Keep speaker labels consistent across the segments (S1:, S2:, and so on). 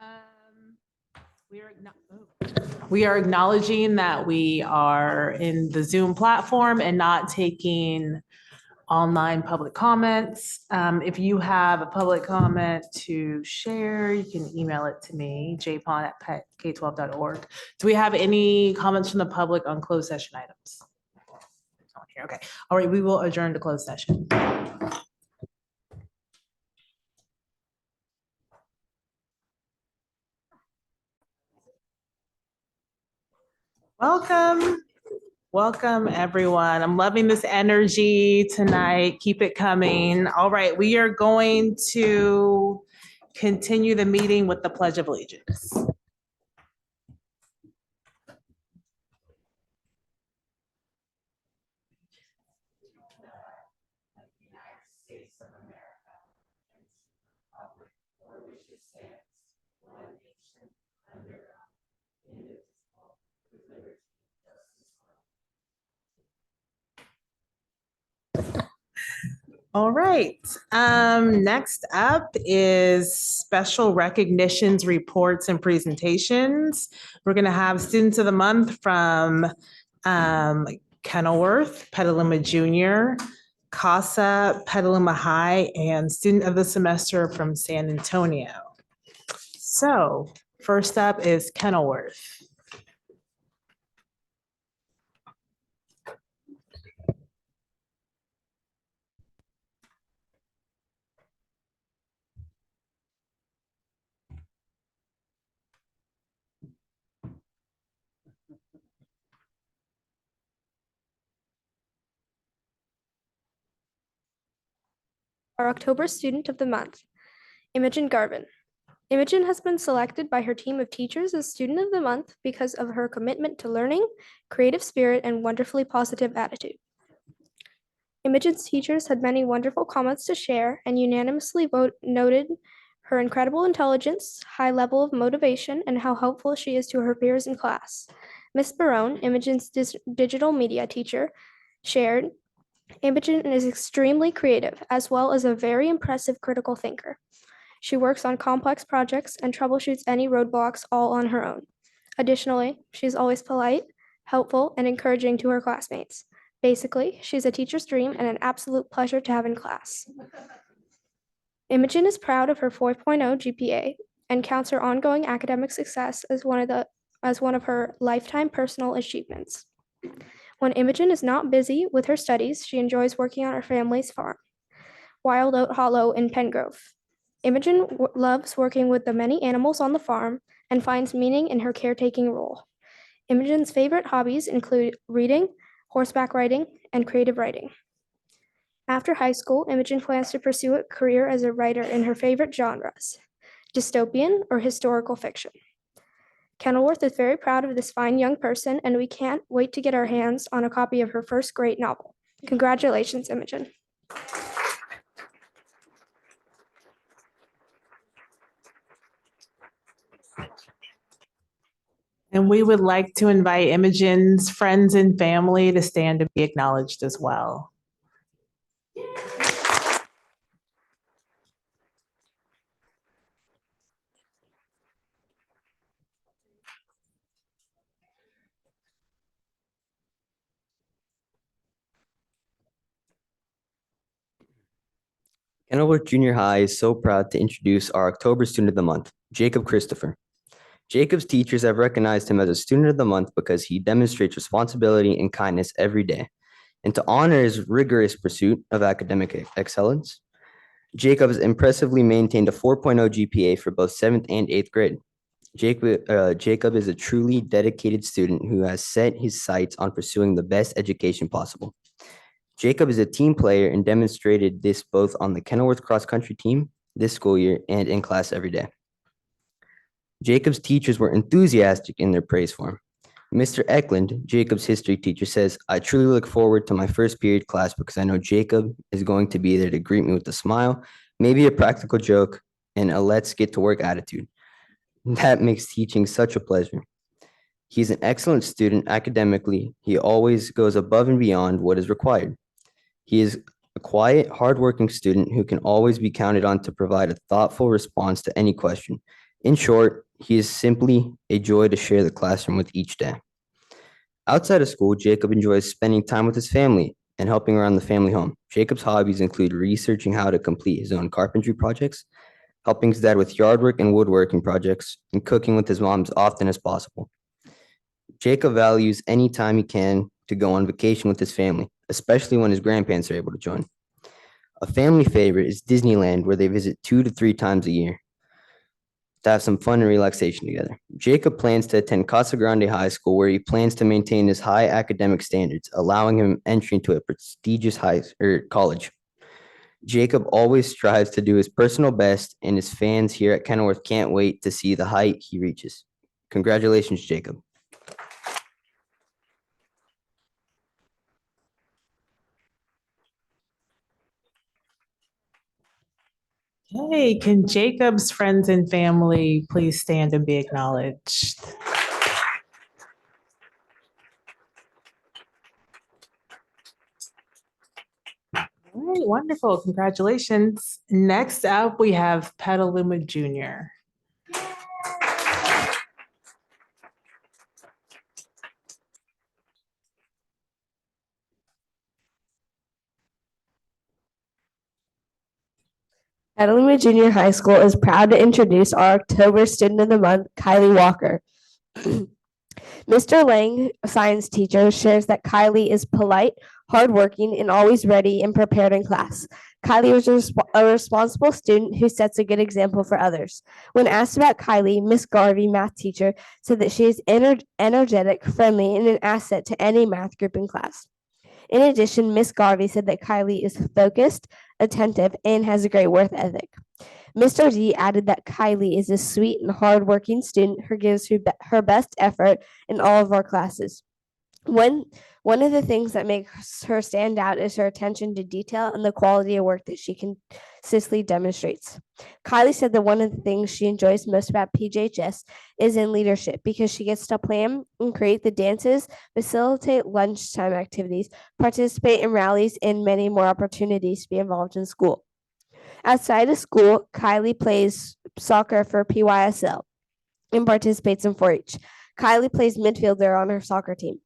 S1: Um, We are acknowledging that we are in the Zoom platform and not taking online public comments. If you have a public comment to share, you can email it to me, jpon@k12.org. Do we have any comments from the public on closed session items? Okay, all right, we will adjourn to closed session. Welcome, everyone. I'm loving this energy tonight. Keep it coming. All right, we are going to continue the meeting with the Pledge of Allegiance. All right, next up is special recognitions, reports, and presentations. We're gonna have students of the month from Kenilworth, Petaluma Junior, CASA, Petaluma High, and student of the semester from San Antonio. So first up is Kenilworth.
S2: Our October Student of the Month, Imogen Garvin. Imogen has been selected by her team of teachers as Student of the Month because of her commitment to learning, creative spirit, and wonderfully positive attitude. Imogen's teachers had many wonderful comments to share and unanimously noted her incredible intelligence, high level of motivation, and how helpful she is to her peers in class. Miss Barone, Imogen's digital media teacher, shared, Imogen is extremely creative, as well as a very impressive critical thinker. She works on complex projects and troubleshoots any roadblocks all on her own. Additionally, she's always polite, helpful, and encouraging to her classmates. Basically, she's a teacher's dream and an absolute pleasure to have in class. Imogen is proud of her 4.0 GPA and counts her ongoing academic success as one of her lifetime personal achievements. When Imogen is not busy with her studies, she enjoys working on her family's farm, Wild Oat Hollow in Pengrove. Imogen loves working with the many animals on the farm and finds meaning in her caretaking role. Imogen's favorite hobbies include reading, horseback riding, and creative writing. After high school, Imogen plans to pursue a career as a writer in her favorite genres, dystopian or historical fiction. Kenilworth is very proud of this fine young person, and we can't wait to get our hands on a copy of her first great novel. Congratulations, Imogen.
S1: And we would like to invite Imogen's friends and family to stand to be acknowledged as well.
S3: Kenilworth Junior High is so proud to introduce our October Student of the Month, Jacob Christopher. Jacob's teachers have recognized him as a Student of the Month because he demonstrates responsibility and kindness every day. And to honor his rigorous pursuit of academic excellence, Jacob has impressively maintained a 4.0 GPA for both 7th and 8th grade. Jacob is a truly dedicated student who has set his sights on pursuing the best education possible. Jacob is a team player and demonstrated this both on the Kenilworth cross-country team this school year and in class every day. Jacob's teachers were enthusiastic in their praise for him. Mr. Eklund, Jacob's history teacher, says, "I truly look forward to my first period class because I know Jacob is going to be there to greet me with a smile, maybe a practical joke, and a let's get to work attitude. That makes teaching such a pleasure. He's an excellent student academically. He always goes above and beyond what is required. He is a quiet, hardworking student who can always be counted on to provide a thoughtful response to any question. In short, he is simply a joy to share the classroom with each day. Outside of school, Jacob enjoys spending time with his family and helping around the family home. Jacob's hobbies include researching how to complete his own carpentry projects, helping his dad with yard work and woodworking projects, and cooking with his mom as often as possible. Jacob values any time he can to go on vacation with his family, especially when his grandparents are able to join. A family favorite is Disneyland, where they visit 2 to 3 times a year to have some fun and relaxation together. Jacob plans to attend Casa Grande High School, where he plans to maintain his high academic standards, allowing him entry into a prestigious college. Jacob always strives to do his personal best, and his fans here at Kenilworth can't wait to see the height he reaches. Congratulations, Jacob.
S1: Hey, can Jacob's friends and family please stand and be acknowledged? All right, wonderful. Congratulations. Next up, we have Petaluma Jr.
S4: Petaluma Junior High School is proud to introduce our October Student of the Month, Kylie Walker. Mr. Lang, a science teacher, shares that Kylie is polite, hardworking, and always ready and prepared in class. Kylie was a responsible student who sets a good example for others. When asked about Kylie, Miss Garvey, math teacher, said that she is energetic, friendly, and an asset to any math group in class. In addition, Miss Garvey said that Kylie is focused, attentive, and has a great work ethic. Mr. D added that Kylie is a sweet and hardworking student who gives her best effort in all of our classes. One of the things that makes her stand out is her attention to detail and the quality of work that she consistently demonstrates. Kylie said that one of the things she enjoys most about PJHS is in leadership because she gets to plan and create the dances, facilitate lunchtime activities, participate in rallies, and many more opportunities to be involved in school. Outside of school, Kylie plays soccer for PYSL and participates in 4-H. Kylie plays midfielder on her soccer team.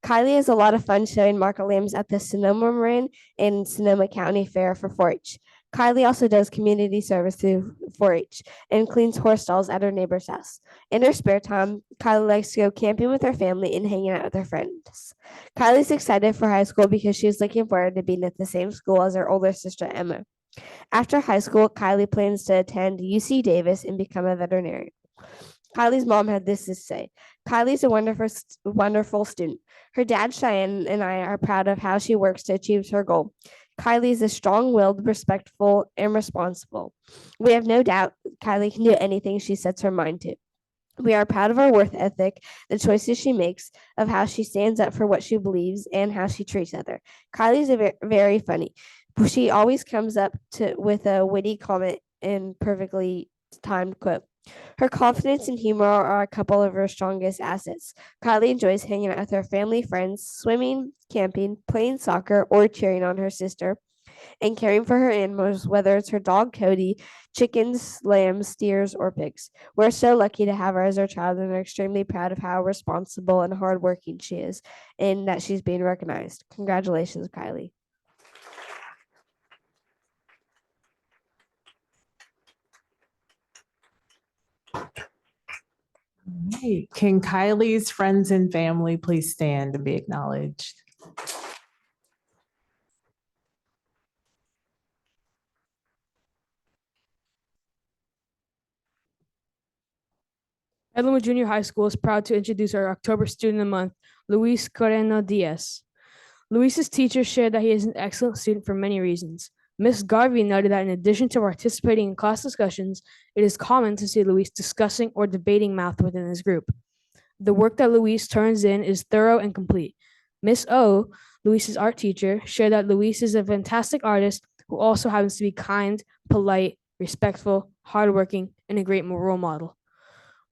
S4: Kylie has a lot of fun showing market lambs at the Sonoma Marin and Sonoma County Fair for 4-H. Kylie also does community service through 4-H and cleans horse stalls at her neighbor's house. In her spare time, Kylie likes to go camping with her family and hanging out with her friends. Kylie's excited for high school because she's looking forward to being at the same school as her older sister, Emma. After high school, Kylie plans to attend UC Davis and become a veterinarian. Kylie's mom had this to say: Kylie's a wonderful student. Her dad, Cheyenne, and I are proud of how she works to achieve her goal. Kylie is a strong-willed, respectful, and responsible. We have no doubt Kylie can do anything she sets her mind to. We are proud of her work ethic, the choices she makes, of how she stands up for what she believes, and how she treats others. Kylie's very funny. She always comes up with a witty comment and perfectly timed quote. Her confidence and humor are a couple of her strongest assets. Kylie enjoys hanging out with her family, friends, swimming, camping, playing soccer, or cheering on her sister, and caring for her animals, whether it's her dog Cody, chickens, lambs, steers, or pigs. We're so lucky to have her as our child and are extremely proud of how responsible and hardworking she is, and that she's being recognized. Congratulations, Kylie.
S1: All right, can Kylie's friends and family please stand and be acknowledged?
S5: Petaluma Junior High School is proud to introduce our October Student of the Month, Luis Coreno Diaz. Luis's teachers shared that he is an excellent student for many reasons. Ms. Garvey noted that in addition to participating in class discussions, it is common to see Luis discussing or debating math within his group. The work that Luis turns in is thorough and complete. Ms. O, Luis's art teacher, shared that Luis is a fantastic artist who also happens to be kind, polite, respectful, hardworking, and a great role model.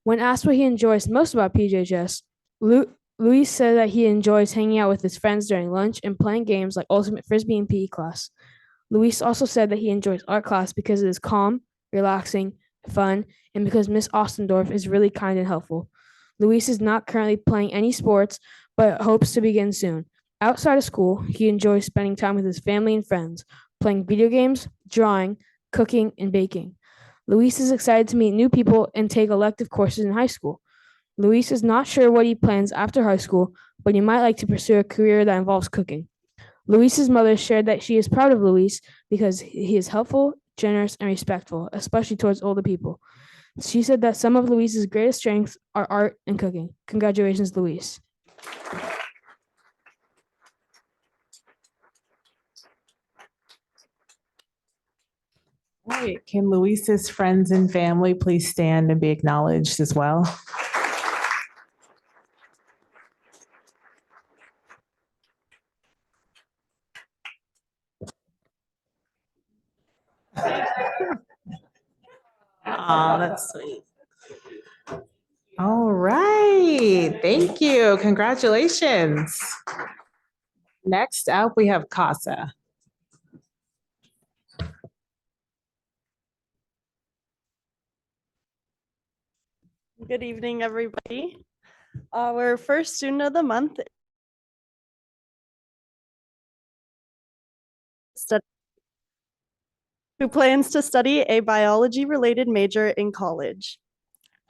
S5: When asked what he enjoys most about PJHS, Luis said that he enjoys hanging out with his friends during lunch and playing games like Ultimate Frisbee and PE class. Luis also said that he enjoys art class because it is calm, relaxing, fun, and because Miss Ostendorf is really kind and helpful. Luis is not currently playing any sports, but hopes to begin soon. Outside of school, he enjoys spending time with his family and friends, playing video games, drawing, cooking, and baking. Luis is excited to meet new people and take elective courses in high school. Luis is not sure what he plans after high school, but he might like to pursue a career that involves cooking. Luis's mother shared that she is proud of Luis because he is helpful, generous, and respectful, especially towards older people. She said that some of Luis's greatest strengths are art and cooking. Congratulations, Luis.
S1: Right, can Luis's friends and family please stand and be acknowledged as well? Oh, that's sweet. All right, thank you. Congratulations. Next up, we have CASA.
S6: Good evening, everybody. Our first student of the month who plans to study a biology-related major in college.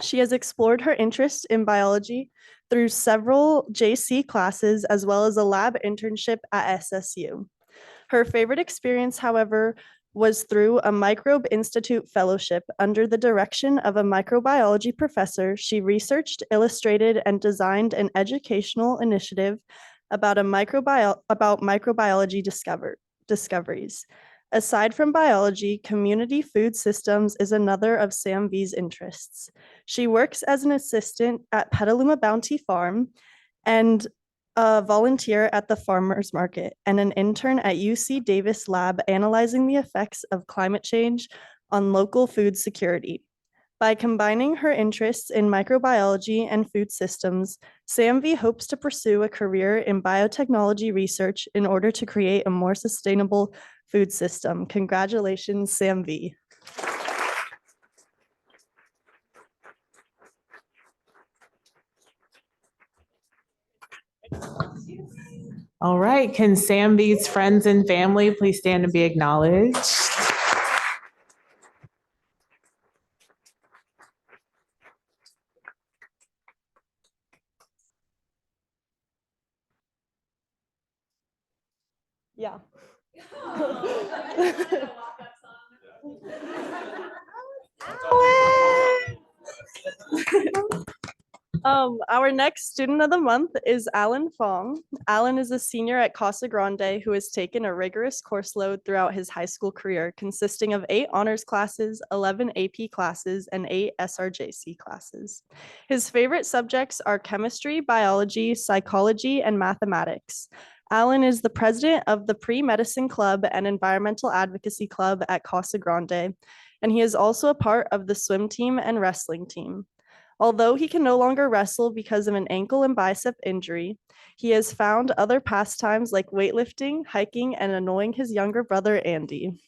S6: She has explored her interest in biology through several JC classes as well as a lab internship at SSU. Her favorite experience, however, was through a Microbe Institute fellowship under the direction of a microbiology professor. She researched, illustrated, and designed an educational initiative about microbiology discoveries. Aside from biology, community food systems is another of Sam V's interests. She works as an assistant at Petaluma Bounty Farm and a volunteer at the farmers market and an intern at UC Davis Lab analyzing the effects of climate change on local food security. By combining her interests in microbiology and food systems, Sam V hopes to pursue a career in biotechnology research in order to create a more sustainable food system. Congratulations, Sam V.
S1: All right, can Sam V's friends and family please stand and be acknowledged?
S6: Yeah. Our next student of the month is Alan Fong. Alan is a senior at Casa Grande who has taken a rigorous course load throughout his high school career, consisting of 8 honors classes, 11 AP classes, and 8 SRJC classes. His favorite subjects are chemistry, biology, psychology, and mathematics. Alan is the president of the Pre-Medicine Club and Environmental Advocacy Club at Casa Grande, and he is also a part of the swim team and wrestling team. Although he can no longer wrestle because of an ankle and bicep injury, he has found other pastimes like weightlifting, hiking, and annoying his younger brother, Andy.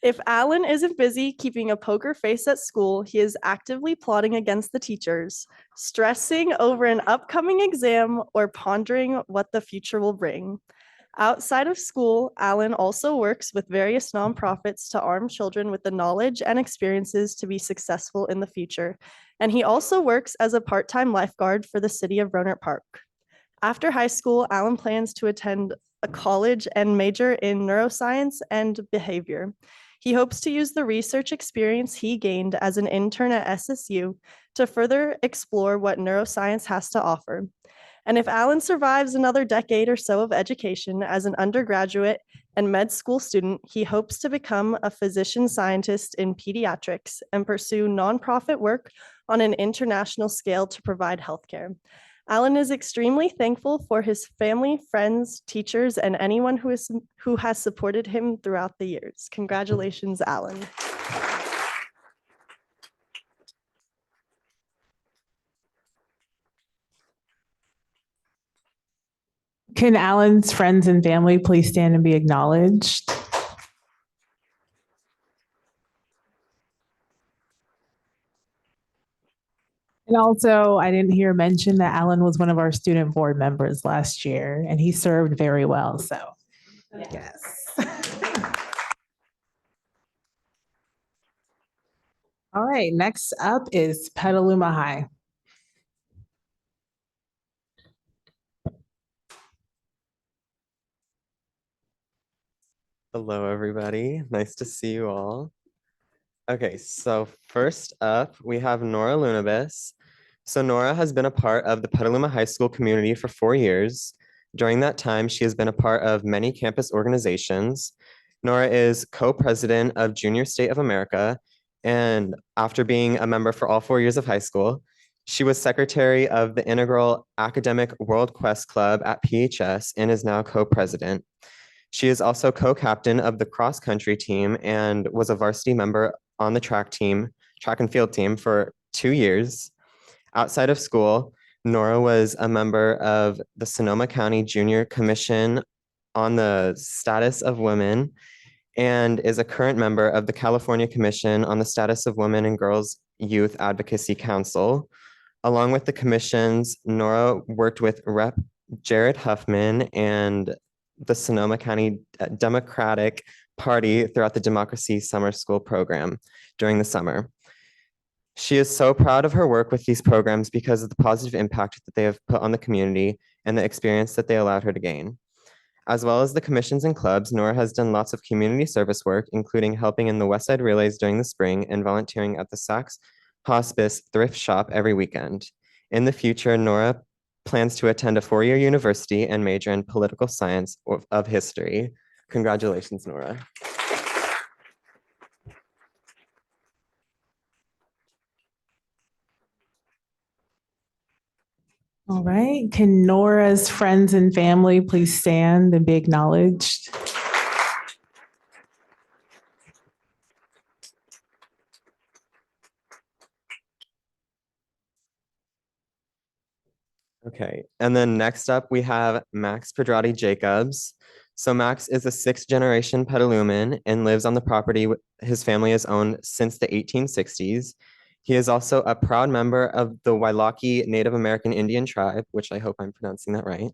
S6: If Alan isn't busy keeping a poker face at school, he is actively plotting against the teachers, stressing over an upcoming exam, or pondering what the future will bring. Outside of school, Alan also works with various nonprofits to arm children with the knowledge and experiences to be successful in the future. And he also works as a part-time lifeguard for the city of Rohnert Park. After high school, Alan plans to attend a college and major in neuroscience and behavior. He hopes to use the research experience he gained as an intern at SSU to further explore what neuroscience has to offer. And if Alan survives another decade or so of education as an undergraduate and med school student, he hopes to become a physician scientist in pediatrics and pursue nonprofit work on an international scale to provide healthcare. Alan is extremely thankful for his family, friends, teachers, and anyone who has supported him throughout the years. Congratulations, Alan.
S1: Can Alan's friends and family please stand and be acknowledged? And also, I didn't hear mention that Alan was one of our student board members last year, and he served very well, so, yes. All right, next up is Petaluma High.
S7: Hello, everybody. Nice to see you all. Okay, so first up, we have Nora Lunabis. So Nora has been a part of the Petaluma High School community for 4 years. During that time, she has been a part of many campus organizations. Nora is co-president of Junior State of America, and after being a member for all 4 years of high school, she was secretary of the integral academic World Quest Club at PHS and is now co-president. She is also co-captain of the cross-country team and was a varsity member on the track and field team for 2 years. Outside of school, Nora was a member of the Sonoma County Junior Commission on the Status of Women and is a current member of the California Commission on the Status of Women and Girls Youth Advocacy Council. Along with the commissions, Nora worked with Rep. Jared Huffman and the Sonoma County Democratic Party throughout the Democracy Summer School program during the summer. She is so proud of her work with these programs because of the positive impact that they have put on the community and the experience that they allowed her to gain. As well as the commissions and clubs, Nora has done lots of community service work, including helping in the West Side Relays during the spring and volunteering at the Saks Hospice Thrift Shop every weekend. In the future, Nora plans to attend a 4-year university and major in political science of history. Congratulations, Nora.
S1: All right, can Nora's friends and family please stand and be acknowledged?
S7: Okay, and then next up we have Max Pedrati Jacobs. So Max is a 6th-generation Petaluman and lives on the property his family has owned since the 1860s. He is also a proud member of the Wailaki Native American Indian tribe, which I hope I'm pronouncing that right.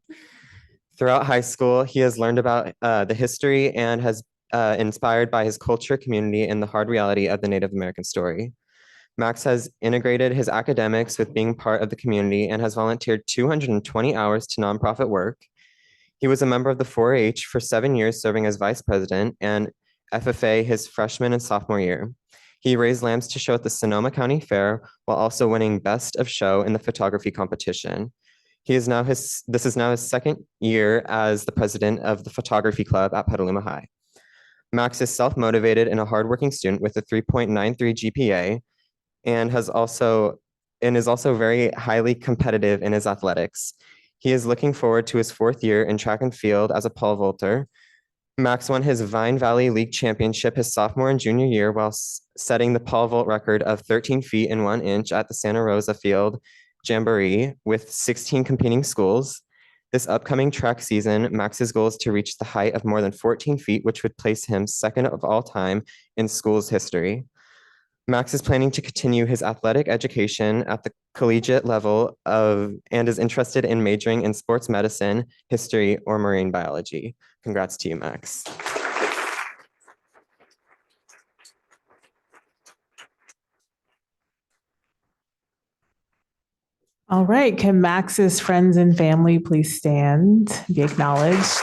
S7: Throughout high school, he has learned about the history and has inspired by his culture, community, and the hard reality of the Native American story. Max has integrated his academics with being part of the community and has volunteered 220 hours to nonprofit work. He was a member of the 4-H for 7 years, serving as vice president, and FFA his freshman and sophomore year. He raised lambs to show at the Sonoma County Fair while also winning Best of Show in the photography competition. This is now his 2nd year as the president of the photography club at Petaluma High. Max is self-motivated and a hardworking student with a 3.93 GPA and is also very highly competitive in his athletics. He is looking forward to his 4th year in track and field as a pole vaulter. Max won his Vine Valley League championship his sophomore and junior year while setting the pole vault record of 13 feet and 1 inch at the Santa Rosa Field Jamboree with 16 competing schools. This upcoming track season, Max's goal is to reach the height of more than 14 feet, which would place him 2nd of all time in school's history. Max is planning to continue his athletic education at the collegiate level and is interested in majoring in sports medicine, history, or marine biology. Congrats to you, Max.
S1: All right, can Max's friends and family please stand, be acknowledged?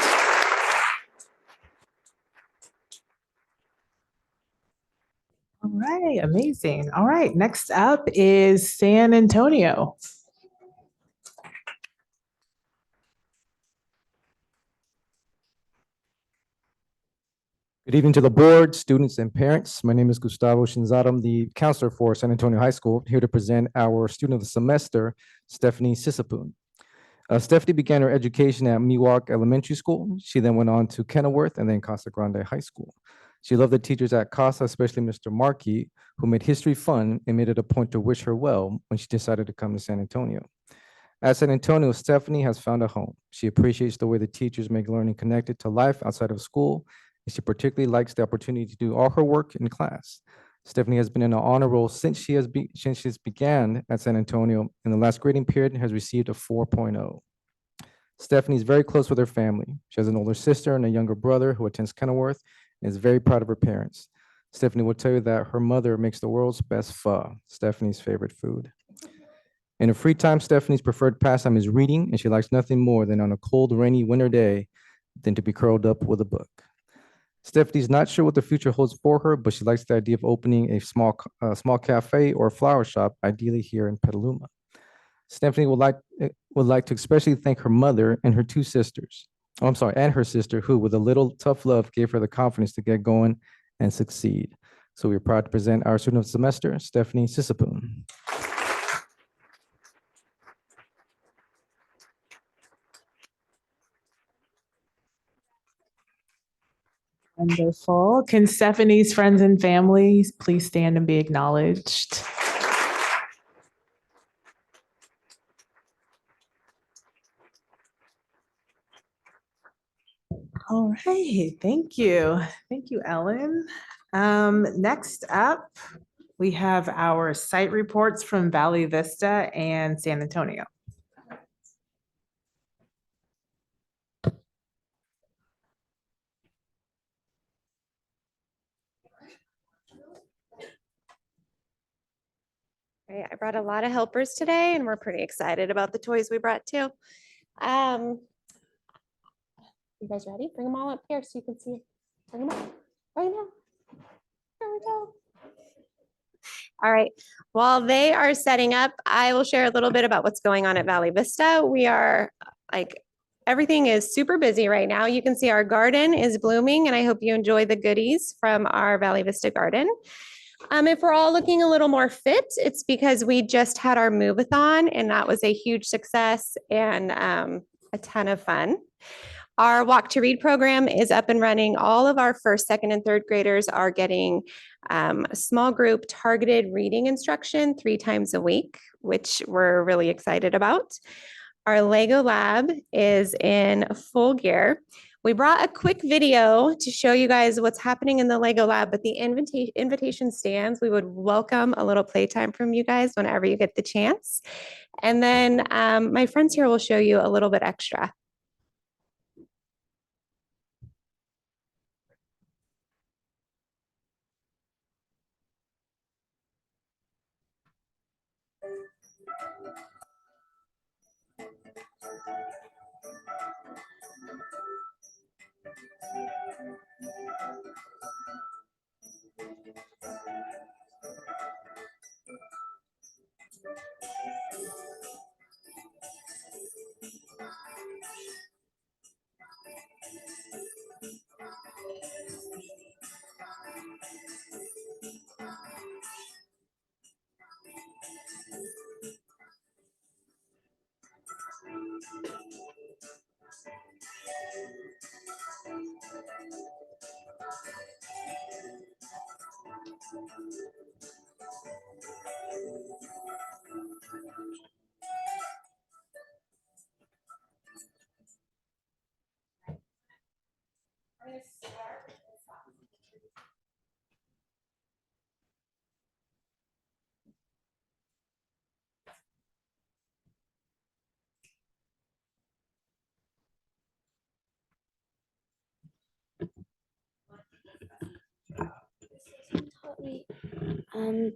S1: All right, amazing. All right, next up is San Antonio.
S8: Good evening to the board, students, and parents. My name is Gustavo Shinzado. I'm the counselor for San Antonio High School, here to present our student of the semester, Stephanie Sisapun. Stephanie began her education at Miwok Elementary School. She then went on to Kenilworth and then Casa Grande High School. She loved the teachers at Casa, especially Mr. Markey, who made history fun and made it a point to wish her well when she decided to come to San Antonio. At San Antonio, Stephanie has found a home. She appreciates the way the teachers make learning connected to life outside of school. She particularly likes the opportunity to do all her work in class. Stephanie has been in an honor roll since she's began at San Antonio. In the last grading period, has received a 4.0. Stephanie is very close with her family. She has an older sister and a younger brother who attends Kenilworth and is very proud of her parents. Stephanie will tell you that her mother makes the world's best pho, Stephanie's favorite food. In her free time, Stephanie's preferred pastime is reading, and she likes nothing more than on a cold, rainy winter day than to be curled up with a book. Stephanie's not sure what the future holds for her, but she likes the idea of opening a small cafe or flower shop, ideally here in Petaluma. Stephanie would like to especially thank her mother and her two sisters. Oh, I'm sorry, and her sister, who, with a little tough love, gave her the confidence to get going and succeed. So we're proud to present our student of the semester, Stephanie Sisapoon.
S1: Wonderful. Can Stephanie's friends and families please stand and be acknowledged? All right, thank you. Thank you, Ellen. Next up, we have our site reports from Valley Vista and San Antonio.
S9: Right, I brought a lot of helpers today and we're pretty excited about the toys we brought too. You guys ready? Bring them all up here so you can see it. Bring them up right now. There we go. All right, while they are setting up, I will share a little bit about what's going on at Valley Vista. We are everything is super busy right now. You can see our garden is blooming and I hope you enjoy the goodies from our Valley Vista garden. If we're all looking a little more fit, it's because we just had our move-a-thon and that was a huge success and a ton of fun. Our Walk to Read program is up and running. All of our first, second, and third graders are getting a small group targeted reading instruction 3 times a week, which we're really excited about. Our Lego lab is in full gear. We brought a quick video to show you guys what's happening in the Lego lab, but the invitation stands. We would welcome a little playtime from you guys whenever you get the chance. And then my friends here will show you a little bit extra.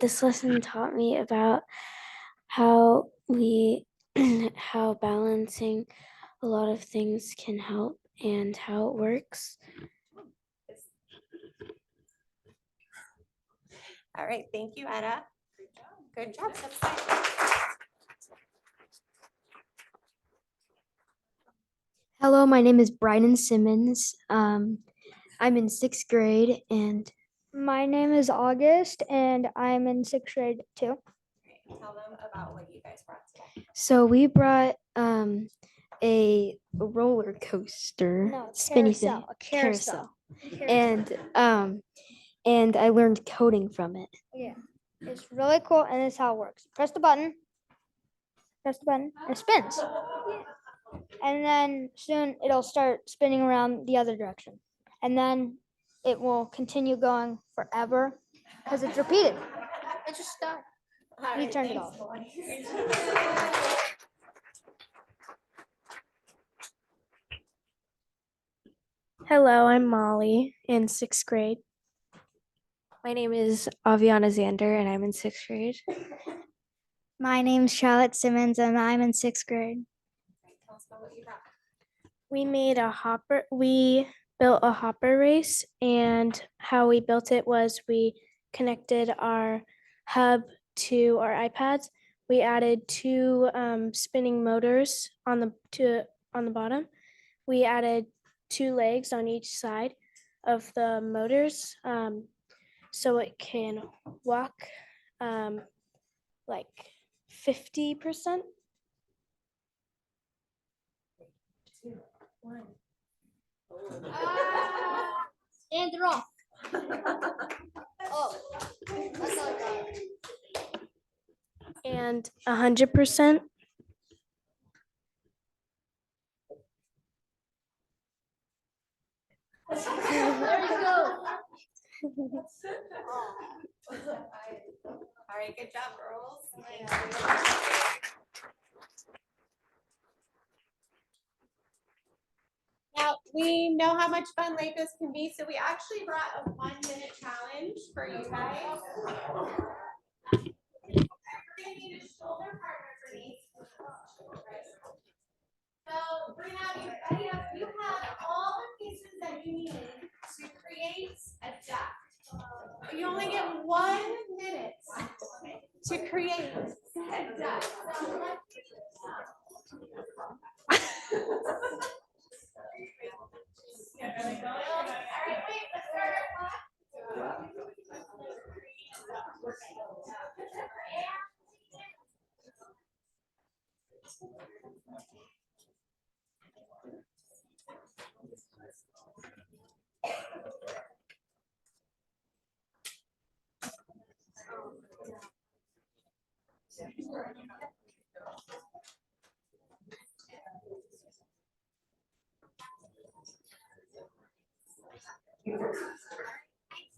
S10: This lesson taught me about how how balancing a lot of things can help and how it works.
S9: All right, thank you, Etta. Good job.
S10: Hello, my name is Bryden Simmons. I'm in 6th grade, and
S2: My name is August and I'm in 6th grade too.
S9: Tell them about what you guys brought today.
S10: so we brought a roller coaster,
S2: No,
S10: spinny
S2: carousel,
S10: thing,
S2: a carousel.
S10: and I learned coding from it.
S2: Yeah, it's really cool and it's how it works. Press the button, and it spins. And then soon it'll start spinning around the other direction. And then it will continue going forever Because it's repeated. It just stopped. You turned it off. Hello, I'm Molly in 6th grade.
S10: My name is Aviana Zander, and I'm in 6th grade.
S11: My name's Charlotte Simmons and I'm in 6th grade.
S2: We built a hopper race, and how we built it was we connected our hub to our iPads. We added two spinning motors on the bottom. We added two legs on each side of the motors, so it can walk like 50%.
S11: And they're off. Oh, that's all I got.
S2: And 100%.
S11: There you go.
S9: All right, good job, girls. Now, we know how much fun Legos can be, so we actually brought a 1-minute challenge for you guys. You're gonna need a shoulder partner for these. So we're gonna have you ready up. You have all the pieces that you need to create a duck. You only get 1 minute to create a duck.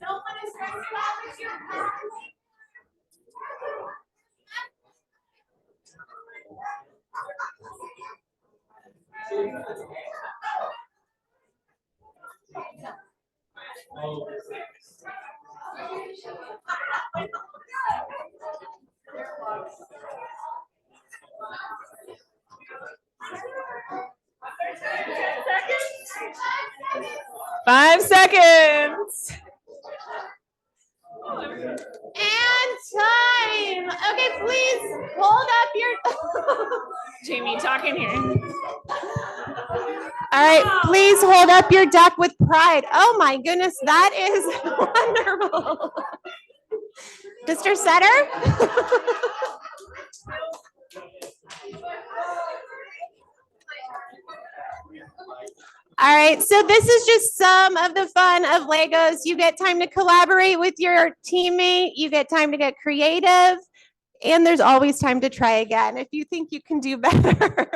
S9: Don't want to stress you out with your parents.
S1: 5 seconds.
S9: And time. Okay, please hold up your.
S1: Jamie, talking here.
S9: All right, please hold up your duck with pride. Oh my goodness, that is wonderful. Mr. Setter? All right, so this is just some of the fun of Legos. You get time to collaborate with your teammate, you get time to get creative, and there's always time to try again if you think you can do better.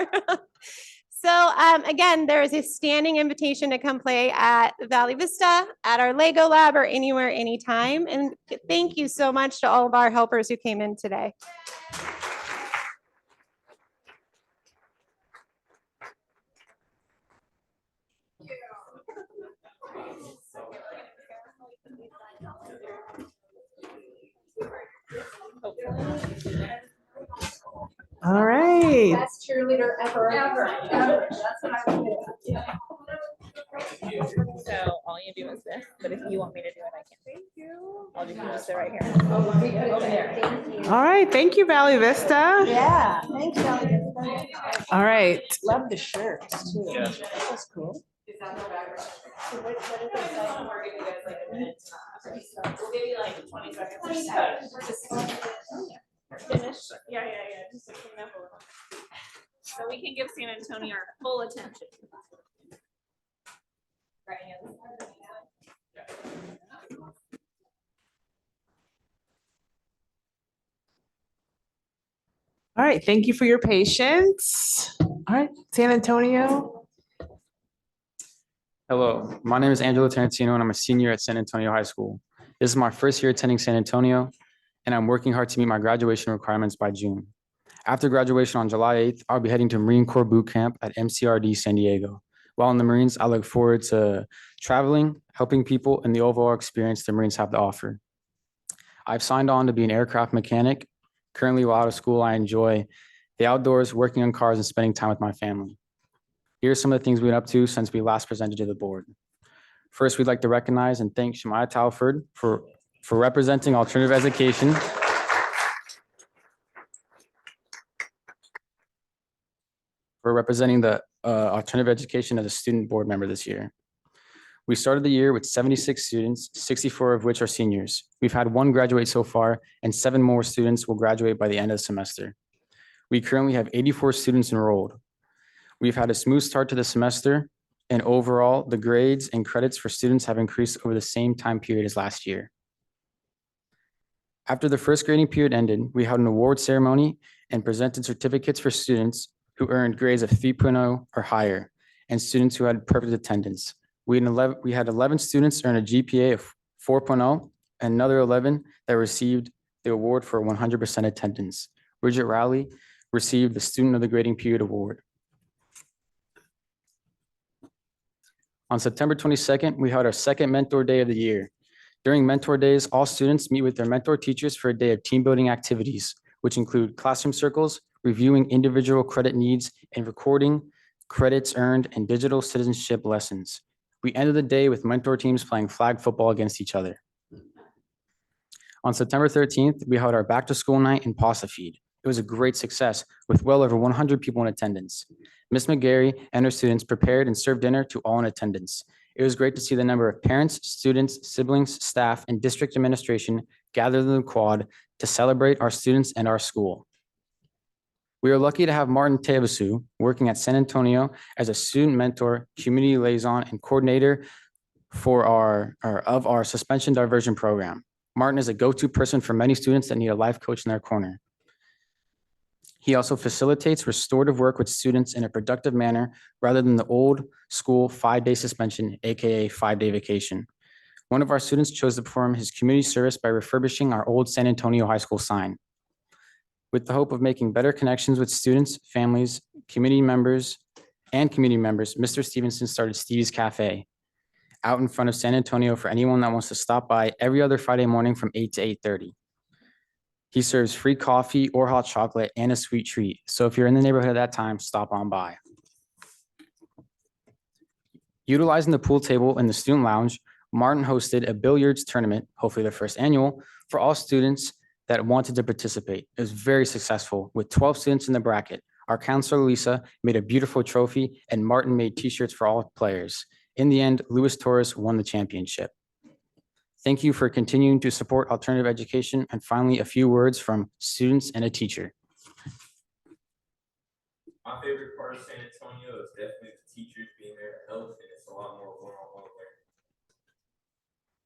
S9: So again, there is a standing invitation to come play at Valley Vista, at our Lego lab, or anywhere, anytime. And thank you so much to all of our helpers who came in today.
S1: All right.
S9: Best cheerleader ever. That's what I would do.
S12: So all you do is this, but if you want me to do it, I can. Thank you. I'll just sit right here. Over there. Thank you.
S1: All right. Thank you, Valley Vista.
S12: Yeah, thanks, Shelly.
S1: All right.
S12: Love the shirts too.
S8: Yeah.
S12: That was cool. So what is it like?
S1: We're giving you guys like a minute. We'll give you like 20 seconds.
S12: Finish. Yeah. Just to clean up a little. So we can give San Antonio our full attention.
S1: All right. Thank you for your patience. All right. San Antonio.
S13: Hello, my name is Angelo Tarantino and I'm a senior at San Antonio High School. This is my first year attending San Antonio, and I'm working hard to meet my graduation requirements by June. After graduation on July 8th, I'll be heading to Marine Corps Boot Camp at MCRD San Diego. While in the Marines, I look forward to traveling, helping people, and the overall experience the Marines have to offer. I've signed on to be an aircraft mechanic. Currently, while out of school, I enjoy the outdoors, working on cars, and spending time with my family. Here are some of the things we've been up to since we last presented to the board. First, we'd like to recognize and thank Shemaya Talford for representing alternative education. For representing the alternative education as a student board member this year. We started the year with 76 students, 64 of which are seniors. We've had one graduate so far, and 7 more students will graduate by the end of the semester. We currently have 84 students enrolled. We've had a smooth start to the semester, and overall, the grades and credits for students have increased over the same time period as last year. After the first grading period ended, we held an award ceremony and presented certificates for students who earned grades of 3.0 or higher, and students who had perfect attendance. We had 11 students earn a GPA of 4.0, and another 11 that received the award for 100% attendance. Bridget Rowley received the Student of the Grading Period Award. On September 22nd, we held our second Mentor Day of the year. During Mentor Days, all students meet with their mentor teachers for a day of team building activities, which include classroom circles, reviewing individual credit needs, and recording credits earned and digital citizenship lessons. We ended the day with mentor teams playing flag football against each other. On September 13th, we held our back to school night in Pasta Feed. It was a great success with well over 100 people in attendance. Ms. McGarry and her students prepared and served dinner to all in attendance. It was great to see the number of parents, students, siblings, staff, and district administration gathered in the quad to celebrate our students and our school. We are lucky to have Martin Tevasu working at San Antonio as a student mentor, community liaison, and coordinator for our suspension diversion program. Martin is a go-to person for many students that need a life coach in their corner. He also facilitates restorative work with students in a productive manner rather than the old school 5-day suspension, AKA 5-day vacation. One of our students chose to perform his community service by refurbishing our old San Antonio High School sign. With the hope of making better connections with students, families, community members, Mr. Stevenson started Stevie's Cafe out in front of San Antonio for anyone that wants to stop by every other Friday morning from 8 to 8:30. He serves free coffee or hot chocolate and a sweet treat. So if you're in the neighborhood at that time, stop on by. Utilizing the pool table in the student lounge, Martin hosted a billiards tournament, hopefully their first annual, for all students that wanted to participate. It was very successful with 12 students in the bracket. Our counselor, Lisa, made a beautiful trophy and Martin made t-shirts for all players. In the end, Luis Torres won the championship. Thank you for continuing to support alternative education. And finally, a few words from students and a teacher.
S14: My favorite part of San Antonio is definitely the teachers being there to help, and it's a lot more one-on-one learning.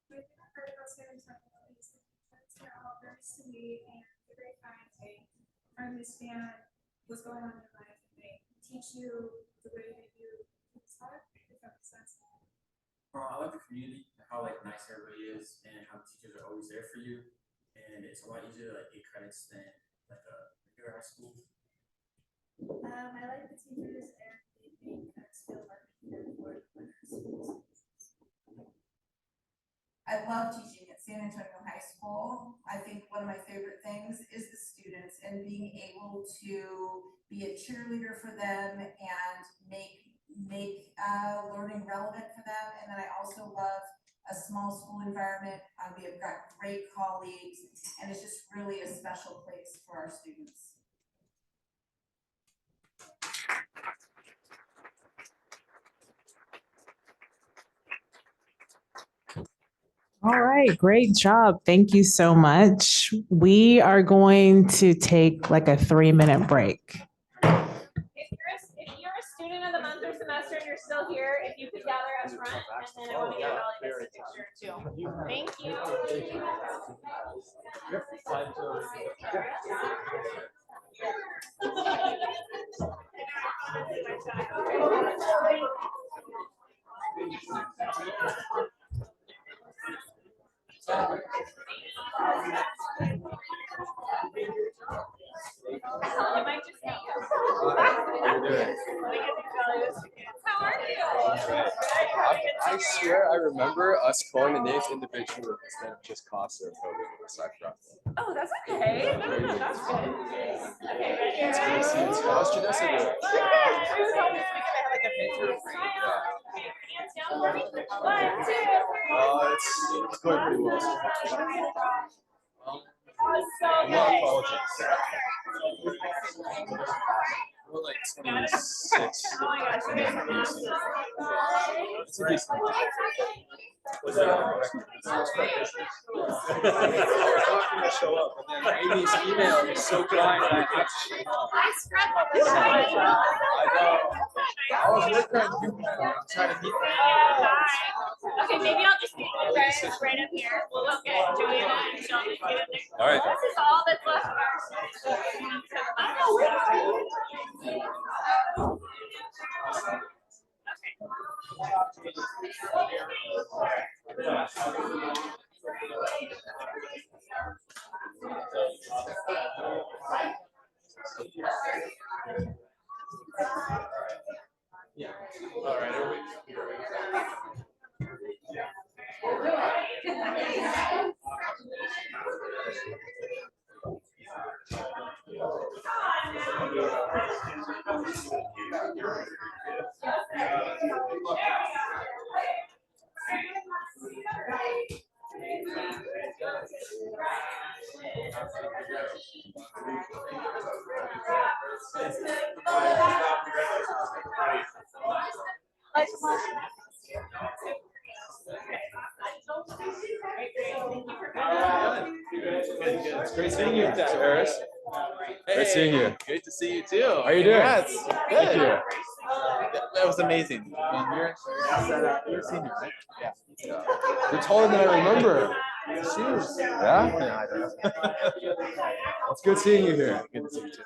S15: My favorite part about San Antonio is the teachers are all very sweet and very kind. They understand what's going on in your life, and they teach you the way that you talk, if that makes sense.
S16: I like the community, how nice everybody is, and how the teachers are always there for you. And it's a lot easier to get credits than a regular high school.
S15: I like the teachers and they make us feel like we're winners.
S17: I love teaching at San Antonio High School. I think one of my favorite things is the students and being able to be a cheerleader for them and make learning relevant for them. And then I also love a small school environment. We have got great colleagues, and it's just really a special place for our students.
S1: All right, great job. Thank you so much. We are going to take a 3-minute break.
S12: If you're a student of the month or semester and you're still here, if you could gather up front, and then I want to get a picture too. Thank you.
S18: I swear I remember us calling the names individually instead of just Costa or Kobe. So I forgot.
S12: Oh, that's okay. That's good. Okay, ready?
S18: It's good to see you too. How's Janessa doing?
S12: She was home this weekend. I had like a midterm break. Hands down for me. 1, 2.
S18: It's going pretty well.
S12: So
S18: No apologies. We're like 26.
S12: Oh my gosh, you guys are awesome.
S18: It's a decent amount. Was not going to show up, and then Amy's email was so kind that I have to show up.
S12: I scrambled this time.
S18: I know. I was working on you. I'm trying to meet them.
S12: Okay, maybe I'll just meet you guys right up here. We'll look at Joanna and Sheldon. Get in there.
S18: All right.
S12: This is all that's left of
S18: Yeah. All right. It's great seeing you, Dr. Harris. Great seeing you.
S19: Great to see you too.
S18: How are you doing?
S19: Congrats.
S18: Thank
S19: Good.
S18: you.
S19: That was amazing. And you're a senior, right? Yeah.
S18: You're taller than I remember.
S19: Shoes.
S18: Yeah?
S19: Yeah, I don't.
S18: It's good seeing you here.
S19: Good to see you too.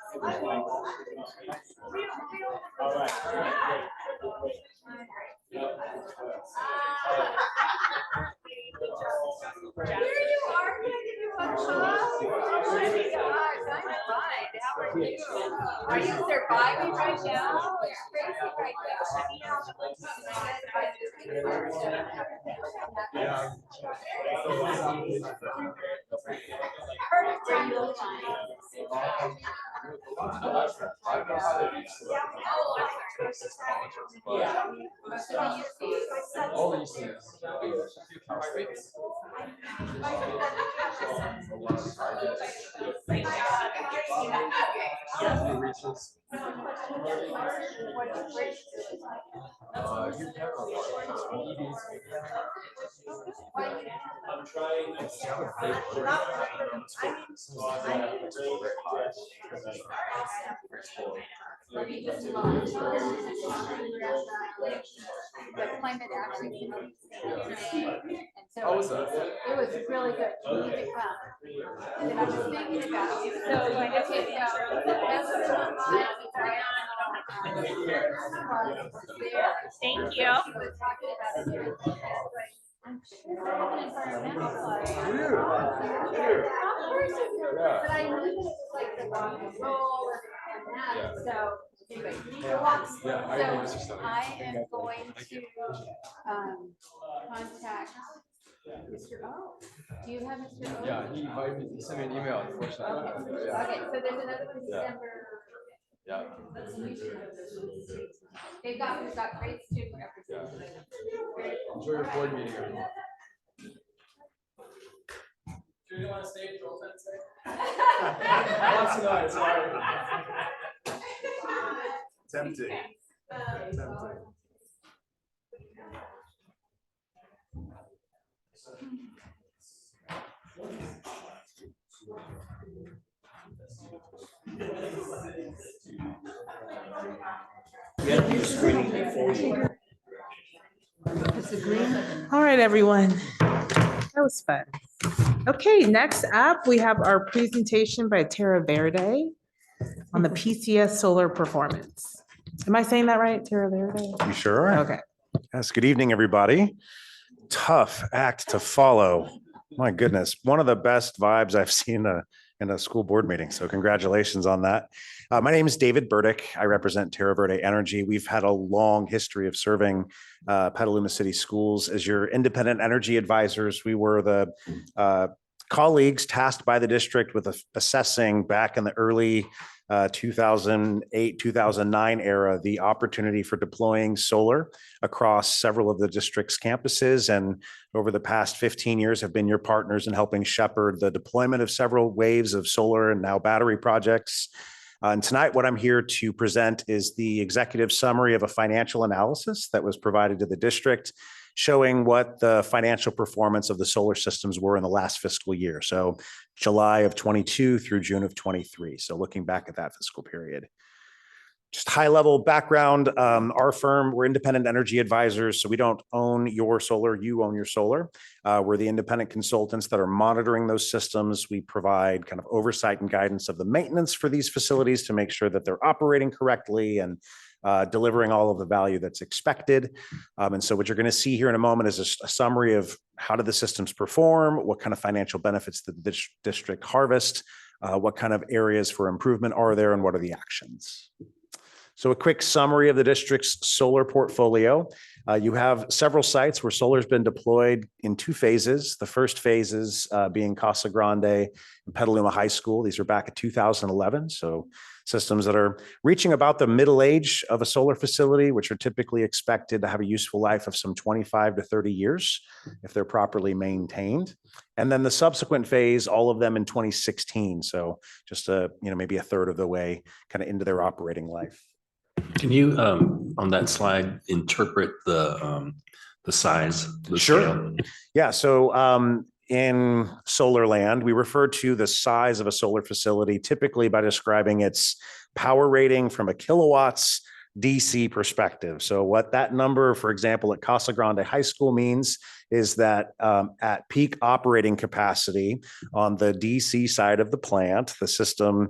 S12: Are you surviving right now? It's crazy right
S18: All these things. I'm trying.
S12: The climate action committee. And
S18: How was that?
S12: it was really good. You need to come. And I was thinking about you. So like, okay, so that's what's on my right on. Thank you. I'm sure an environmental side. But I knew that it's like the role and that, so anyway.
S18: Yeah, I know Mr.
S12: So
S18: Stone.
S12: I am going to contact Mr. O. Do you have Mr. O?
S18: Yeah, he invited me, he sent me an email, unfortunately. Yeah.
S12: Okay, so there's another one
S18: Yeah.
S12: December.
S18: Yeah.
S12: We've got great student representation.
S18: Enjoy your board meeting, everyone.
S19: Do you want to stay for 10 seconds?
S18: Once tonight, it's all right.
S19: Tempting.
S1: All right, everyone. That was fun. Okay, next up, we have our presentation by Tara Verde on the PCS solar performance. Am I saying that right, Tara Verde?
S20: You sure are.
S1: Okay.
S20: Yes, good evening, everybody. Tough act to follow. My goodness, one of the best vibes I've seen in a school board meeting. So congratulations on that. My name is David Burdick. I represent Terra Verde Energy. We've had a long history of serving Petaluma City Schools as your independent energy advisors. We were the colleagues tasked by the district with assessing back in the early 2008, 2009 era, the opportunity for deploying solar across several of the district's campuses. And over the past 15 years have been your partners in helping shepherd the deployment of several waves of solar and now battery projects. And tonight, what I'm here to present is the executive summary of a financial analysis that was provided to the district, showing what the financial performance of the solar systems were in the last fiscal year. So July of 22 through June of 23. So looking back at that fiscal period. Just high level background, our firm, we're independent energy advisors. So we don't own your solar, you own your solar. We're the independent consultants that are monitoring those systems. We provide kind of oversight and guidance of the maintenance for these facilities to make sure that they're operating correctly and delivering all of the value that's expected. And so what you're going to see here in a moment is a summary of how do the systems perform, what kind of financial benefits did the district harvest, what kind of areas for improvement are there, and what are the actions. So a quick summary of the district's solar portfolio. You have several sites where solar has been deployed in two phases. The first phases being Casa Grande and Petaluma High School. These are back in 2011. So systems that are reaching about the middle age of a solar facility, which are typically expected to have a useful life of some 25 to 30 years if they're properly maintained. And then the subsequent phase, all of them in 2016. So just maybe a third of the way kind of into their operating life.
S21: Can you, on that slide, interpret the size? The
S20: Sure.
S21: scale?
S20: Yeah. So in solar land, we refer to the size of a solar facility typically by describing its power rating from a kilowatts DC perspective. So what that number, for example, at Casa Grande High School means is that at peak operating capacity on the DC side of the plant, the system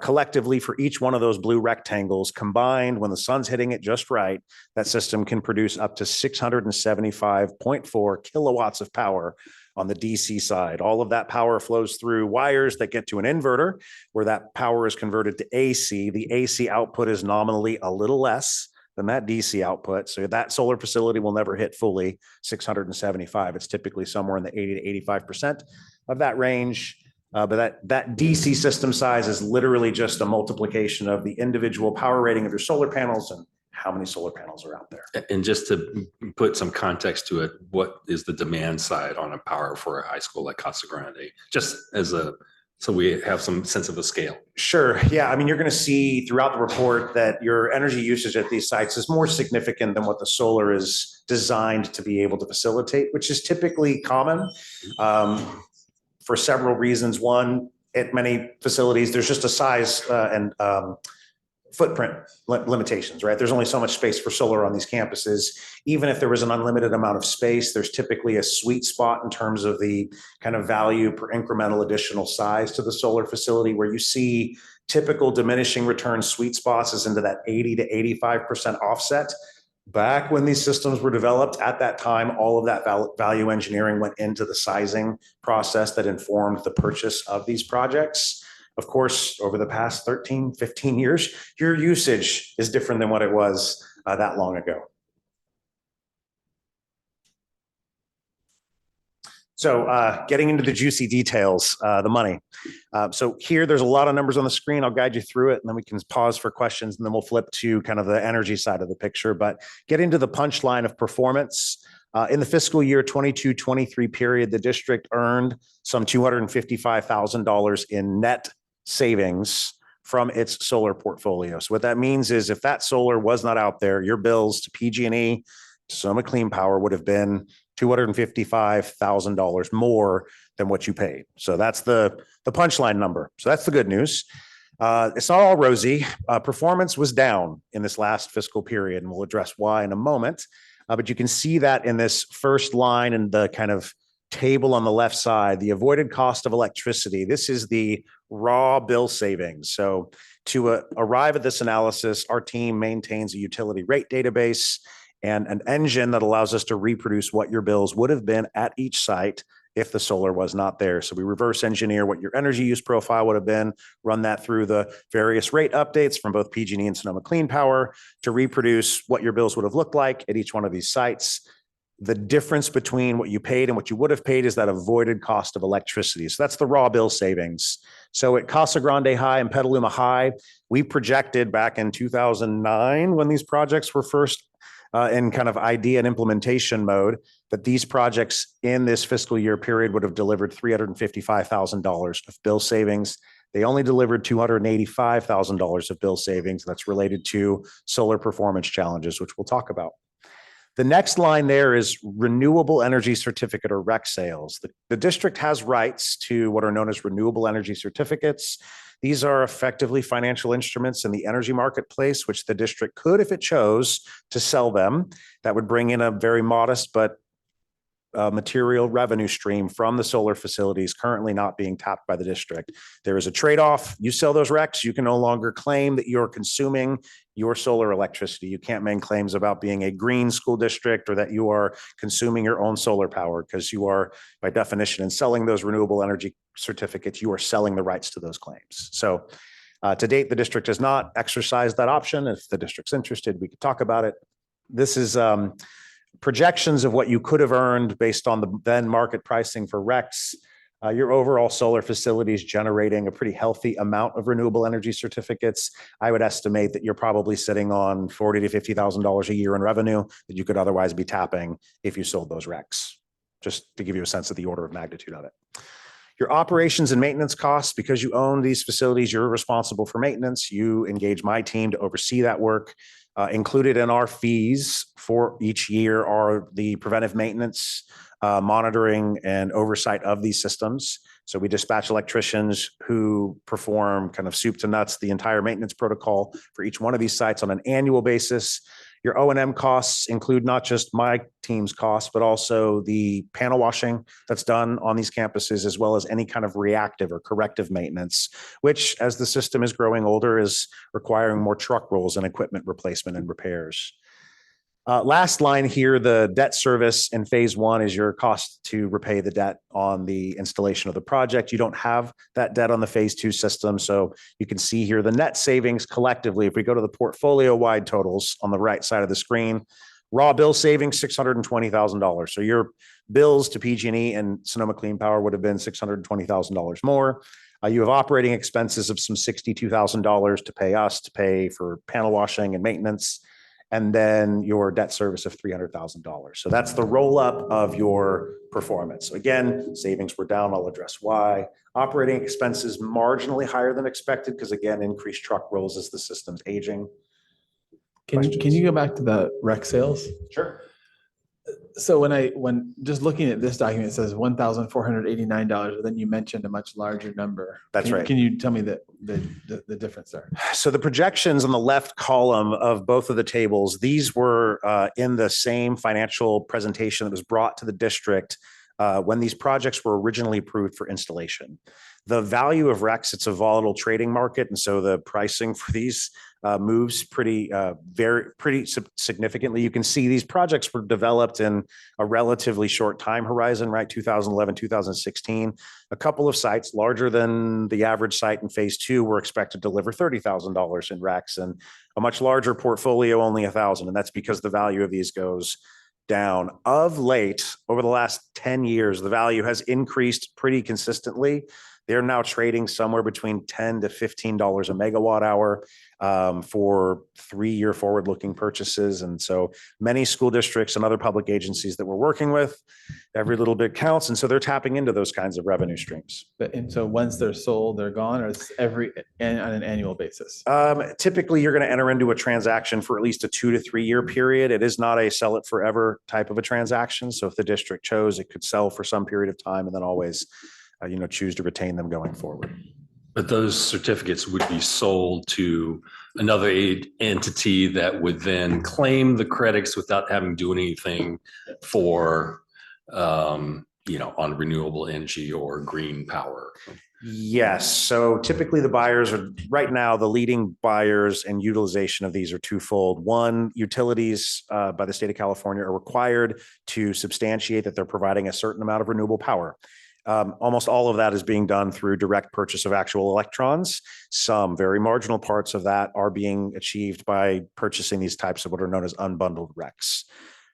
S20: collectively for each one of those blue rectangles combined, when the sun's hitting it just right, that system can produce up to 675.4 kilowatts of power on the DC side. All of that power flows through wires that get to an inverter where that power is converted to AC. The AC output is nominally a little less than that DC output. So that solar facility will never hit fully 675. It's typically somewhere in the 80 to 85% of that range. But that DC system size is literally just a multiplication of the individual power rating of your solar panels and how many solar panels are out there.
S21: And just to put some context to it, what is the demand side on a power for a high school like Casa Grande? Just so we have some sense of a scale.
S20: Sure. Yeah. I mean, you're going to see throughout the report that your energy usage at these sites is more significant than what the solar is designed to be able to facilitate, which is typically common for several reasons. One, at many facilities, there's just a size and footprint limitations, right? There's only so much space for solar on these campuses. Even if there was an unlimited amount of space, there's typically a sweet spot in terms of the kind of value per incremental additional size to the solar facility, where you see typical diminishing return sweet spots is into that 80 to 85% offset. Back when these systems were developed at that time, all of that value engineering went into the sizing process that informed the purchase of these projects. Of course, over the past 13, 15 years, your usage is different than what it was that long ago. So getting into the juicy details, the money. So here, there's a lot of numbers on the screen. I'll guide you through it, and then we can pause for questions, and then we'll flip to kind of the energy side of the picture. But get into the punchline of performance. In the fiscal year 22-23 period, the district earned some $255,000 in net savings from its solar portfolio. So what that means is if that solar was not out there, your bills to PG&E, to Sonoma Clean Power would have been $255,000 more than what you paid. So that's the punchline number. So that's the good news. It's not all rosy. Performance was down in this last fiscal period, and we'll address why in a moment. But you can see that in this first line in the kind of table on the left side, the avoided cost of electricity. This is the raw bill savings. So to arrive at this analysis, our team maintains a utility rate database and an engine that allows us to reproduce what your bills would have been at each site if the solar was not there. So we reverse engineer what your energy use profile would have been, run that through the various rate updates from both PG&E and Sonoma Clean Power to reproduce what your bills would have looked like at each one of these sites. The difference between what you paid and what you would have paid is that avoided cost of electricity. So that's the raw bill savings. So at Casa Grande High and Petaluma High, we projected back in 2009 when these projects were first in kind of idea and implementation mode, that these projects in this fiscal year period would have delivered $355,000 of bill savings. They only delivered $285,000 of bill savings. That's related to solar performance challenges, which we'll talk about. The next line there is renewable energy certificate or REC sales. The district has rights to what are known as renewable energy certificates. These are effectively financial instruments in the energy marketplace, which the district could, if it chose, to sell them. That would bring in a very modest but material revenue stream from the solar facilities currently not being tapped by the district. There is a trade-off. You sell those RECs, you can no longer claim that you're consuming your solar electricity. You can't make claims about being a green school district or that you are consuming your own solar power, because you are, by definition, in selling those renewable energy certificates, you are selling the rights to those claims. So to date, the district has not exercised that option. If the district's interested, we could talk about it. This is projections of what you could have earned based on the then market pricing for RECs. Your overall solar facilities generating a pretty healthy amount of renewable energy certificates. I would estimate that you're probably sitting on $40,000 to $50,000 a year in revenue that you could otherwise be tapping if you sold those RECs, just to give you a sense of the order of magnitude of it. Your operations and maintenance costs, because you own these facilities, you're responsible for maintenance. You engage my team to oversee that work. Included in our fees for each year are the preventive maintenance, monitoring and oversight of these systems. So we dispatch electricians who perform kind of soup to nuts the entire maintenance protocol for each one of these sites on an annual basis. Your O&M costs include not just my team's costs, but also the panel washing that's done on these campuses, as well as any kind of reactive or corrective maintenance, which, as the system is growing older, is requiring more truck rolls and equipment replacement and repairs. Last line here, the debt service in phase one is your cost to repay the debt on the installation of the project. You don't have that debt on the phase two system. So you can see here the net savings collectively, if we go to the portfolio wide totals on the right side of the screen, raw bill savings, $620,000. So your bills to PG&E and Sonoma Clean Power would have been $620,000 more. You have operating expenses of some $62,000 to pay us to pay for panel washing and maintenance, and then your debt service of $300,000. So that's the roll up of your performance. So again, savings were down. I'll address why. Operating expenses marginally higher than expected because, again, increased truck rolls as the system's aging.
S19: Can you go back to the REC sales?
S20: Sure.
S19: So when just looking at this document, it says $1,489, but then you mentioned a much larger number.
S20: That's right.
S19: Can you tell me the difference there?
S20: So the projections on the left column of both of the tables, these were in the same financial presentation that was brought to the district when these projects were originally approved for installation. The value of RECs, it's a volatile trading market, and so the pricing for these moves pretty significantly. You can see these projects were developed in a relatively short time horizon, right? 2011, 2016. A couple of sites larger than the average site in phase two were expected to deliver $30,000 in RECs, and a much larger portfolio, only $1,000. And that's because the value of these goes down. Of late, over the last 10 years, the value has increased pretty consistently. They're now trading somewhere between $10 to $15 a megawatt hour for 3-year forward-looking purchases. And so many school districts and other public agencies that we're working with, every little bit counts. And so they're tapping into those kinds of revenue streams.
S19: And so once they're sold, they're gone, or it's on an annual basis?
S20: Typically, you're going to enter into a transaction for at least a 2 to 3 year period. It is not a sell it forever type of a transaction. So if the district chose, it could sell for some period of time and then always choose to retain them going forward.
S21: But those certificates would be sold to another entity that would then claim the credits without having to do anything for, on renewable energy or green power.
S20: Yes, so typically the buyers are, right now, the leading buyers and utilization of these are twofold. One, utilities by the state of California are required to substantiate that they're providing a certain amount of renewable power. Almost all of that is being done through direct purchase of actual electrons. Some very marginal parts of that are being achieved by purchasing these types of what are known as unbundled RECs.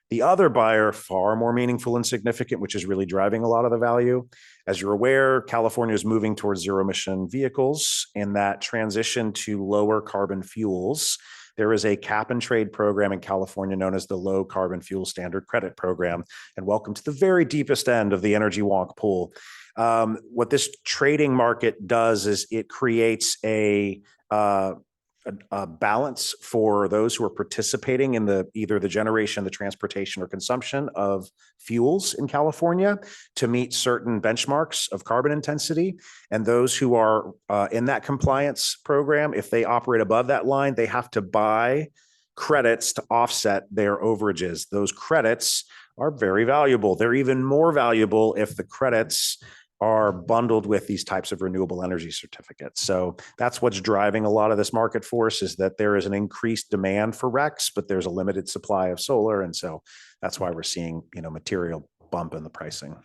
S20: The other buyer, far more meaningful and significant, which is really driving a lot of the value. As you're aware, California is moving towards zero emission vehicles, and that transition to lower carbon fuels. There is a cap and trade program in California known as the Low Carbon Fuel Standard Credit Program. And welcome to the very deepest end of the energy wonk pool. What this trading market does is it creates a balance for those who are participating in either the generation, the transportation, or consumption of fuels in California to meet certain benchmarks of carbon intensity. And those who are in that compliance program, if they operate above that line, they have to buy credits to offset their overages. Those credits are very valuable. They're even more valuable if the credits are bundled with these types of renewable energy certificates. So that's what's driving a lot of this market force, is that there is an increased demand for RECs, but there's a limited supply of solar. And so that's why we're seeing, material bump in the pricing.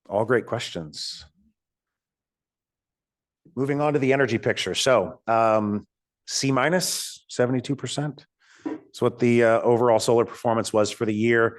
S20: All great questions. Moving on to the energy picture. So C minus 72%. That's what the overall solar performance was for the year.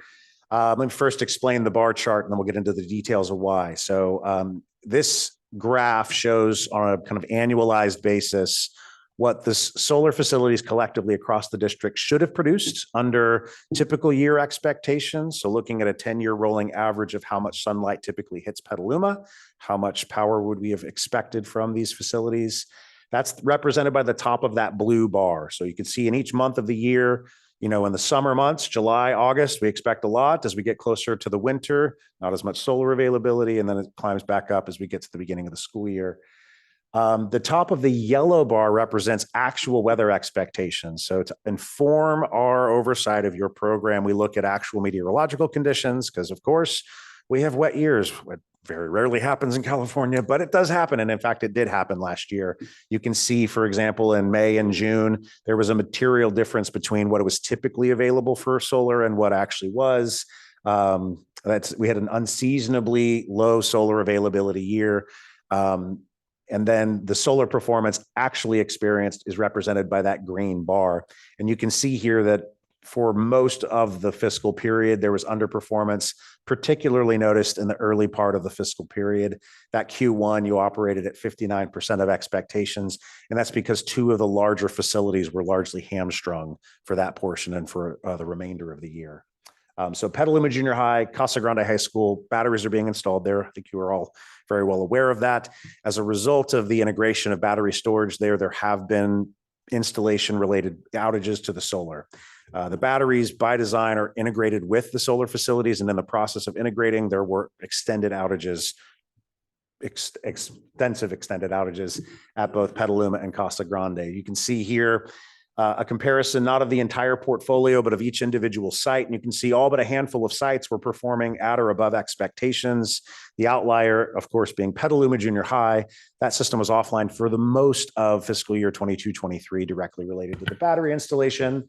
S20: Let me first explain the bar chart, and then we'll get into the details of why. So this graph shows on a kind of annualized basis what the solar facilities collectively across the district should have produced under typical year expectations. So looking at a 10-year rolling average of how much sunlight typically hits Petaluma, how much power would we have expected from these facilities? That's represented by the top of that blue bar. So you can see in each month of the year, in the summer months, July, August, we expect a lot. As we get closer to the winter, not as much solar availability, and then it climbs back up as we get to the beginning of the school year. The top of the yellow bar represents actual weather expectations. So to inform our oversight of your program, we look at actual meteorological conditions because, of course, we have wet years. What very rarely happens in California, but it does happen. And in fact, it did happen last year. You can see, for example, in May and June, there was a material difference between what was typically available for solar and what actually was. We had an unseasonably low solar availability year. And then the solar performance actually experienced is represented by that green bar. And you can see here that for most of the fiscal period, there was underperformance, particularly noticed in the early part of the fiscal period. That Q1, you operated at 59% of expectations. And that's because two of the larger facilities were largely hamstrung for that portion and for the remainder of the year. So Petaluma Junior High, Casa Grande High School, batteries are being installed there. I think you are all very well aware of that. As a result of the integration of battery storage there have been installation-related outages to the solar. The batteries by design are integrated with the solar facilities, and in the process of integrating, there were extended outages, extensive extended outages at both Petaluma and Casa Grande. You can see here a comparison, not of the entire portfolio, but of each individual site. And you can see all but a handful of sites were performing at or above expectations. The outlier, of course, being Petaluma Junior High. That system was offline for the most of fiscal year 22-23, directly related to the battery installation.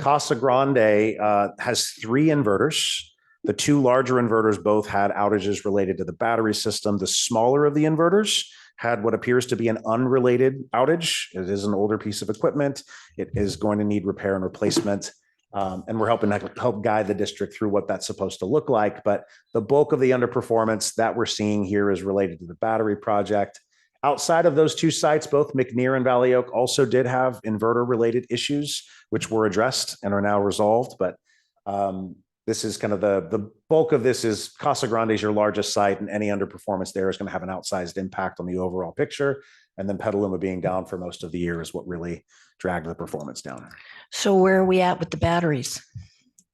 S20: Casa Grande has 3 inverters. The 2 larger inverters both had outages related to the battery system. The smaller of the inverters had what appears to be an unrelated outage. It is an older piece of equipment. It is going to need repair and replacement. And we're helping to help guide the district through what that's supposed to look like. But the bulk of the underperformance that we're seeing here is related to the battery project. Outside of those 2 sites, both McNear and Valley Oak also did have inverter-related issues, which were addressed and are now resolved. But this is kind of the bulk of this is Casa Grande is your largest site, and any underperformance there is going to have an outsized impact on the overall picture. And then Petaluma being down for most of the year is what really dragged the performance down.
S3: So where are we at with the batteries?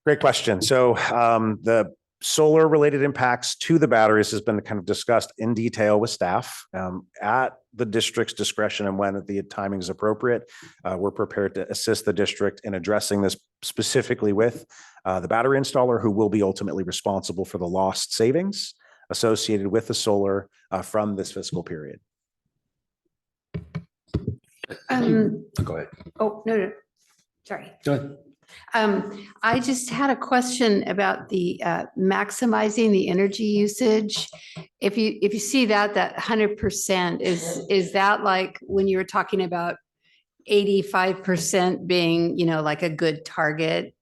S20: Great question. So the solar related impacts to the batteries has been kind of discussed in detail with staff at the district's discretion, and when the timing is appropriate, we're prepared to assist the district in addressing this specifically with the battery installer, who will be ultimately responsible for the lost savings. associated with the solar from this fiscal period.
S21: Go ahead.
S4: Oh, no, sorry.
S21: Go ahead.
S4: I just had a question about the maximizing the energy usage. If you see that 100% is that like when you were talking about 85% being, like a good target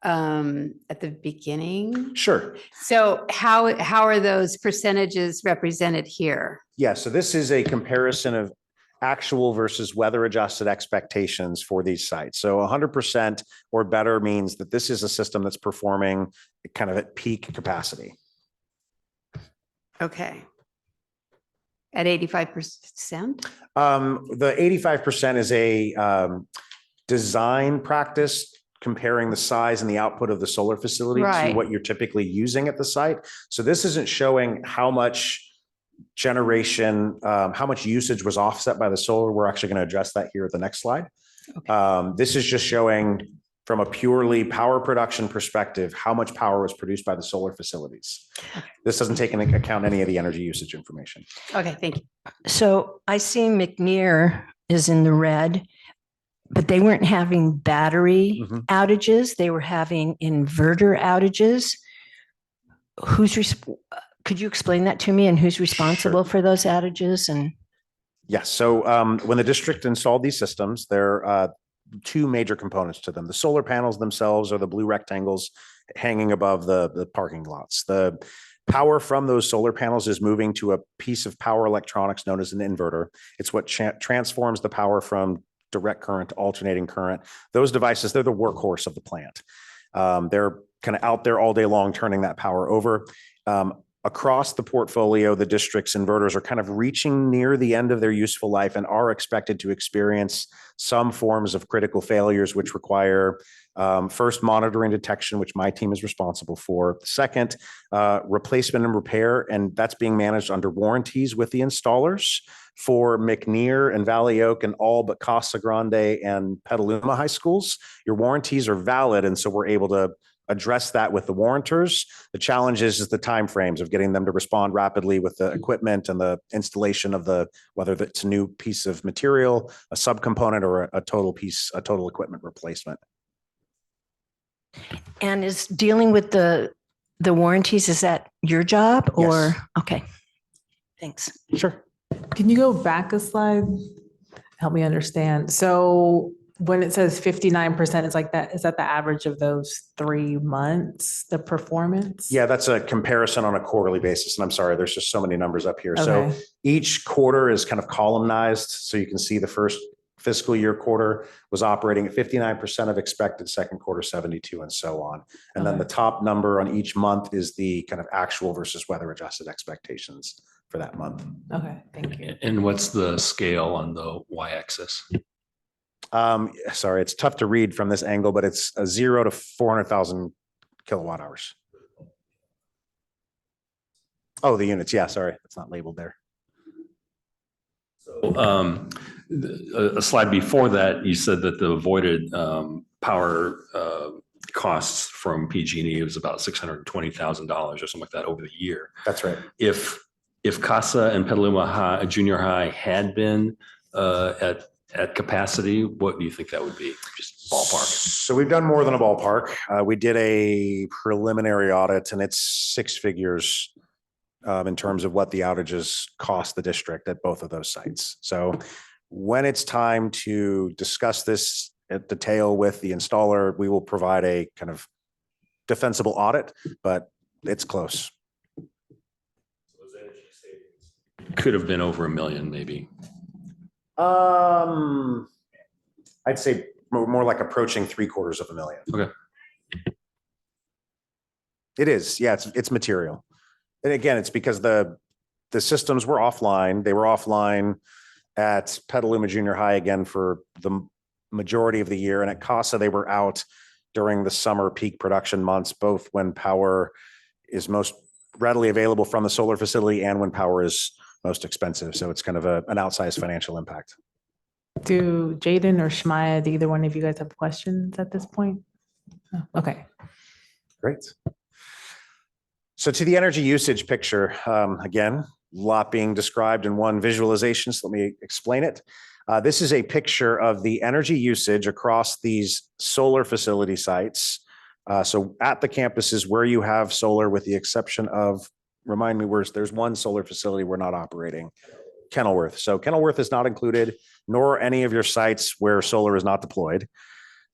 S4: at the beginning?
S20: Sure.
S4: So how are those percentages represented here?
S20: Yeah, so this is a comparison of actual versus weather adjusted expectations for these sites. So 100% or better means that this is a system that's performing kind of at peak capacity.
S4: Okay. At 85%?
S20: The 85% is a design practice comparing the size and the output of the solar facility to
S4: Right.
S20: what you're typically using at the site. So this isn't showing how much generation, how much usage was offset by the solar. We're actually going to address that here at the next slide. This is just showing from a purely power production perspective, how much power was produced by the solar facilities. This doesn't take into account any of the energy usage information.
S4: Okay, thank you.
S3: So I see McNear is in the red, but they weren't having battery outages. They were having inverter outages. Could you explain that to me, and who's responsible for those outages? And
S20: yes, so when the district installed these systems, there are two major components to them. The solar panels themselves are the blue rectangles hanging above the parking lots. The power from those solar panels is moving to a piece of power electronics known as an inverter. It's what transforms the power from direct current to alternating current. Those devices, they're the workhorse of the plant. They're kind of out there all day long turning that power over. Across the portfolio, the district's inverters are kind of reaching near the end of their useful life and are expected to experience some forms of critical failures, which require first monitoring detection, which my team is responsible for. Second, replacement and repair, and that's being managed under warranties with the installers. For McNear and Valley Oak and all but Casa Grande and Petaluma high schools, your warranties are valid, and so we're able to address that with the warranters. The challenge is the timeframes of getting them to respond rapidly with the equipment and the installation of whether it's a new piece of material, a subcomponent, or a total equipment replacement.
S3: And is dealing with the warranties, is that your job or?
S20: Yes.
S3: Okay, thanks.
S20: Sure.
S1: Can you go back a slide? Help me understand. So when it says 59%, it's like that, is that the average of those 3 months, the performance?
S20: Yeah, that's a comparison on a quarterly basis. And I'm sorry, there's just so many numbers up here.
S1: Okay.
S20: So each quarter is kind of columnized. So you can see the first fiscal year quarter was operating at 59% of expected, second quarter 72, and so on. And then the top number on each month is the kind of actual versus weather adjusted expectations for that month.
S1: Okay, thank you.
S21: And what's the scale on the y-axis?
S20: Sorry, it's tough to read from this angle, but it's a 0 to 400,000 kilowatt hours. Oh, the units. Yeah, sorry, it's not labeled there.
S21: So, a slide before that, you said that the avoided power costs from PG&E was about $620,000 or something like that over the year.
S20: That's right.
S21: If Casa and Petaluma Junior High had been at capacity, what do you think that would be? Just ballpark.
S20: So we've done more than a ballpark. We did a preliminary audit, and it's 6 figures in terms of what the outages cost the district at both of those sites. So when it's time to discuss this at detail with the installer, we will provide a kind of defensible audit, but it's close.
S21: Could have been over $1 million, maybe.
S20: I'd say more like approaching $750,000.
S21: Okay.
S20: It is. Yeah, it's material. And again, it's because the systems were offline. They were offline at Petaluma Junior High again for the majority of the year. And at Casa, they were out during the summer peak production months, both when power is most readily available from the solar facility and when power is most expensive. So it's kind of an outsized financial impact.
S1: Do Jaden or Shmaya, do either one of you guys have questions at this point? Oh, okay.
S20: Great. So to the energy usage picture, again, a lot being described in one visualization, so let me explain it. This is a picture of the energy usage across these solar facility sites. So at the campuses where you have solar, with the exception of, remind me, there's one solar facility we're not operating, Kenilworth. So Kenilworth is not included, nor any of your sites where solar is not deployed.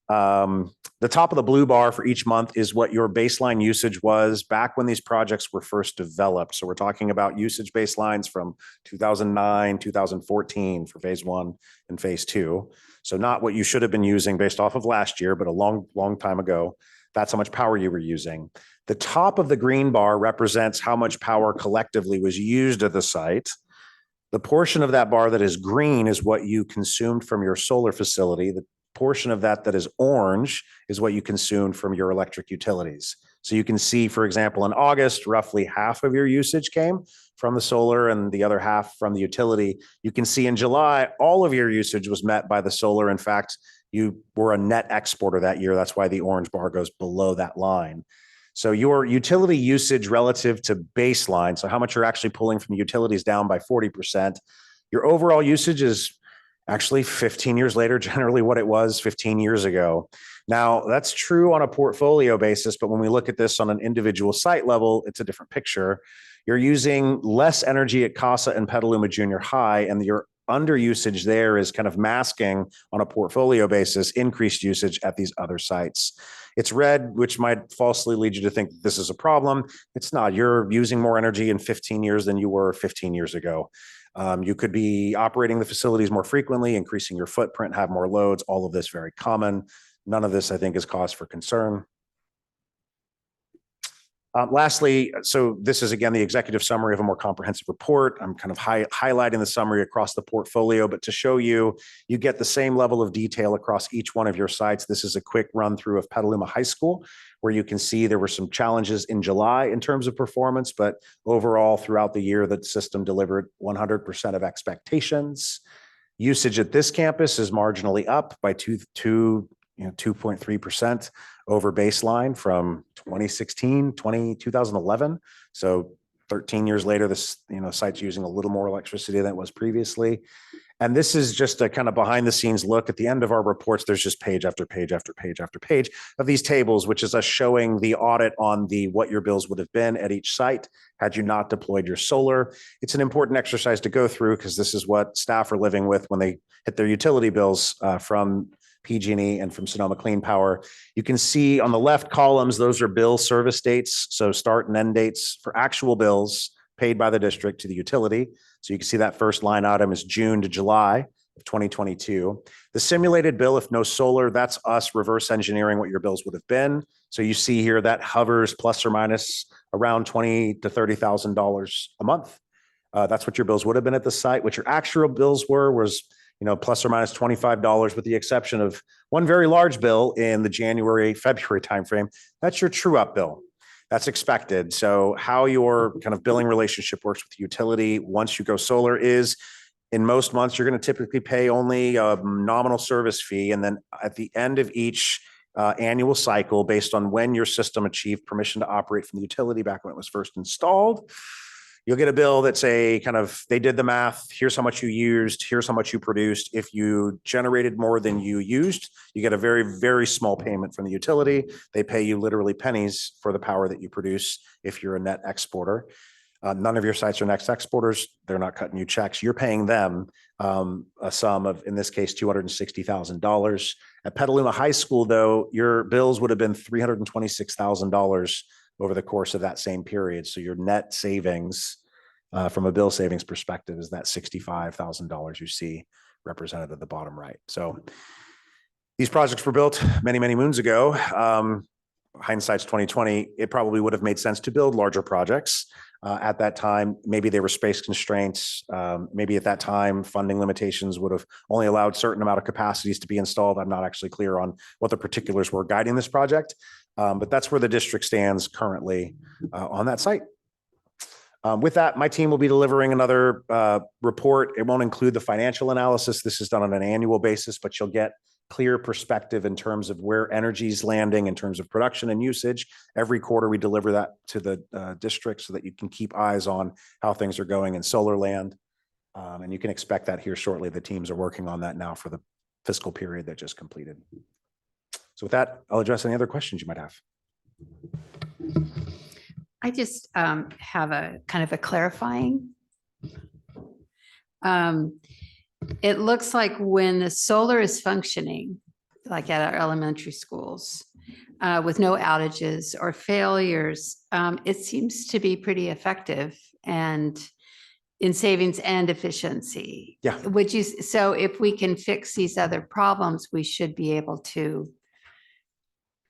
S20: The top of the blue bar for each month is what your baseline usage was back when these projects were first developed. So we're talking about usage baselines from 2009, 2014 for phase 1 and phase 2. So not what you should have been using based off of last year, but a long time ago. That's how much power you were using. The top of the green bar represents how much power collectively was used at the site. The portion of that bar that is green is what you consumed from your solar facility. The portion of that is orange is what you consumed from your electric utilities. So you can see, for example, in August, roughly half of your usage came from the solar and the other half from the utility. You can see in July, all of your usage was met by the solar. In fact, you were a net exporter that year. That's why the orange bar goes below that line. So your utility usage relative to baseline, so how much you're actually pulling from the utilities, down by 40%. Your overall usage is actually 15 years later, generally what it was 15 years ago. Now, that's true on a portfolio basis, but when we look at this on an individual site level, it's a different picture. You're using less energy at Casa and Petaluma Junior High, and your under usage there is kind of masking on a portfolio basis increased usage at these other sites. It's red, which might falsely lead you to think this is a problem. It's not. You're using more energy in 15 years than you were 15 years ago. You could be operating the facilities more frequently, increasing your footprint, have more loads, all of this very common. None of this, I think, is cause for concern. Lastly, so this is again the executive summary of a more comprehensive report. I'm kind of highlighting the summary across the portfolio, but to show you, you get the same level of detail across each one of your sites. This is a quick run through of Petaluma High School, where you can see there were some challenges in July in terms of performance, but overall throughout the year, the system delivered 100% of expectations. Usage at this campus is marginally up by 2.3% over baseline from 2011. So 13 years later, this site's using a little more electricity than it was previously. And this is just a kind of behind the scenes look. At the end of our reports, there's just page after page after page after page of these tables, which is us showing the audit on what your bills would have been at each site had you not deployed your solar. It's an important exercise to go through because this is what staff are living with when they hit their utility bills from PG&E and from Sonoma Clean Power. You can see on the left columns, those are bill service dates. So start and end dates for actual bills paid by the district to the utility. So you can see that first line item is June to July of 2022. The simulated bill, if no solar, that's us reverse engineering what your bills would have been. So you see here that hovers plus or minus around $20,000 to $30,000 a month. That's what your bills would have been at the site. What your actual bills was plus or minus $25, with the exception of one very large bill in the January-February timeframe. That's your true up bill. That's expected. So how your kind of billing relationship works with the utility once you go solar is, in most months, you're going to typically pay only a nominal service fee. And then at the end of each annual cycle, based on when your system achieved permission to operate from the utility back when it was first installed, you'll get a bill that's they did the math. Here's how much you used. Here's how much you produced. If you generated more than you used, you get a very, very small payment from the utility. They pay you literally pennies for the power that you produce if you're a net exporter. None of your sites are net exporters. They're not cutting you checks. You're paying them a sum of, in this case, $260,000. At Petaluma High School, though, your bills would have been $326,000 over the course of that same period. So your net savings from a bill savings perspective is that $65,000 you see represented at the bottom right. So these projects were built many, many moons ago. Hindsight's 2020, it probably would have made sense to build larger projects. At that time, maybe they were space constraints. Maybe at that time, funding limitations would have only allowed certain amount of capacities to be installed. I'm not actually clear on what the particulars were guiding this project. But that's where the district stands currently on that site. With that, my team will be delivering another report. It won't include the financial analysis. This is done on an annual basis, but you'll get clear perspective in terms of where energy is landing in terms of production and usage. Every quarter, we deliver that to the district so that you can keep eyes on how things are going in solar land. And you can expect that here shortly. The teams are working on that now for the fiscal period that just completed. So with that, I'll address any other questions you might have.
S4: I just have a kind of a clarifying. It looks like when the solar is functioning, like at our elementary schools, with no outages or failures, it seems to be pretty effective and in savings and efficiency.
S20: Yeah.
S4: Which is, so if we can fix these other problems, we should be able to,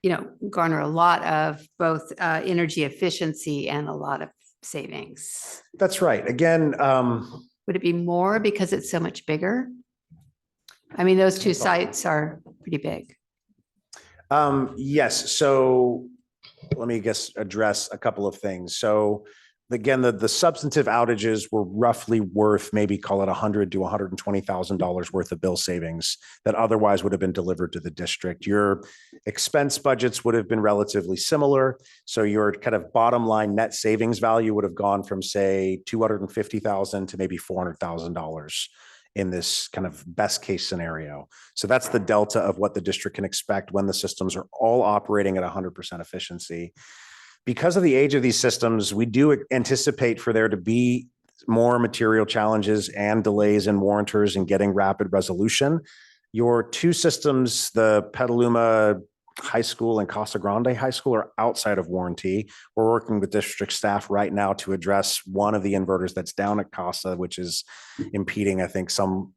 S4: you know, garner a lot of both energy efficiency and a lot of savings.
S20: That's right. Again,
S4: would it be more because it's so much bigger? I mean, those two sites are pretty big.
S20: Yes. So let me address a couple of things. So again, the substantive outages were roughly worth, maybe call it $100,000 to $120,000 worth of bill savings that otherwise would have been delivered to the district. Your expense budgets would have been relatively similar. So your kind of bottom line net savings value would have gone from, say, $250,000 to maybe $400,000 in this kind of best case scenario. So that's the delta of what the district can expect when the systems are all operating at 100% efficiency. Because of the age of these systems, we do anticipate for there to be more material challenges and delays in warranters and getting rapid resolution. Your two systems, the Petaluma High School and Casa Grande High School, are outside of warranty. We're working with district staff right now to address one of the inverters that's down at Casa, which is impeding, I think, some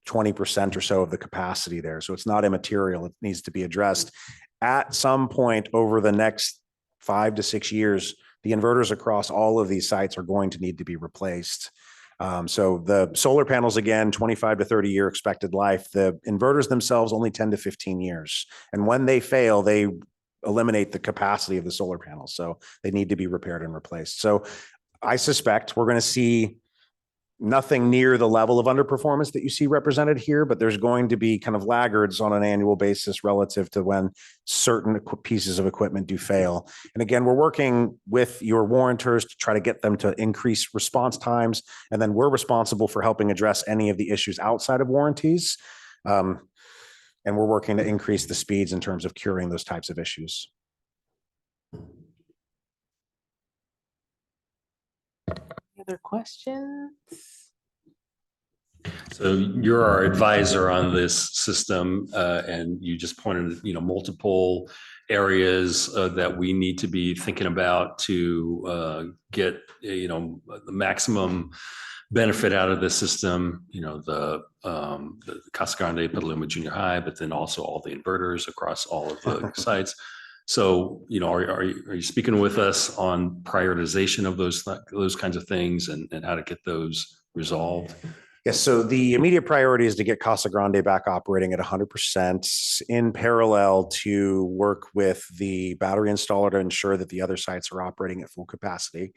S20: 20% or so of the capacity there. So it's not immaterial. It needs to be addressed. At some point over the next 5 to 6 years, the inverters across all of these sites are going to need to be replaced. So the solar panels, again, 25 to 30 year expected life. The inverters themselves only 10 to 15 years. And when they fail, they eliminate the capacity of the solar panels. So they need to be repaired and replaced. So I suspect we're going to see nothing near the level of underperformance that you see represented here, but there's going to be kind of laggards on an annual basis relative to when certain pieces of equipment do fail. And again, we're working with your warranters to try to get them to increase response times. And then we're responsible for helping address any of the issues outside of warranties. And we're working to increase the speeds in terms of curing those types of issues.
S1: Other questions?
S21: So you're our advisor on this system, and you just pointed, multiple areas that we need to be thinking about to get, the maximum benefit out of the system. The Casa Grande, Petaluma Junior High, but then also all the inverters across all of the sites. So, are you speaking with us on prioritization of those kinds of things and how to get those resolved?
S20: Yes, so the immediate priority is to get Casa Grande back operating at 100%, in parallel to work with the battery installer to ensure that the other sites are operating at full capacity.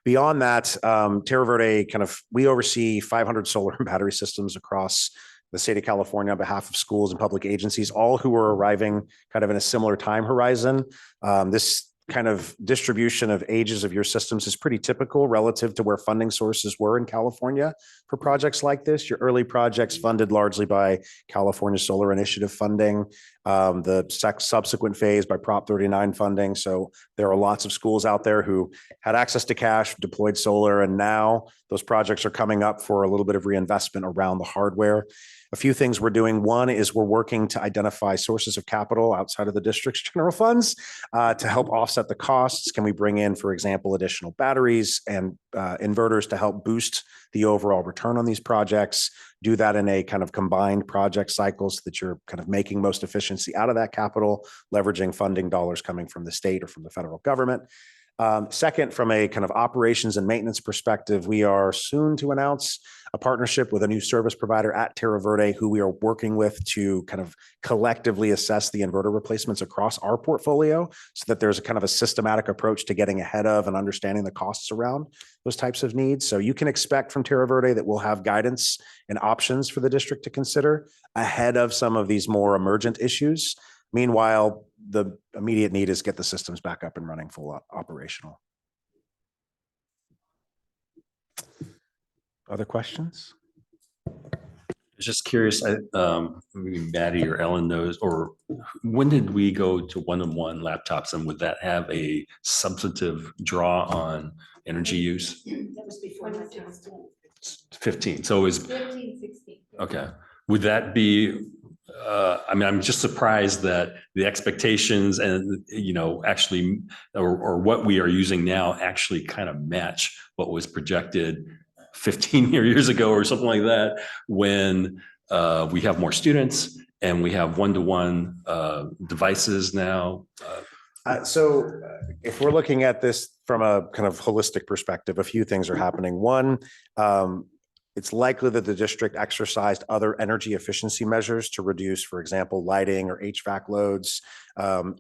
S20: Beyond that, Terra Verde we oversee 500 solar and battery systems across the state of California on behalf of schools and public agencies, all who are arriving kind of in a similar time horizon. This kind of distribution of ages of your systems is pretty typical relative to where funding sources were in California for projects like this. Your early projects funded largely by California Solar Initiative funding, the subsequent phase by Prop 39 funding. So there are lots of schools out there who had access to cash, deployed solar, and now those projects are coming up for a little bit of reinvestment around the hardware. A few things we're doing. One is we're working to identify sources of capital outside of the district's general funds to help offset the costs. Can we bring in, for example, additional batteries and inverters to help boost the overall return on these projects? Do that in a kind of combined project cycle so that you're kind of making most efficiency out of that capital, leveraging funding dollars coming from the state or from the federal government. Second, from a kind of operations and maintenance perspective, we are soon to announce a partnership with a new service provider at Terra Verde, who we are working with to kind of collectively assess the inverter replacements across our portfolio so that there's a kind of a systematic approach to getting ahead of and understanding the costs around those types of needs. So you can expect from Terra Verde that we'll have guidance and options for the district to consider ahead of some of these more emergent issues. Meanwhile, the immediate need is get the systems back up and running full operational. Other questions?
S21: I was just curious, maybe Maddie or Ellen knows, or when did we go to one-on-one laptops, and would that have a substantive draw on energy use?
S4: That was before
S21: 15, so it was
S4: 15, 16.
S21: okay. Would that be, I mean, I'm just surprised that the expectations and, actually, or what we are using now actually kind of match what was projected 15 years ago or something like that, when we have more students and we have one-to-one devices now.
S20: So if we're looking at this from a kind of holistic perspective, a few things are happening. One, it's likely that the district exercised other energy efficiency measures to reduce, for example, lighting or HVAC loads.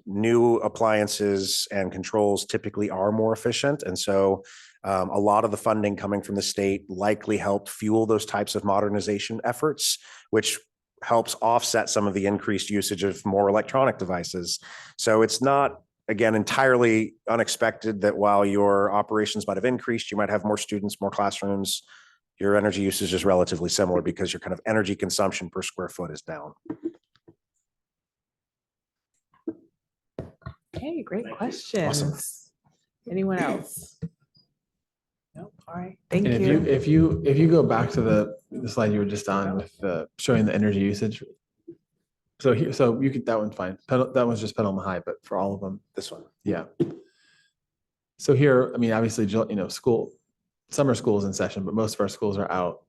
S20: New appliances and controls typically are more efficient. And so a lot of the funding coming from the state likely helped fuel those types of modernization efforts, which helps offset some of the increased usage of more electronic devices. So it's not, again, entirely unexpected that while your operations might have increased, you might have more students, more classrooms, your energy usage is relatively similar because your kind of energy consumption per square foot is down.
S1: Okay, great questions.
S20: Awesome.
S1: Anyone else? No, all right, thank
S19: And
S1: you.
S19: if you go back to the slide you were just on with showing the energy usage. So here, so you could, that one's fine. That one's just Petaluma High, but for all of them,
S20: this one.
S19: Yeah. So here, I mean, obviously, summer school is in session, but most of our schools are out.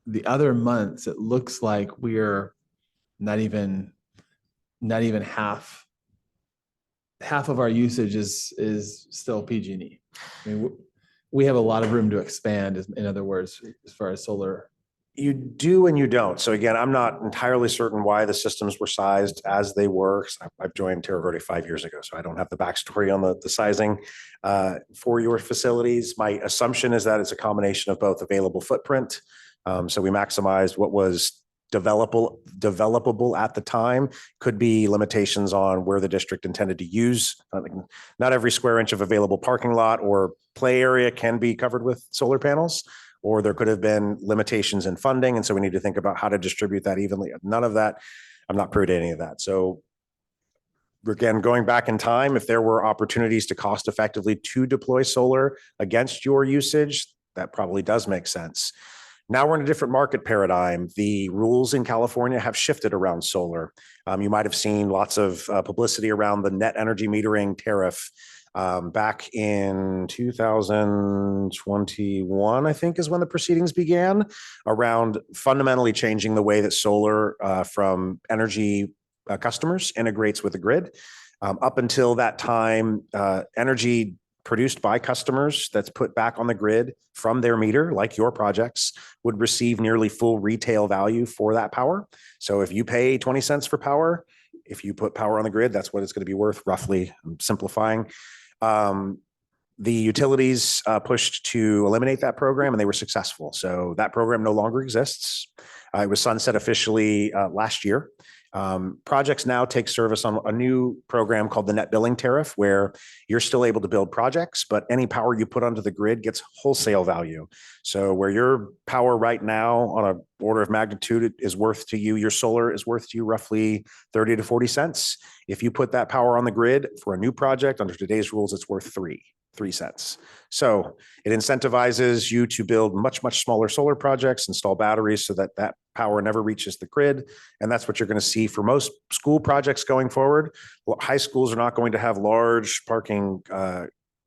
S19: The other months, it looks like we're not even half of our usage is still PG&E. I mean, we have a lot of room to expand, in other words, as far as solar.
S20: You do and you don't. So again, I'm not entirely certain why the systems were sized as they were. I've joined Terra Verde 5 years ago, so I don't have the backstory on the sizing for your facilities. My assumption is that it's a combination of both available footprint. So we maximized what was developable at the time. Could be limitations on where the district intended to use. Not every square inch of available parking lot or play area can be covered with solar panels, or there could have been limitations in funding. And so we need to think about how to distribute that evenly. None of that, I'm not privy to any of that. So again, going back in time, if there were opportunities to cost effectively to deploy solar against your usage, that probably does make sense. Now we're in a different market paradigm. The rules in California have shifted around solar. You might have seen lots of publicity around the net energy metering tariff back in 2021, I think is when the proceedings began, around fundamentally changing the way that solar from energy customers integrates with the grid. Up until that time, energy produced by customers that's put back on the grid from their meter, like your projects, would receive nearly full retail value for that power. So if you pay 20 cents for power, if you put power on the grid, that's what it's going to be worth, roughly. I'm simplifying. The utilities pushed to eliminate that program, and they were successful. So that program no longer exists. It was sunset officially last year. Projects now take service on a new program called the net billing tariff, where you're still able to build projects, but any power you put onto the grid gets wholesale value. So where your power right now on an order of magnitude is worth to you, your solar is worth to you roughly 30 to 40 cents. If you put that power on the grid for a new project under today's rules, it's worth 3 cents. So it incentivizes you to build much, much smaller solar projects, install batteries so that that power never reaches the grid. And that's what you're going to see for most school projects going forward. Well, high schools are not going to have large parking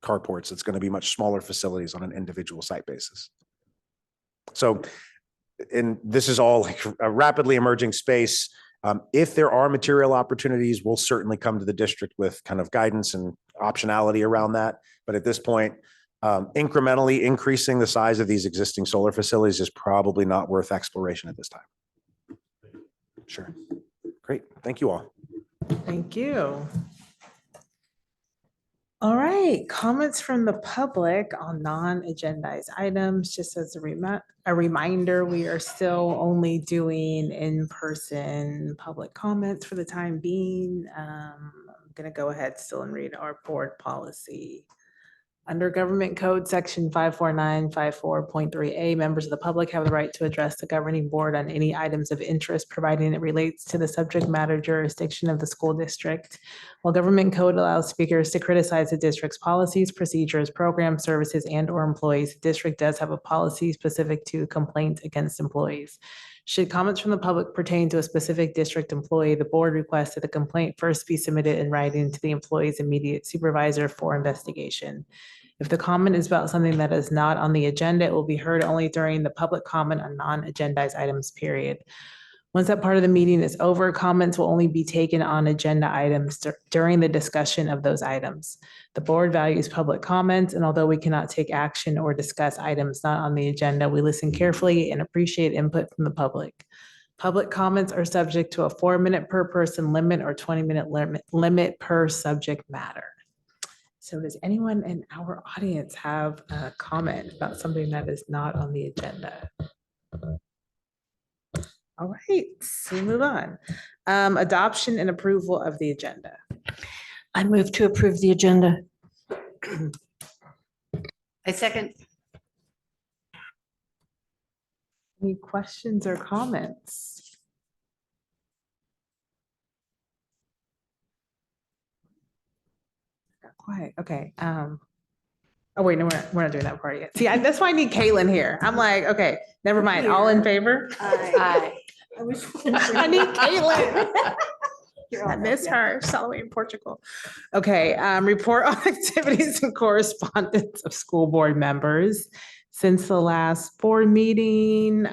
S20: carports. It's going to be much smaller facilities on an individual site basis. So, and this is all like a rapidly emerging space. If there are material opportunities, we'll certainly come to the district with kind of guidance and optionality around that. But at this point, incrementally increasing the size of these existing solar facilities is probably not worth exploration at this time. Sure. Great. Thank you all.
S1: Thank you. All right, comments from the public on non-agendized items. Just as a reminder, we are still only doing in-person public comments for the time being. I'm gonna go ahead still and read our board policy. Under Government Code Section 54954.3A, members of the public have the right to address the governing board on any items of interest, providing it relates to the subject matter jurisdiction of the school district. While Government Code allows speakers to criticize the district's policies, procedures, programs, services, and/or employees, the district does have a policy specific to complaints against employees. Should comments from the public pertain to a specific district employee, the board requests that the complaint first be submitted in writing to the employee's immediate supervisor for investigation. If the comment is about something that is not on the agenda, it will be heard only during the public comment on non-agendized items, period. Once that part of the meeting is over, comments will only be taken on agenda items during the discussion of those items. The board values public comments, and although we cannot take action or discuss items not on the agenda, we listen carefully and appreciate input from the public. Public comments are subject to a 4-minute per person limit or 20-minute limit per subject matter. So does anyone in our audience have a comment about something that is not on the agenda? All right, so we move on. Adoption and approval of the agenda.
S3: I move to approve the agenda.
S4: I second.
S1: Any questions or comments? Got quiet, okay. Oh wait, no, we're not doing that part yet. See, that's why I need Caitlin here. I'm like, okay, never mind. All in favor?
S4: Aye.
S1: I need Caitlin. I miss her. She's all the way in Portugal. Okay, report on activities and correspondence of school board members. Since the last board meeting,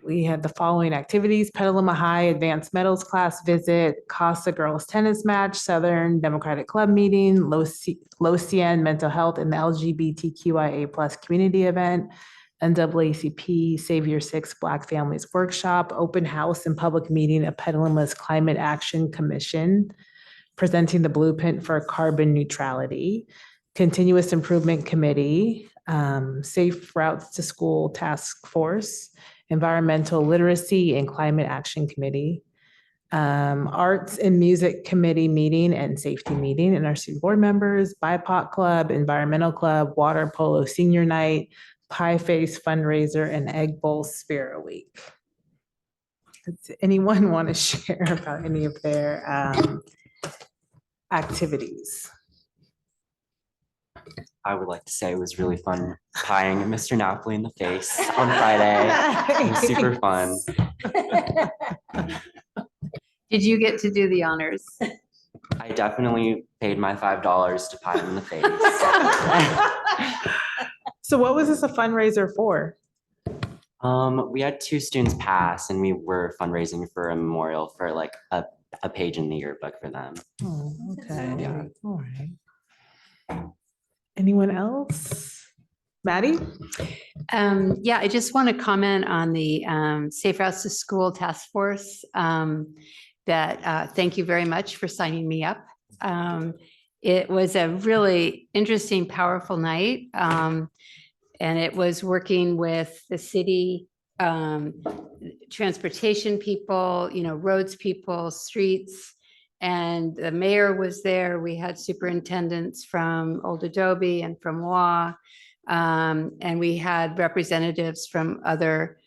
S1: we had the following activities: Petaluma High Advanced Metals class visit, Casa Girls tennis match, Southern Democratic Club meeting, LoCN mental health and the LGBTQIA+ community event, NAACP Savior 6 Black Families Workshop, open house and public meeting of Petaluma's Climate Action Commission, presenting the blueprint for carbon neutrality, Continuous Improvement Committee, Safe Routes to School Task Force, Environmental Literacy and Climate Action Committee, Arts and Music Committee meeting and safety meeting, and our student board members, BIPOC Club, Environmental Club, Water Polo Senior Night, Pie Face fundraiser, and Egg Bowl Spirit Week. Does anyone want to share about any of their activities?
S5: I would like to say it was really fun pieing Mr. Napoli in the face on Friday. It was super fun.
S4: Did you get to do the honors?
S5: I definitely paid my $5 to pie him in the face.
S1: So what was this a fundraiser for?
S5: We had 2 students pass and we were fundraising for a memorial for like a page in the yearbook for them.
S1: Oh, okay.
S5: Yeah.
S1: All right. Anyone else? Maddie?
S4: Yeah, I just want to comment on the Safe Routes to School Task Force. Thank you very much for signing me up. It was a really interesting, powerful night. And it was working with the city, transportation people, roads people, streets, and the mayor was there. We had superintendents from Old Adobe and from WA, and we had representatives from other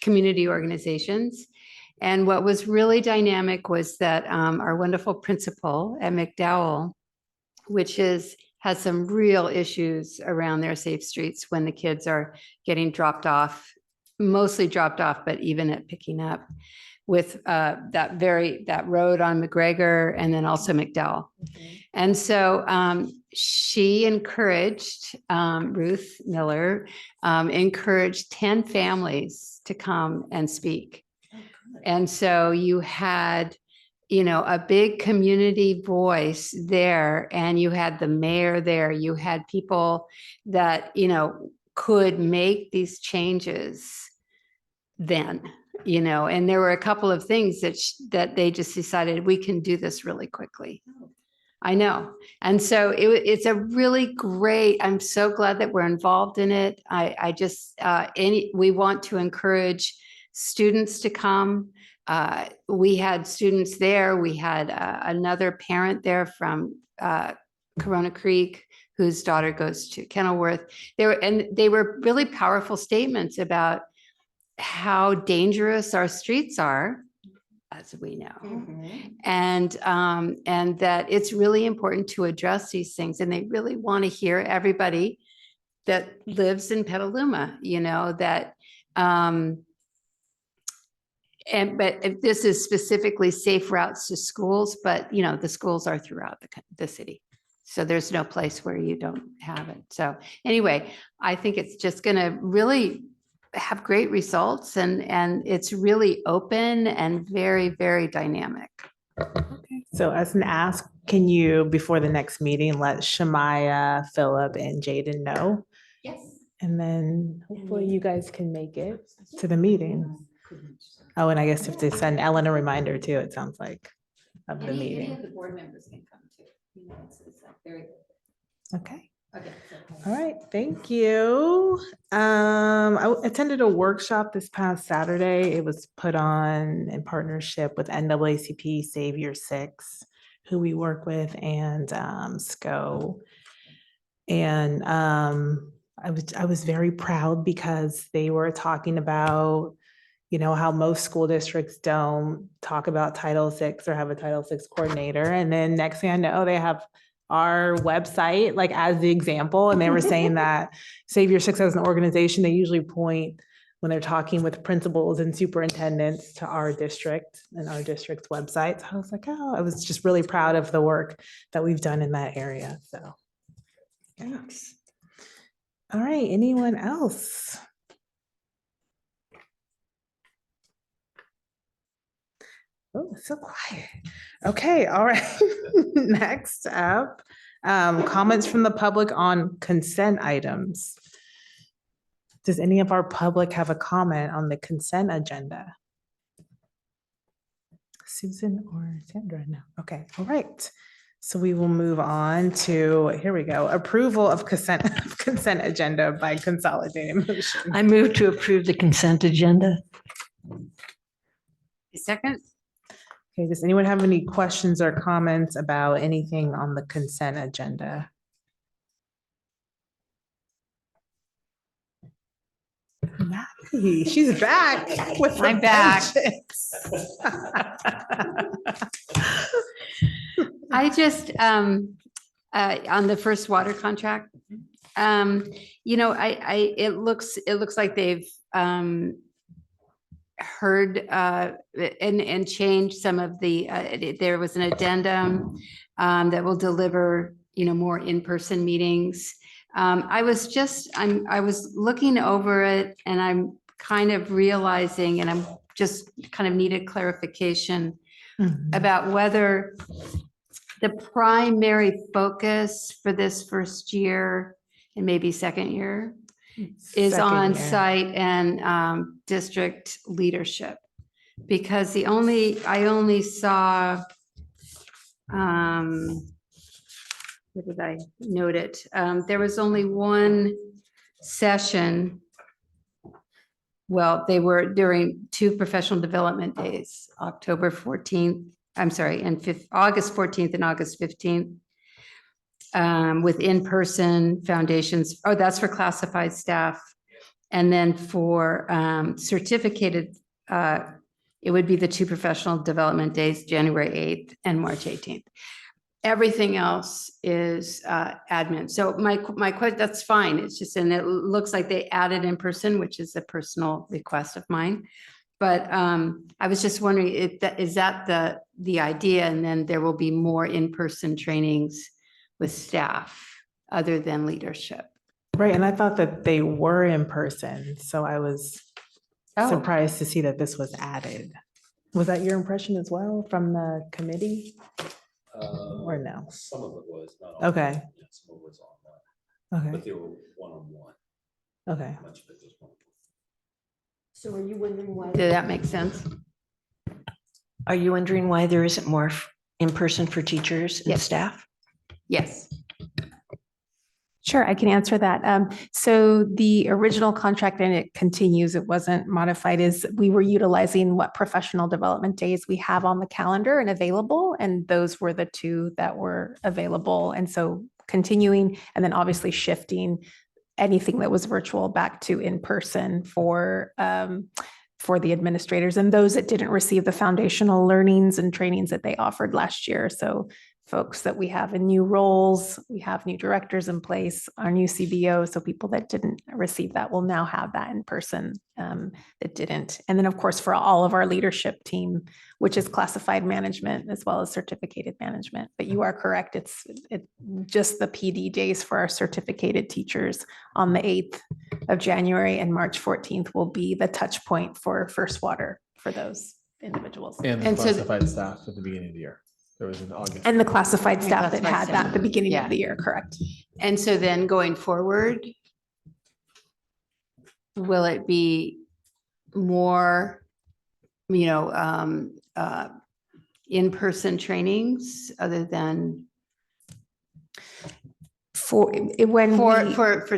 S4: community organizations. And what was really dynamic was that our wonderful principal at McDowell, which has some real issues around their safe streets when the kids are getting dropped off, mostly dropped off, but even at picking up, with that road on McGregor and then also McDowell. And so she encouraged, Ruth Miller, encouraged 10 families to come and speak. And so you had, you know, a big community voice there, and you had the mayor there, you had people that, you know, could make these changes then, you know, and there were a couple of things that they just decided we can do this really quickly. I know. And so it's a really great, I'm so glad that we're involved in it. I just, we want to encourage students to come. We had students there. We had another parent there from Corona Creek, whose daughter goes to Kenilworth. They were really powerful statements about how dangerous our streets are, as we know, and that it's really important to address these things. And they really want to hear everybody that lives in Petaluma, you know, that, but if this is specifically safe routes to schools, but you know, the schools are throughout the city. So there's no place where you don't have it. So anyway, I think it's just going to really have great results, and it's really open and very, very dynamic.
S1: So as an ask, can you, before the next meeting, let Shemaya, Philip, and Jaden know?
S4: Yes.
S1: And then hopefully you guys can make it to the meeting. Oh, and I guess if they send Ellen a reminder too, it sounds like, of the
S4: Any
S1: meeting.
S4: of the board members can come too. You know, it's like very good.
S1: Okay.
S4: Okay.
S1: All right, thank you. I attended a workshop this past Saturday. It was put on in partnership with NAACP Save Your Six, who we work with, and SCO. And I was very proud because they were talking about, you know, how most school districts don't talk about Title VI or have a Title VI coordinator. And then next thing I know, they have our website like as the example. And they were saying that Save Your Six as an organization, they usually point when they're talking with principals and superintendents to our district and our district's website. So I was like, oh, I was just really proud of the work that we've done in that area. So thanks. All right, anyone else? Oh, it's so quiet. Okay, all right. Next up, comments from the public on consent items. Does any of our public have a comment on the consent agenda? Susan or Sandra? No. Okay, all right. So we will move on to, here we go, approval of consent agenda by consolidated motion.
S3: I move to approve the consent agenda.
S4: Second.
S1: Okay, does anyone have any questions or comments about anything on the consent agenda? Maddie, she's back with
S4: I'm back. I just, on the first water contract, you know, it looks like they've, heard and changed some of the, there was an addendum that will deliver, you know, more in-person meetings. I was looking over it, and I'm kind of realizing, and I'm just kind of needed clarification about whether the primary focus for this first year and maybe second year is
S1: Second
S4: on
S1: year.
S4: site and district leadership. Because I only saw, where did I note it? There was only one session. Well, they were during 2 professional development days, October 14th, I'm sorry, and August 14th and August 15th. With in-person foundations. Oh, that's for classified staff. And then for certificated, it would be the 2 professional development days, January 8th and March 18th. Everything else is admin. So my question, that's fine. It's just, and it looks like they added in person, which is a personal request of mine. But I was just wondering if is that the idea, and then there will be more in-person trainings with staff other than leadership.
S1: Right, and I thought that they were in person, so I was surprised to see that this was added. Was that your impression as well from the committee? Or no?
S21: Some of it was. Not all.
S1: Okay.
S21: Yeah, some of it was online.
S1: Okay.
S21: But they were one-on-one.
S1: Okay.
S21: Much of it was one-on-one.
S3: So are you wondering why?
S4: Did that make sense?
S3: Are you wondering why there isn't more in person for teachers and
S4: Yes.
S3: staff?
S4: Yes.
S12: Sure, I can answer that. So the original contract, and it continues, it wasn't modified, is we were utilizing what professional development days we have on the calendar and available, and those were the two that were available. And so continuing, and then obviously shifting anything that was virtual back to in-person for the administrators and those that didn't receive the foundational learnings and trainings that they offered last year. So folks that we have in new roles, we have new directors in place, our new CBO. So people that didn't receive that will now have that in person that didn't. And then of course, for all of our leadership team, which is classified management as well as certificated management. But you are correct. It's just the PD days for our certificated teachers on the 8th of January, and March 14th will be the touch point for First Water for those individuals.
S19: And the
S4: And so-
S19: classified staff at the beginning of the year. There was in August.
S12: And the classified staff that
S4: classified
S12: had
S4: staff.
S12: that at the beginning
S4: Yeah.
S12: of the year, correct?
S4: And so then going forward, will it be more, in-person trainings other than for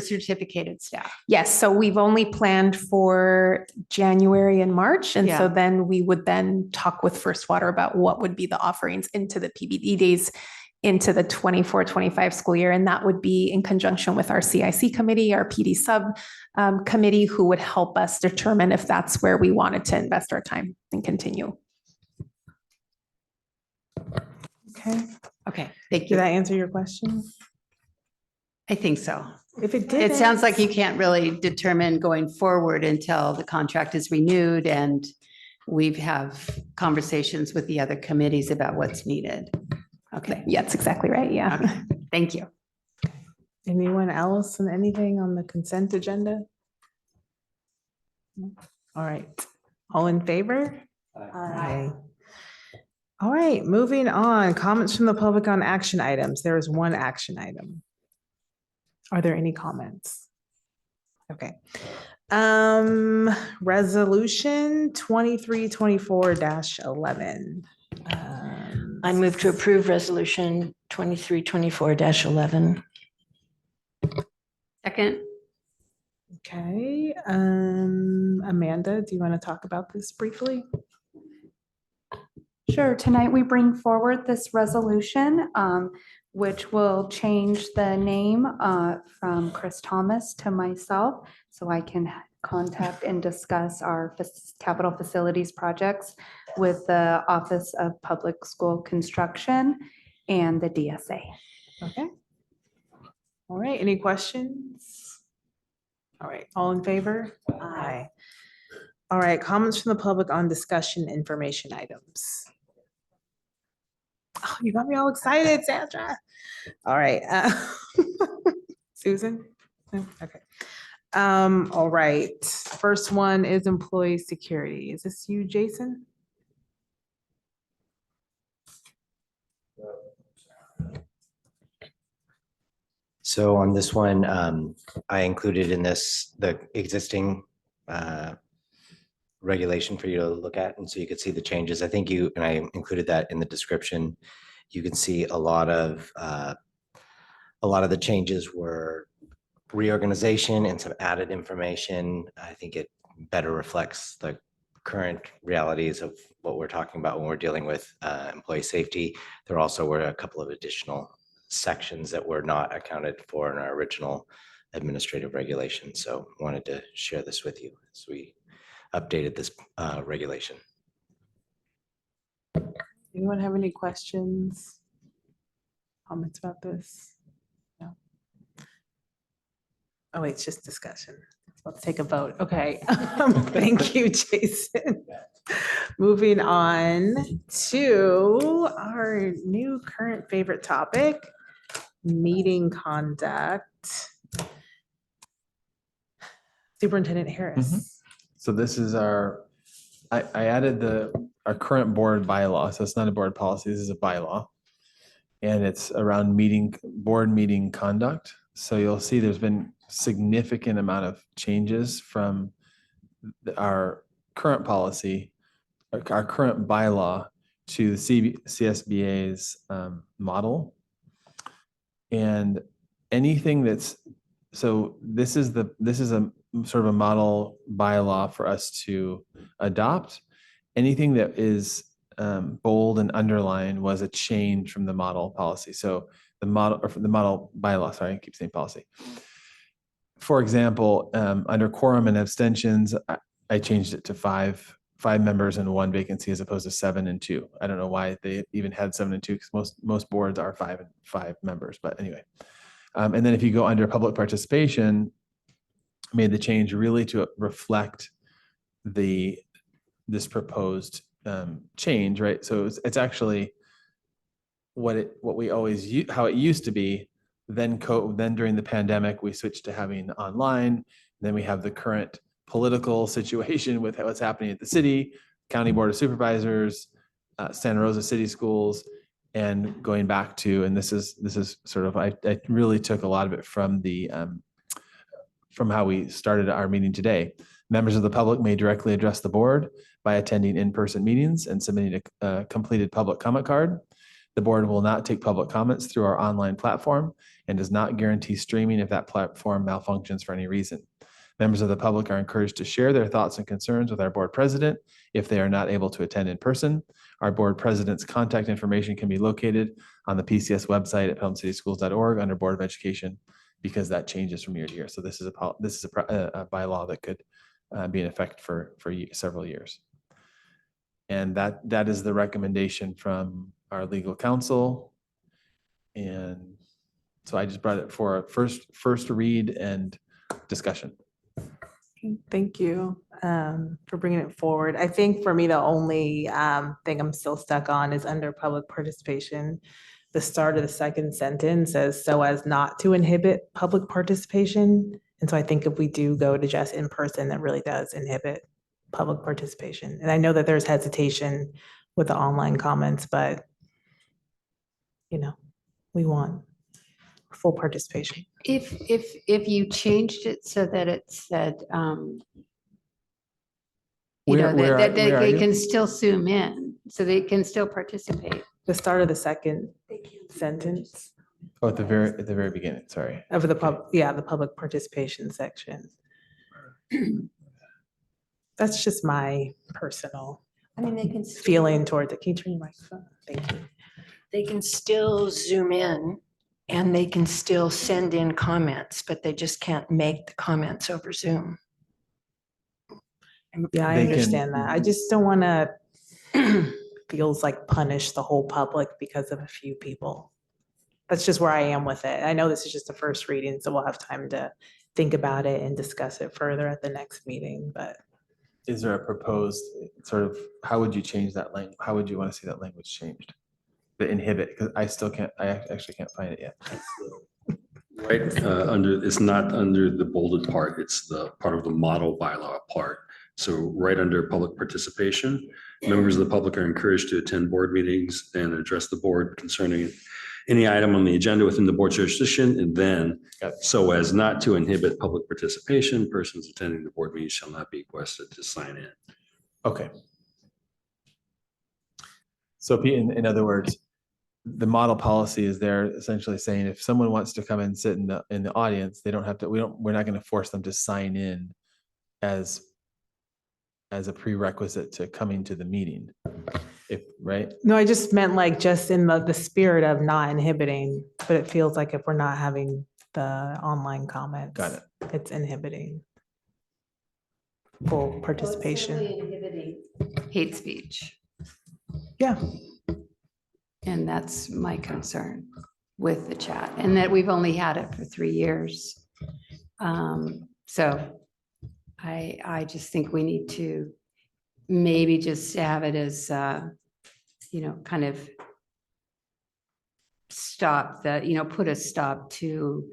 S4: certificated staff?
S12: Yes, so we've only planned for January and March. And so
S4: Yeah.
S12: then we would then talk with First Water about what would be the offerings into the PBD days into the 24-25 school year. And that would be in conjunction with our CIC committee, our PD sub committee, who would help us determine if that's where we wanted to invest our time and continue. Okay,
S4: Okay, thank
S1: Did
S4: you.
S1: that answer your question?
S4: I think so.
S1: If it did,
S4: It sounds like you can't really determine going forward until the contract is renewed and we have conversations with the other committees about what's needed. Okay,
S12: Yeah, that's exactly right. Yeah.
S4: okay, thank you.
S1: Anyone else and anything on the consent agenda? No? All right, all in favor? Aye. All right, moving on, comments from the public on action items. There is one action item. Are there any comments? Okay. Resolution 2324-11.
S3: I move to approve resolution 2324-11.
S4: Second,
S1: Okay, Amanda, do you want to talk about this briefly?
S6: Sure. Tonight we bring forward this resolution, which will change the name from Chris Thomas to myself, so I can contact and discuss our capital facilities projects with the Office of Public School Construction and the DSA.
S1: Okay. All right, any questions? All right, all in favor? Aye. All right, comments from the public on discussion information items. Oh, you got me all excited, Sandra. All right. Susan? No? Okay. All right. First one is employee security. Is this you, Jason?
S22: So on this one, I included in this the existing regulation for you to look at, and so you could see the changes. I think and I included that in the description. You can see a lot of the changes were reorganization and some added information. I think it better reflects the current realities of what we're talking about when we're dealing with employee safety. There also were a couple of additional sections that were not accounted for in our original administrative regulation. So wanted to share this with you as we updated this regulation.
S1: Anyone have any questions? Comments about this? No. Oh, wait, it's just discussion. Let's take a vote. Okay. Thank you, Jason. Moving on to our new current favorite topic, meeting conduct. Superintendent Harris.
S19: So this is I added our current board bylaw. So it's not a board policy, this is a bylaw. And it's around board meeting conduct. So you'll see there's been significant amount of changes from our current policy, our current bylaw to the CSBA's model. And anything that's, so this is a sort of a model bylaw for us to adopt. Anything that is bold and underlined was a change from the model policy. So the model bylaw, sorry, I keep saying policy. For example, under quorum and abstentions, I changed it to five members and 1 vacancy as opposed to 7 and 2. I don't know why they even had 7 and 2 because most boards are 5 and 5 members, but anyway. And then if you go under public participation, made the change really to reflect this proposed change, right? So it's actually what we always how it used to be. Then during the pandemic, we switched to having online. Then we have the current political situation with what's happening at the city, county board of supervisors, Santa Rosa City Schools, and going back to, and this is sort of, I really took a lot of it from from how we started our meeting today. Members of the public may directly address the board by attending in-person meetings and submitting a completed public comment card. The board will not take public comments through our online platform and does not guarantee streaming if that platform malfunctions for any reason. Members of the public are encouraged to share their thoughts and concerns with our board president if they are not able to attend in person. Our board president's contact information can be located on the PCS website at pelhamcityschools.org under Board of Education, because that changes from year to year. So this is a bylaw that could be in effect for several years. And that is the recommendation from our legal counsel. And so I just brought it for a first read and discussion.
S1: Thank you for bringing it forward. I think for me, the only thing I'm still stuck on is under public participation. The start of the second sentence says so as not to inhibit public participation. And so I think if we do go to just in person, that really does inhibit public participation. And I know that there's hesitation with the online comments, but we want full participation.
S4: If you changed it so that it said,
S19: Where
S4: that
S19: are
S4: they
S19: you?
S4: can still zoom in, so they can still participate.
S1: The start of the second sentence
S19: Oh, at the very beginning, sorry.
S1: of the the public participation section. That's just my personal
S3: they can
S1: feeling towards it. Can you turn your microphone? Thank you.
S3: They can still zoom in and they can still send in comments, but they just can't make the comments over Zoom.
S1: Yeah, I
S19: They can-
S1: understand that. I just don't want to feels like punish the whole public because of a few people. That's just where I am with it. I know this is just a first reading, so we'll have time to think about it and discuss it further at the next meeting, but
S19: Is there a proposed sort of, how would you change that language? How would you want to see that language changed? The inhibit, because I actually can't find it yet.
S21: Right, it's not under the bolded part, it's the part of the model bylaw part. So right under public participation, members of the public are encouraged to attend board meetings and address the board concerning any item on the agenda within the board's jurisdiction, and then so as not to inhibit public participation, persons attending the board meeting shall not be requested to sign in.
S19: Okay. So in other words, the model policy is there essentially saying if someone wants to come and sit in the audience, they don't have to, we're not going to force them to sign in as a prerequisite to coming to the meeting. Right?
S1: no, I just meant like just in the spirit of not inhibiting, but it feels like if we're not having the online comments.
S19: Got it.
S1: It's inhibiting full participation.
S4: Inhibiting hate speech.
S1: Yeah.
S4: And that's my concern with the chat, and that we've only had it for 3 years. So I just think we need to maybe just have it as, kind of stop put a stop to,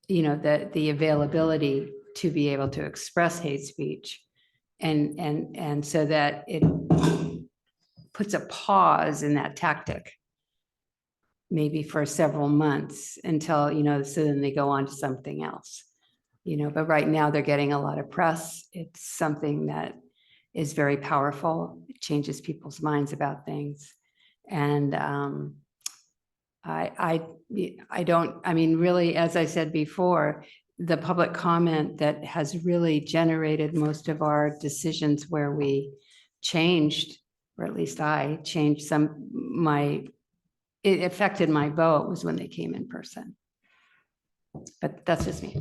S4: the availability to be able to express hate speech. And so that
S7: puts a pause in that tactic. Maybe for several months until, so then they go on to something else. But right now they're getting a lot of press. It's something that is very powerful. It changes people's minds about things. And really, as I said before, the public comment that has really generated most of our decisions where we changed, or at least I changed it affected my vote was when they came in person. But that's just me.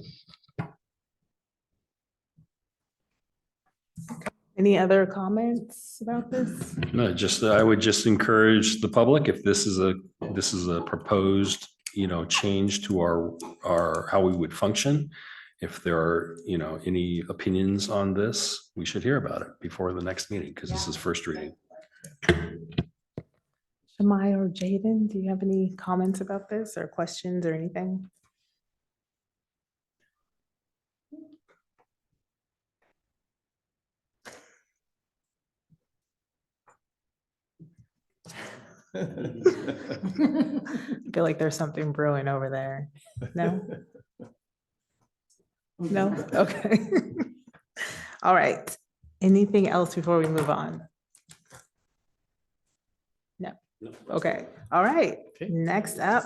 S1: Any other comments about this?
S21: No, I would just encourage the public, if this is a proposed, change to our, how we would function. If there are, any opinions on this, we should hear about it before the next meeting, because this is first reading.
S1: Shamai or Jaden, do you have any comments about this or questions or anything? I feel like there's something brewing over there. No? No? Okay. All right. Anything else before we move on? No. Okay. All right. Next up.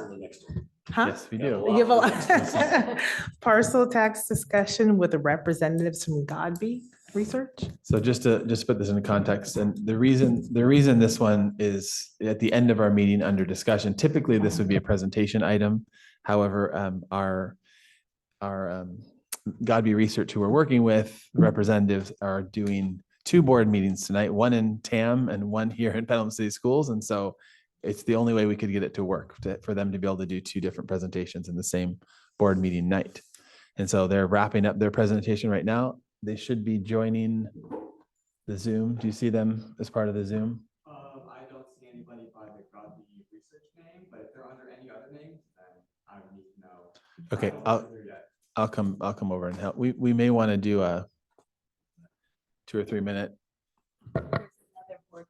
S1: Huh?
S19: Yes, we do.
S1: You have a lot. Parcel tax discussion with the representatives from Godby Research.
S19: So just to put this into context, and the reason this one is at the end of our meeting under discussion, typically this would be a presentation item. However, our Godby Research, who we're working with, representatives are doing 2 board meetings tonight, one in TAM and one here in Pelham City Schools. And so it's the only way we could get it to work for them to be able to do 2 different presentations in the same board meeting night. And so they're wrapping up their presentation right now. They should be joining the Zoom. Do you see them as part of the Zoom?
S8: I don't see anybody by the Godby Research name, but if they're under any other name, then I would need to know.
S19: Okay, I'll come over and help. We may want to do a 2 or 3 minute.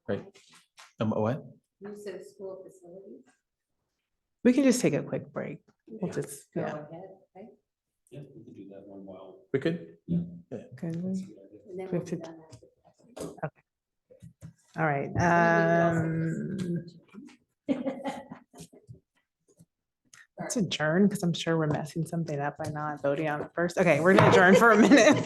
S19: Right. What?
S4: You said school facilities.
S1: We can just take a quick break. We'll just,
S4: Go
S1: yeah.
S4: ahead, okay?
S21: Yeah, we could do that one while.
S19: We could?
S21: Yeah.
S1: Could we?
S4: And then we'll be done after that.
S1: All right. Let's adjourn because I'm sure we're messing something up by not voting on it first. Okay, we're gonna adjourn for a minute.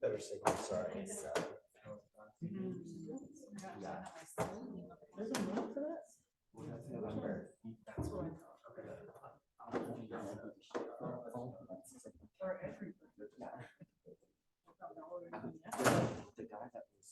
S22: Better signal, sorry.
S5: The guy that was,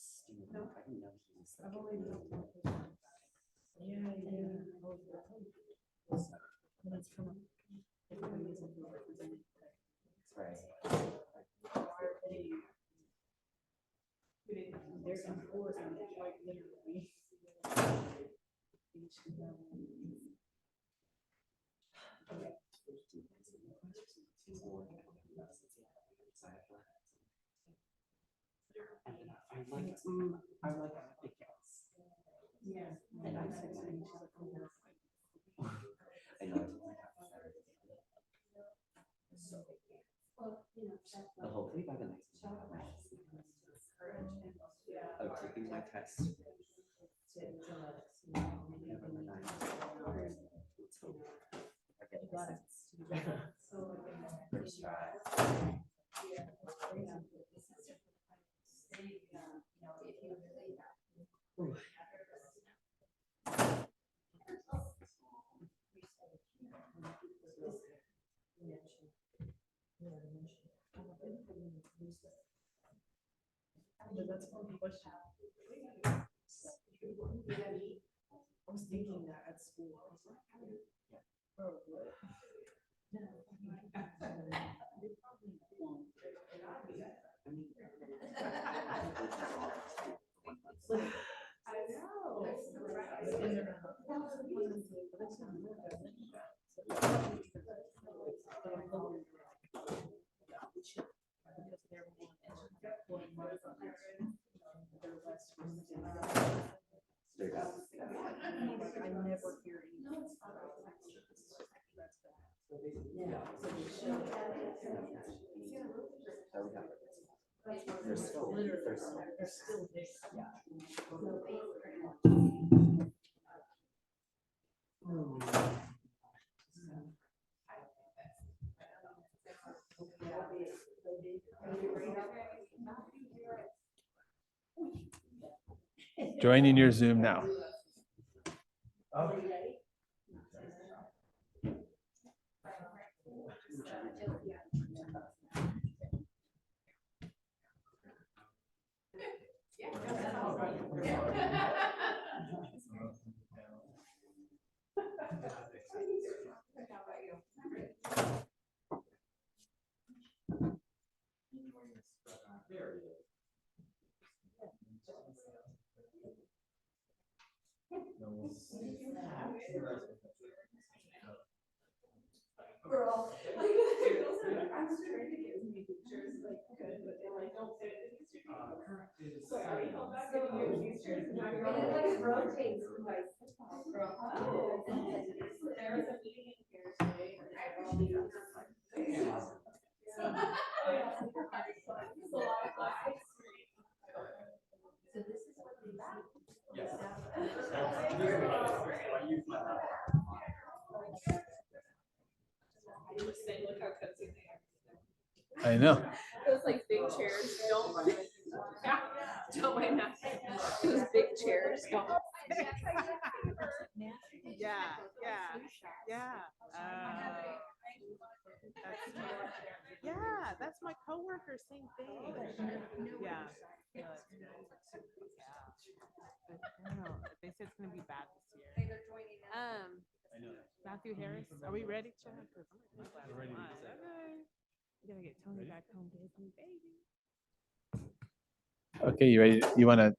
S5: I didn't know he was like. I like the guess. Yeah. And I said, I know. But hopefully by the next meeting, I'm taking my test. November 9th. Let's hope I get this. First try.
S1: I was thinking that at school.
S19: Joining your Zoom now. I know.
S1: Those like big chairs, don't mind. Don't mind that. Those big chairs, don't. Yeah, yeah. Yeah, that's my coworker, same thing. Yeah. They said it's gonna be bad this year. Matthew Harris, are we ready, Chad? We're ready. Okay. We gotta get Tony back home to his new baby.
S19: Okay, you ready? You want to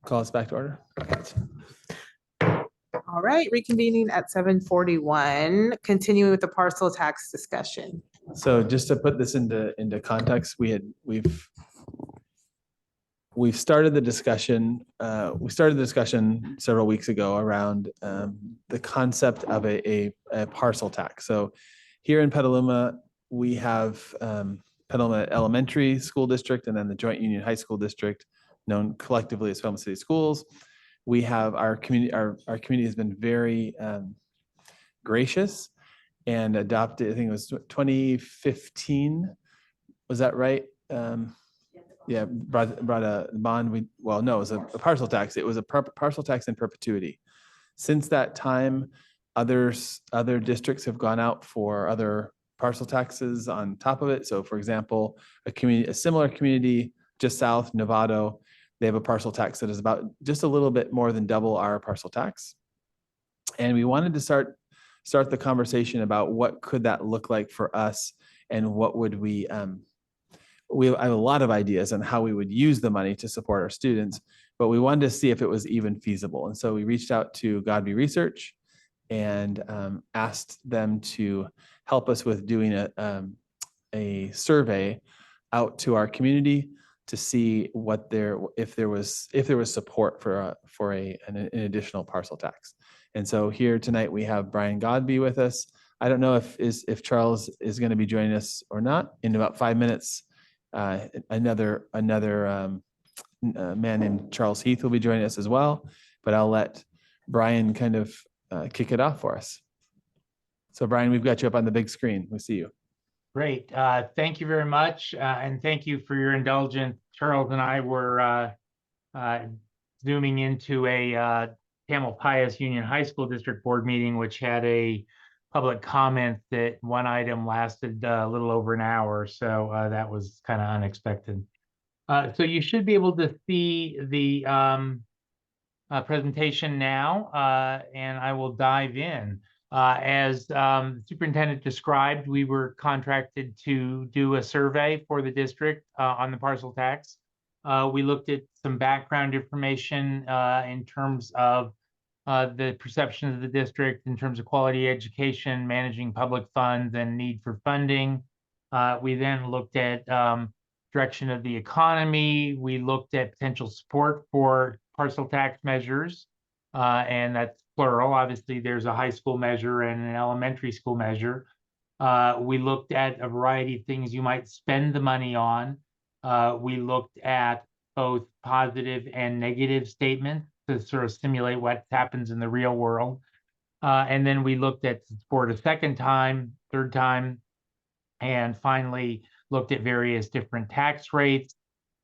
S19: call us back to order?
S1: All right, reconvening at 7:41, continuing with the parcel tax discussion.
S19: So just to put this into context, we've started the discussion. We started the discussion several weeks ago around the concept of a parcel tax. So here in Petaluma, we have Petaluma Elementary School District and then the Joint Union High School District, known collectively as Petaluma City Schools. We have our community. Our community has been very gracious and adopted. I think it was 2015. Was that right? Yeah, brought a bond. It was a parcel tax. It was a parcel tax in perpetuity. Since that time, other districts have gone out for other parcel taxes on top of it. So for example, a similar community just south, Novato, they have a parcel tax that is about just a little bit more than double our parcel tax. And we wanted to start the conversation about what could that look like for us and what would we have a lot of ideas on how we would use the money to support our students, but we wanted to see if it was even feasible. And so we reached out to Godby Research and asked them to help us with doing a survey out to our community to see if there was support for an additional parcel tax. And so here tonight we have Brian Godby with us. I don't know if Charles is going to be joining us or not. In about 5 minutes, another man named Charles Heath will be joining us as well. But I'll let Brian kind of kick it off for us. So Brian, we've got you up on the big screen. We see you.
S2: Great. Thank you very much. And thank you for your indulgence. Charles and I were zooming into a Tamalpais Union High School District Board meeting, which had a public comment that one item lasted a little over an hour. So that was kind of unexpected. So you should be able to see the presentation now, and I will dive in. As superintendent described, we were contracted to do a survey for the district on the parcel tax. We looked at some background information in terms of the perception of the district in terms of quality education, managing public funds, and need for funding. We then looked at direction of the economy. We looked at potential support for parcel tax measures, and that's plural. Obviously, there's a high school measure and an elementary school measure. We looked at a variety of things you might spend the money on. We looked at both positive and negative statements to sort of simulate what happens in the real world. And then we looked at support a second time, third time, and finally looked at various different tax rates.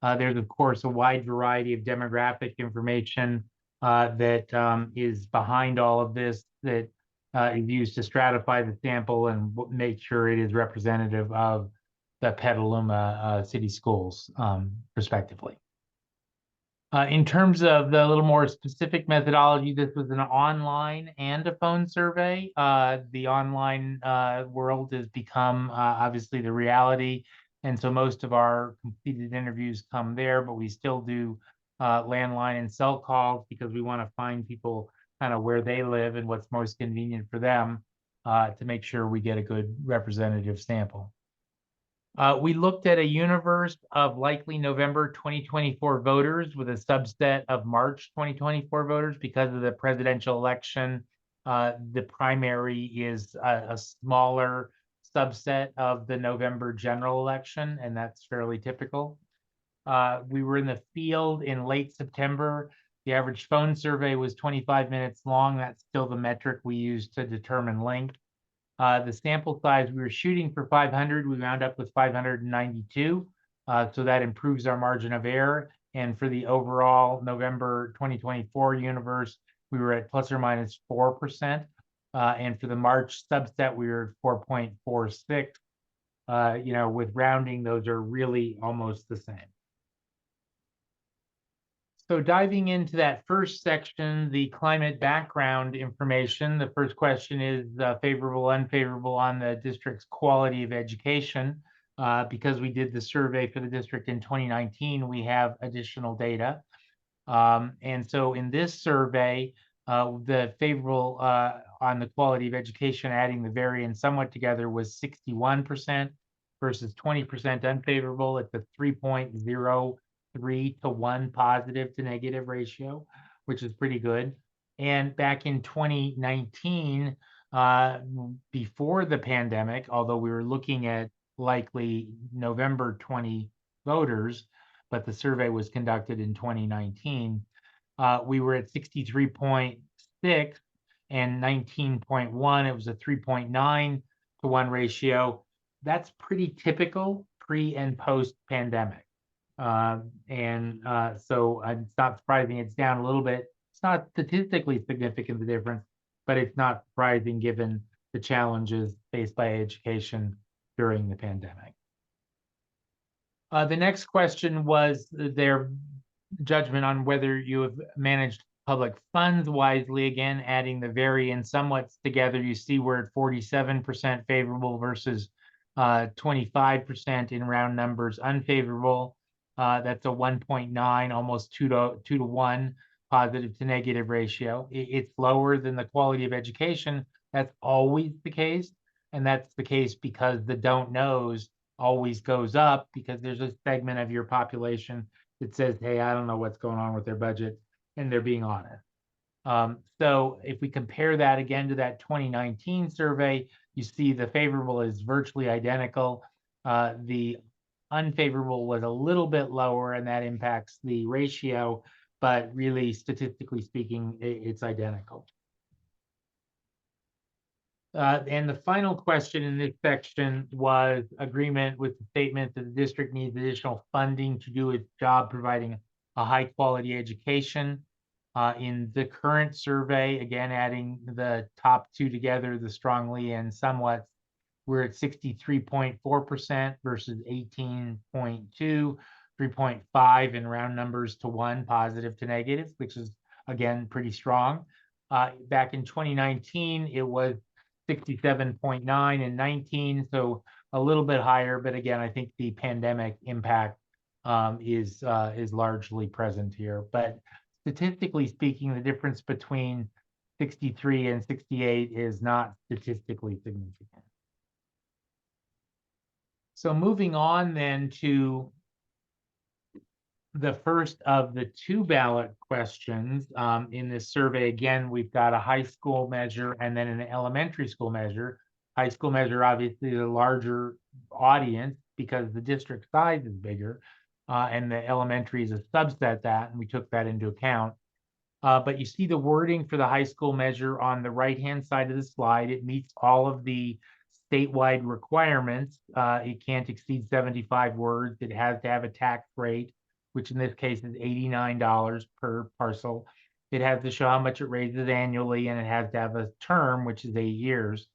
S2: There's, of course, a wide variety of demographic information that is behind all of this that is used to stratify the sample and make sure it is representative of the Petaluma City Schools, respectively. In terms of the little more specific methodology, this was an online and a phone survey. The online world has become obviously the reality. And so most of our completed interviews come there, but we still do landline and cell calls because we want to find people kind of where they live and what's most convenient for them to make sure we get a good representative sample. We looked at a universe of likely November 2024 voters with a subset of March 2024 voters because of the presidential election. The primary is a smaller subset of the November general election, and that's fairly typical. We were in the field in late September. The average phone survey was 25 minutes long. That's still the metric we use to determine length. The sample size, we were shooting for 500. We wound up with 592. So that improves our margin of error. And for the overall November 2024 universe, we were at plus or minus 4%. And for the March subset, we were at 4.46. With rounding, those are really almost the same. So diving into that first section, the climate background information, the first question is favorable, unfavorable on the district's quality of education. Because we did the survey for the district in 2019, we have additional data. And so in this survey, the favorable on the quality of education, adding the variance somewhat together, was 61% versus 20% unfavorable at the 3.03 to 1 positive to negative ratio, which is pretty good. And back in 2019, before the pandemic, although we were looking at likely November 20 voters, but the survey was conducted in 2019, we were at 63.6 and 19.1. It was a 3.9 to 1 ratio. That's pretty typical pre and post pandemic. So it's not surprising it's down a little bit. It's not statistically significant, the difference, but it's not surprising given the challenges faced by education during the pandemic. The next question was their judgment on whether you have managed public funds wisely. Again, adding the variance somewhat together, you see we're at 47% favorable versus 25% in round numbers unfavorable. That's a 1.9, almost 2 to 1 positive to negative ratio. It's lower than the quality of education. That's always the case. And that's the case because the don't knows always goes up because there's a segment of your population that says, hey, I don't know what's going on with their budget, and they're being honest. So if we compare that again to that 2019 survey, you see the favorable is virtually identical. The unfavorable was a little bit lower, and that impacts the ratio, but really, statistically speaking, it's identical. And the final question in this section was agreement with the statement that the district needs additional funding to do its job providing a high quality education. In the current survey, again, adding the top two together, the strongly and somewhat, we're at 63.4% versus 18.2, 3.5 in round numbers to 1 positive to negative, which is, again, pretty strong. Back in 2019, it was 67.9 and 19, so a little bit higher, but again, I think the pandemic impact is largely present here. But statistically speaking, the difference between 63 and 68 is not statistically significant. So moving on then to the first of the two ballot questions in this survey. Again, we've got a high school measure and then an elementary school measure. High school measure, obviously the larger audience because the district size is bigger, and the elementary is a subset that, and we took that into account. But you see the wording for the high school measure on the right-hand side of the slide. It meets all of the statewide requirements. It can't exceed 75 words. It has to have a tax rate, which in this case is $89 per parcel. It has to show how much it raises annually, and it has to have a term, which is 8 years.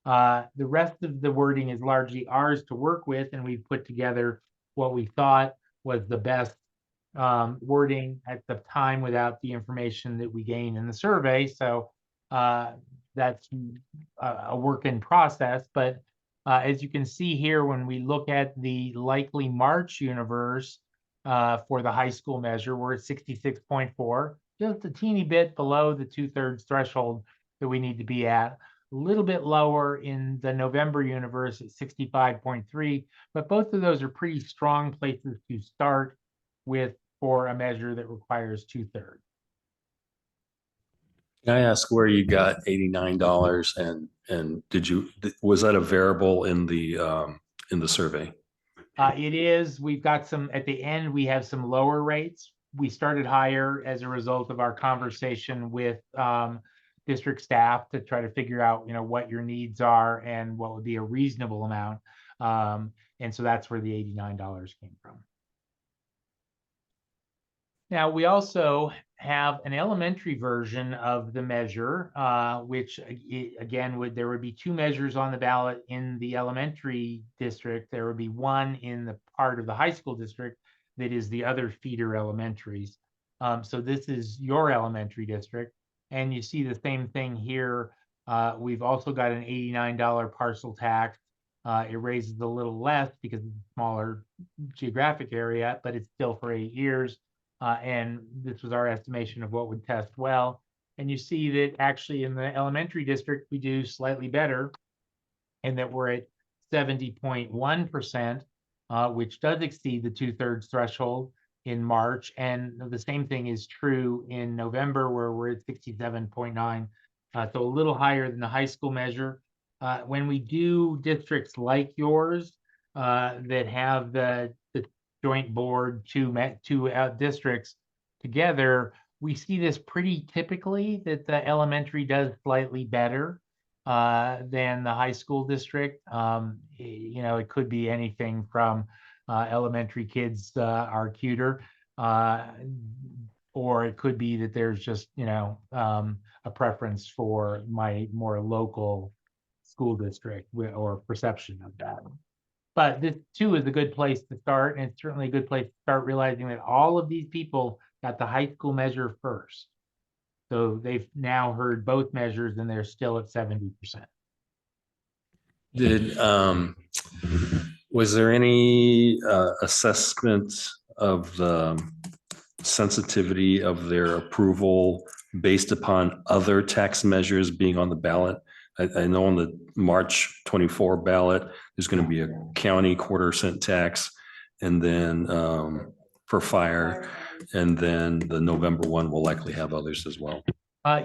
S2: The rest of the wording is largely ours to work with, and we've put together what we thought was the best wording at the time without the information that we gain in the survey. So that's a work in process. But as you can see here, when we look at the likely March universe for the high school measure, we're at 66.4, just a teeny bit below the 2/3 threshold that we need to be at. A little bit lower in the November universe at 65.3, but both of those are pretty strong places to start with for a measure that requires 2/3.
S21: Can I ask where you got $89 and was that a variable in the survey?
S2: It is. We've got some at the end. We have some lower rates. We started higher as a result of our conversation with district staff to try to figure out, what your needs are and what would be a reasonable amount. And so that's where the $89 came from. Now, we also have an elementary version of the measure, which again, there would be two measures on the ballot in the elementary district. There would be one in the part of the high school district that is the other feeder elementaries. So this is your elementary district. And you see the same thing here. We've also got an $89 parcel tax. It raises a little less because it's a smaller geographic area, but it's still for 8 years. And this was our estimation of what would test well. And you see that actually in the elementary district, we do slightly better, and that we're at 70.1%, which does exceed the 2/3 threshold in March. And the same thing is true in November, where we're at 67.9, so a little higher than the high school measure. When we do districts like yours that have the joint board, two districts together, we see this pretty typically that the elementary does slightly better than the high school district. It could be anything from elementary kids are cuter, or it could be that there's just, a preference for my more local school district or perception of that. But this too is a good place to start, and it's certainly a good place to start realizing that all of these people got the high school measure first. So they've now heard both measures and they're still at 70%.
S21: Was there any assessment of the sensitivity of their approval based upon other tax measures being on the ballot? I know on the March 24 ballot, there's going to be a county quarter-cent tax, and then for fire, and then the November one will likely have others as well.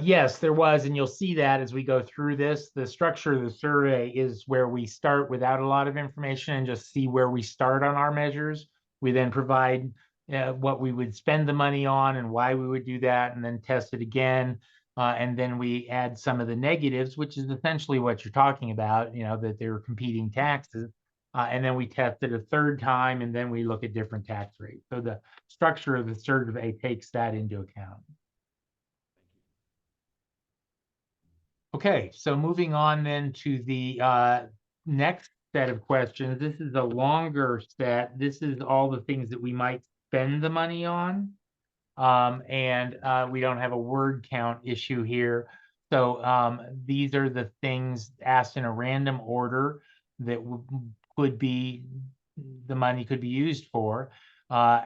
S2: Yes, there was, and you'll see that as we go through this. The structure of the survey is where we start without a lot of information and just see where we start on our measures. We then provide what we would spend the money on and why we would do that, and then test it again. And then we add some of the negatives, which is essentially what you're talking about, that they're competing taxes. And then we test it a third time, and then we look at different tax rates. So the structure of the survey takes that into account. Okay, so moving on then to the next set of questions. This is a longer set. This is all the things that we might spend the money on. And we don't have a word count issue here. So these are the things asked in a random order that could be, the money could be used for.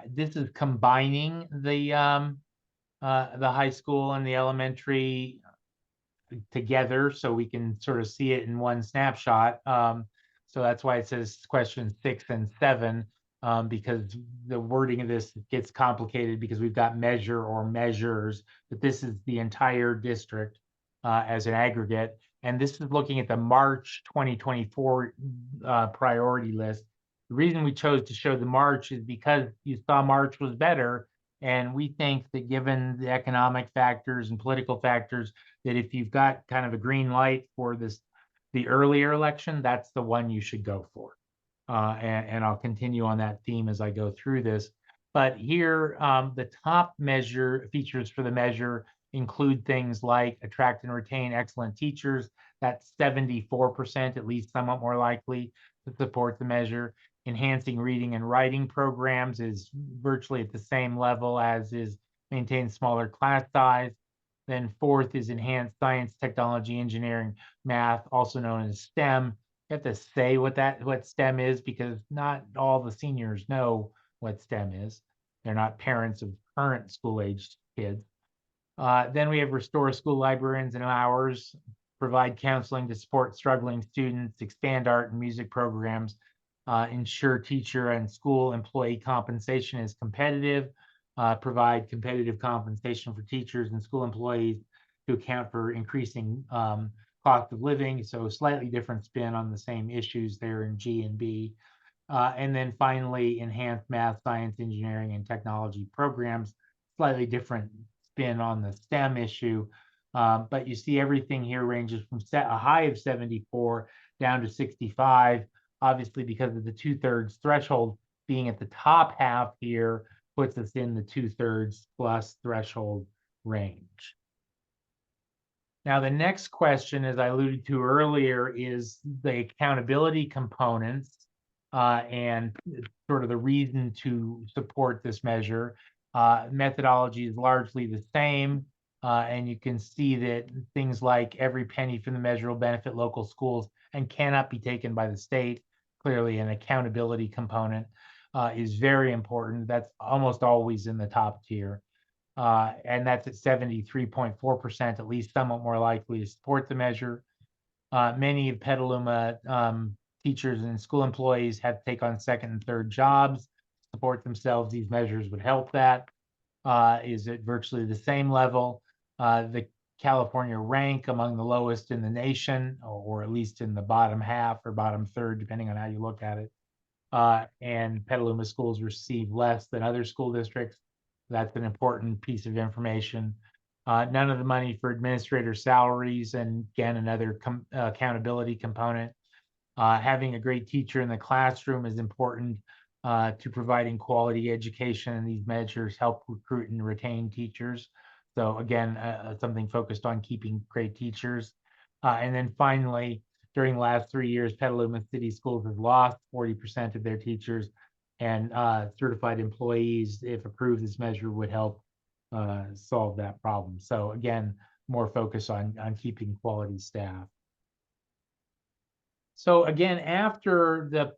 S2: This is combining the high school and the elementary together so we can sort of see it in one snapshot. So that's why it says question 6 and 7, because the wording of this gets complicated because we've got measure or measures, but this is the entire district as an aggregate. And this is looking at the March 2024 priority list. The reason we chose to show the March is because you saw March was better. And we think that given the economic factors and political factors, that if you've got kind of a green light for the earlier election, that's the one you should go for. And I'll continue on that theme as I go through this. But here, the top measure features for the measure include things like attract and retain excellent teachers. That's 74%, at least somewhat more likely to support the measure. Enhancing reading and writing programs is virtually at the same level as is maintain smaller class size. Then fourth is enhanced science, technology, engineering, math, also known as STEM. You have to say what STEM is because not all the seniors know what STEM is. They're not parents of current school-aged kids. Then we have restore school librarians and hours, provide counseling to support struggling students, expand art and music programs, ensure teacher and school employee compensation is competitive, provide competitive compensation for teachers and school employees to account for increasing cost of living. So slightly different spin on the same issues there in G and B. And then finally, enhance math, science, engineering, and technology programs, slightly different spin on the STEM issue. But you see everything here ranges from a high of 74 down to 65. Obviously, because of the 2/3 threshold being at the top half here, puts us in the 2/3 plus threshold range. Now, the next question, as I alluded to earlier, is the accountability components and sort of the reason to support this measure. Methodology is largely the same. And you can see that things like every penny from the measure will benefit local schools and cannot be taken by the state. Clearly, an accountability component is very important. That's almost always in the top tier. And that's at 73.4%, at least somewhat more likely to support the measure. Many of Petaluma teachers and school employees have to take on second and third jobs to support themselves. These measures would help that. Is at virtually the same level. The California rank among the lowest in the nation, or at least in the bottom half or bottom third, depending on how you look at it. And Petaluma schools receive less than other school districts. That's an important piece of information. None of the money for administrator salaries, and again, another accountability component. Having a great teacher in the classroom is important to providing quality education, and these measures help recruit and retain teachers. So again, something focused on keeping great teachers. And then finally, during the last 3 years, Petaluma City Schools has lost 40% of their teachers, and certified employees, if approved, this measure would help solve that problem. So again, more focus on keeping quality staff. So again, after the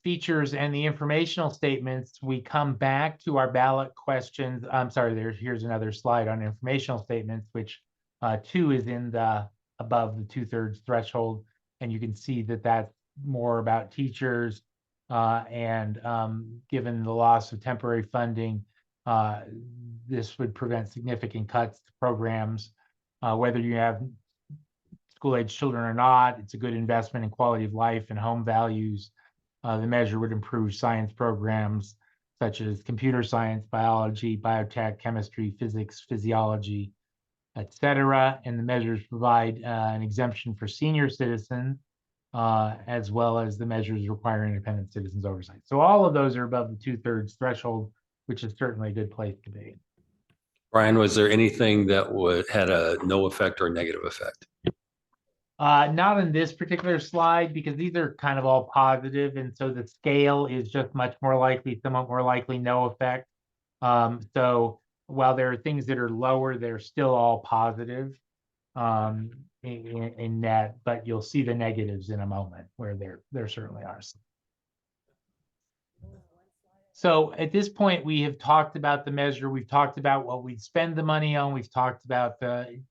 S2: features and the informational statements, we come back to our ballot questions. I'm sorry, here's another slide on informational statements, which 2 is in the above the 2/3 threshold. And you can see that that's more about teachers and given the loss of temporary funding, this would prevent significant cuts to programs. Whether you have school-age children or not, it's a good investment in quality of life and home values. The measure would improve science programs such as computer science, biology, biotech, chemistry, physics, physiology, etc. And the measures provide an exemption for senior citizens, as well as the measures require independent citizens oversight. So all of those are above the 2/3 threshold, which is certainly a good place to be.
S21: Brian, was there anything that had a no effect or negative effect?
S2: Not in this particular slide, because these are kind of all positive, and so the scale is just much more likely, somewhat more likely, no effect. So while there are things that are lower, they're still all positive. in net, but you'll see the negatives in a moment where there certainly are some. So at this point, we have talked about the measure. We've talked about what we'd spend the money on. We've talked about the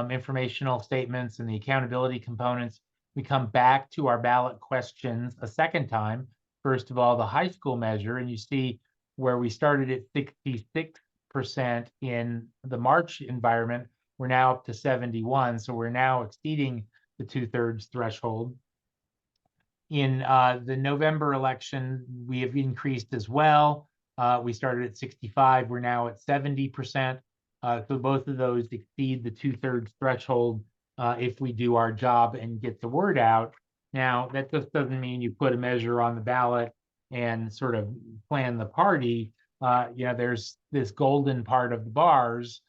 S2: informational statements and the accountability components. We come back to our ballot questions a second time. First of all, the high school measure, and you see where we started at 66% in the March environment. We're now up to 71. So we're now exceeding the 2/3 threshold. In the November election, we have increased as well. We started at 65, we're now at 70%. So both of those exceed the 2/3 threshold if we do our job and get the word out. Now, that just doesn't mean you put a measure on the ballot and sort of plan the party. There's this golden part of the bars,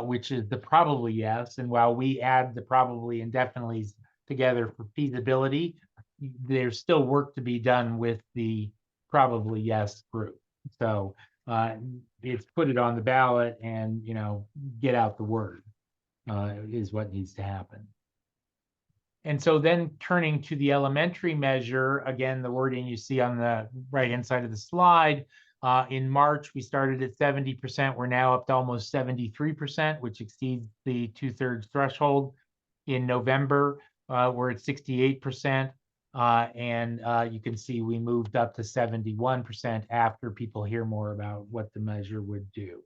S2: which is the probably yes. And while we add the probably and definitely together for feasibility, there's still work to be done with the probably yes group. So it's put it on the ballot and, get out the word is what needs to happen. And so then turning to the elementary measure, again, the wording you see on the right-hand side of the slide, in March, we started at 70%. We're now up to almost 73%, which exceeds the 2/3 threshold. In November, we're at 68%. And you can see we moved up to 71% after people hear more about what the measure would do.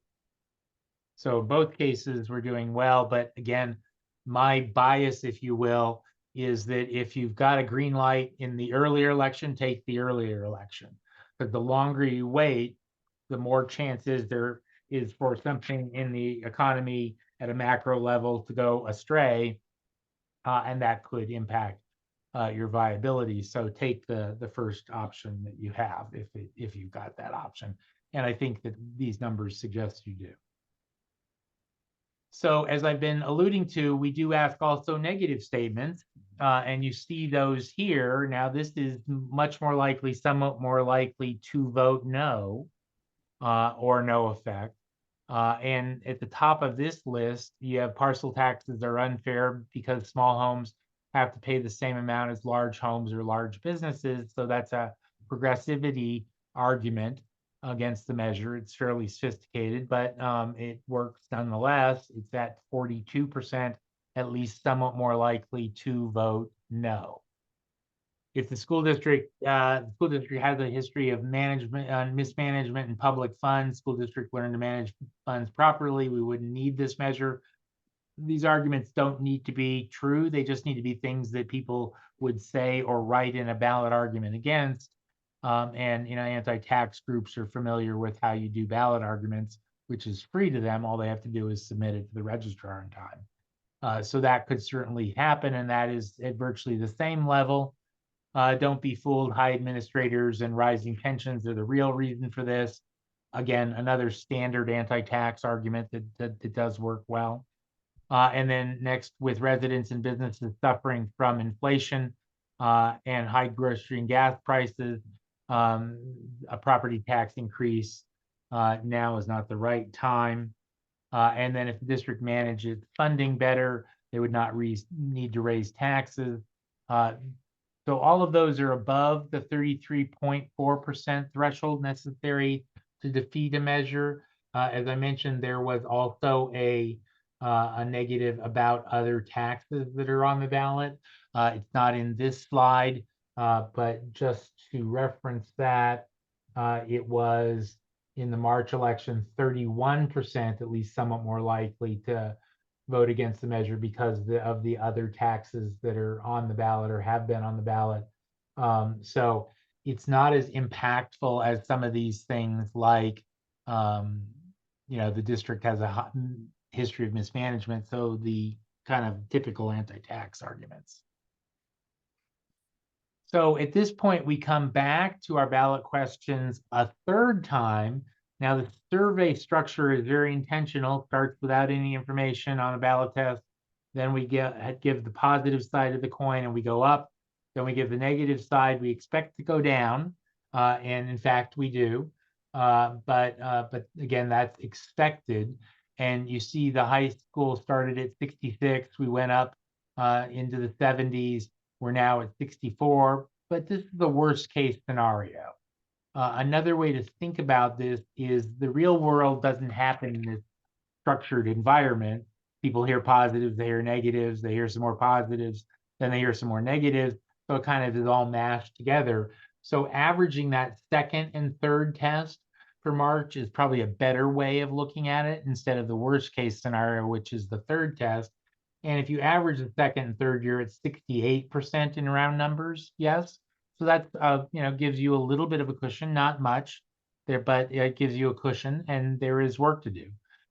S2: So in both cases, we're doing well. But again, my bias, if you will, is that if you've got a green light in the earlier election, take the earlier election. But the longer you wait, the more chances there is for something in the economy at a macro level to go astray. And that could impact your viability. So take the first option that you have if you've got that option. And I think that these numbers suggest you do. So as I've been alluding to, we do ask also negative statements, and you see those here. Now, this is much more likely, somewhat more likely to vote no or no effect. And at the top of this list, you have parcel taxes are unfair because small homes have to pay the same amount as large homes or large businesses. So that's a progressivity argument against the measure. It's fairly sophisticated, but it works nonetheless. It's at 42%, at least somewhat more likely to vote no. If the school district has a history of mismanagement in public funds, school district learned to manage funds properly, we wouldn't need this measure. These arguments don't need to be true. They just need to be things that people would say or write in a ballot argument against. And anti-tax groups are familiar with how you do ballot arguments, which is free to them. All they have to do is submit it to the registrar in time. So that could certainly happen, and that is at virtually the same level. Don't be fooled. High administrators and rising pensions are the real reason for this. Again, another standard anti-tax argument that does work well. And then next, with residents and businesses suffering from inflation and high grocery and gas prices, a property tax increase now is not the right time. And then if the district manages funding better, they would not need to raise taxes. So all of those are above the 33.4% threshold necessary to defeat a measure. As I mentioned, there was also a negative about other taxes that are on the ballot. It's not in this slide, but just to reference that, it was in the March election, 31%, at least somewhat more likely to vote against the measure because of the other taxes that are on the ballot or have been on the ballot. So it's not as impactful as some of these things like, the district has a history of mismanagement. So the kind of typical anti-tax arguments. So at this point, we come back to our ballot questions a third time. Now, the survey structure is very intentional, starts without any information on a ballot test. Then we give the positive side of the coin and we go up. Then we give the negative side. We expect to go down. And in fact, we do. But again, that's expected. And you see the high school started at 66. We went up into the 70s. We're now at 64, but this is the worst case scenario. Another way to think about this is the real world doesn't happen in this structured environment. People hear positives, they hear negatives, they hear some more positives, then they hear some more negatives. So it kind of is all mashed together. So averaging that second and third test for March is probably a better way of looking at it instead of the worst case scenario, which is the third test. And if you average the second and third year, it's 68% in round numbers, yes. So that gives you a little bit of a cushion, not much there, but it gives you a cushion, and there is work to do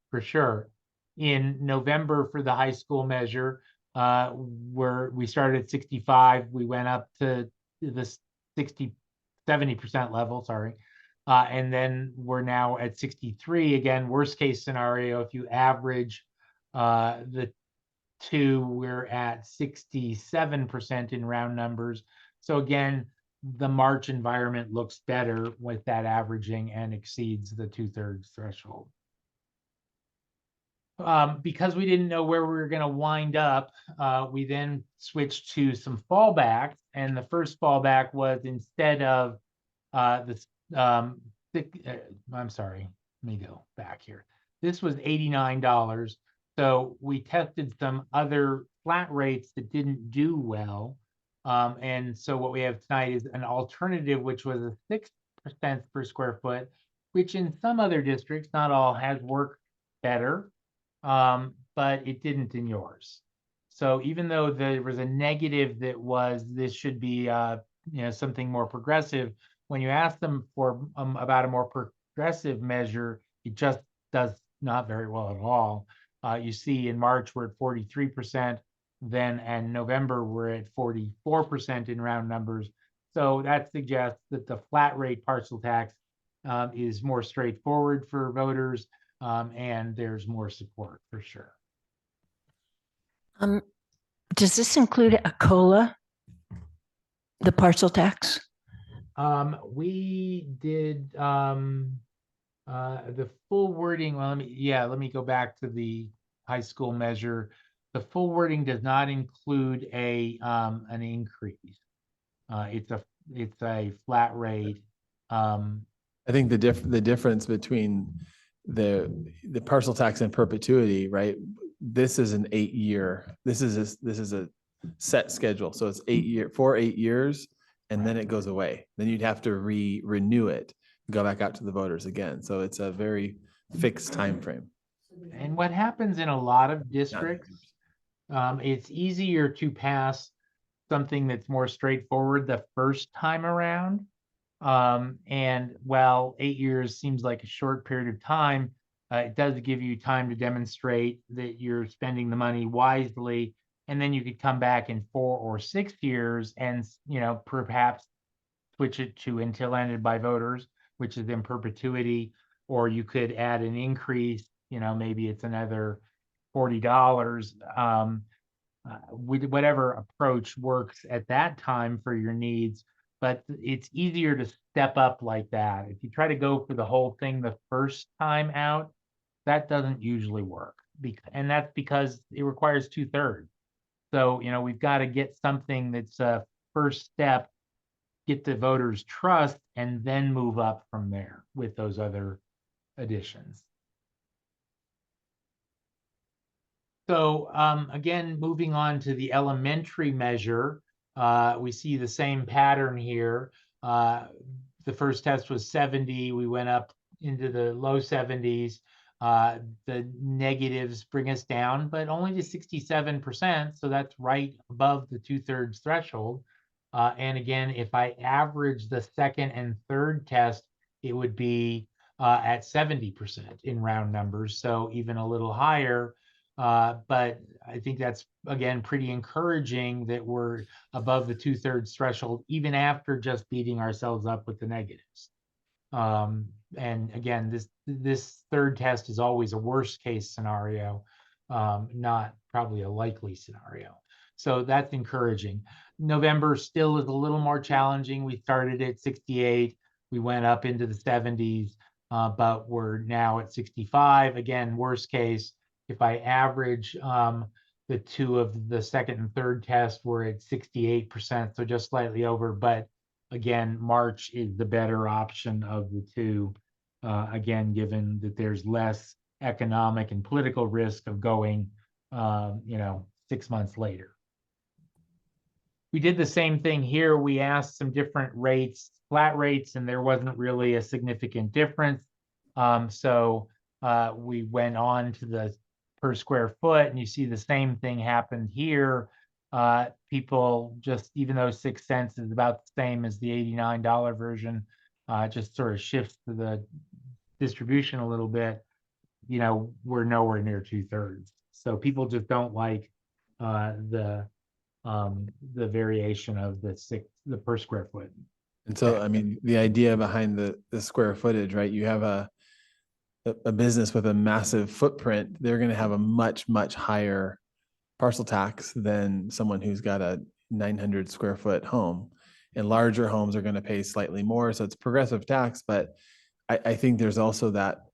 S2: for sure. In November for the high school measure, where we started at 65, we went up to the 70% level, sorry. And then we're now at 63. Again, worst case scenario, if you average the two, we're at 67% in round numbers. So again, the March environment looks better with that averaging and exceeds the 2/3 threshold. Because we didn't know where we were going to wind up, we then switched to some fallbacks. And the first fallback was instead of I'm sorry, let me go back here. This was $89. So we tested some other flat rates that didn't do well. And so what we have tonight is an alternative, which was a 6% per square foot, which in some other districts, not all, has worked better, but it didn't in yours. So even though there was a negative that was, this should be something more progressive, when you ask them for about a more progressive measure, it just does not very well at all. You see in March, we're at 43%. Then in November, we're at 44% in round numbers. So that suggests that the flat rate parcel tax is more straightforward for voters, and there's more support for sure.
S3: Does this include a COLA, the parcel tax?
S2: We did the full wording. Well, let me go back to the high school measure. The full wording does not include an increase. It's a flat rate.
S19: I think the difference between the parcel tax and perpetuity, right? This is an 8-year. This is a set schedule. So it's 8 years, and then it goes away. Then you'd have to renew it, go back out to the voters again. So it's a very fixed time frame.
S2: And what happens in a lot of districts, it's easier to pass something that's more straightforward the first time around. And while 8 years seems like a short period of time, it does give you time to demonstrate that you're spending the money wisely. And then you could come back in 4 or 6 years and, perhaps switch it to until ended by voters, which is in perpetuity, or you could add an increase, maybe it's another $40. Whatever approach works at that time for your needs, but it's easier to step up like that. If you try to go for the whole thing the first time out, that doesn't usually work. And that's because it requires 2/3. So, we've got to get something that's a first step, get the voters' trust, and then move up from there with those other additions. So again, moving on to the elementary measure, we see the same pattern here. The first test was 70. We went up into the low 70s. The negatives bring us down, but only to 67%. So that's right above the 2/3 threshold. And again, if I average the second and third test, it would be at 70% in round numbers. So even a little higher. But I think that's, again, pretty encouraging that we're above the 2/3 threshold, even after just beating ourselves up with the negatives. And again, this third test is always a worst case scenario, not probably a likely scenario. So that's encouraging. November still is a little more challenging. We started at 68. We went up into the 70s. but we're now at 65. Again, worst case, if I average the two of the second and third test, we're at 68%, so just slightly over. But again, March is the better option of the two. Again, given that there's less economic and political risk of going, 6 months later. We did the same thing here. We asked some different rates, flat rates, and there wasn't really a significant difference. So we went on to the per square foot, and you see the same thing happened here. People just, even though 6 cents is about the same as the $89 version, just sort of shifts to the distribution a little bit. We're nowhere near 2/3. So people just don't like the variation of the per square foot.
S19: And so, I mean, the idea behind the square footage, right? You have a business with a massive footprint, they're going to have a much, much higher parcel tax than someone who's got a 900 square foot home. And larger homes are going to pay slightly more. So it's progressive tax, but I think there's also that,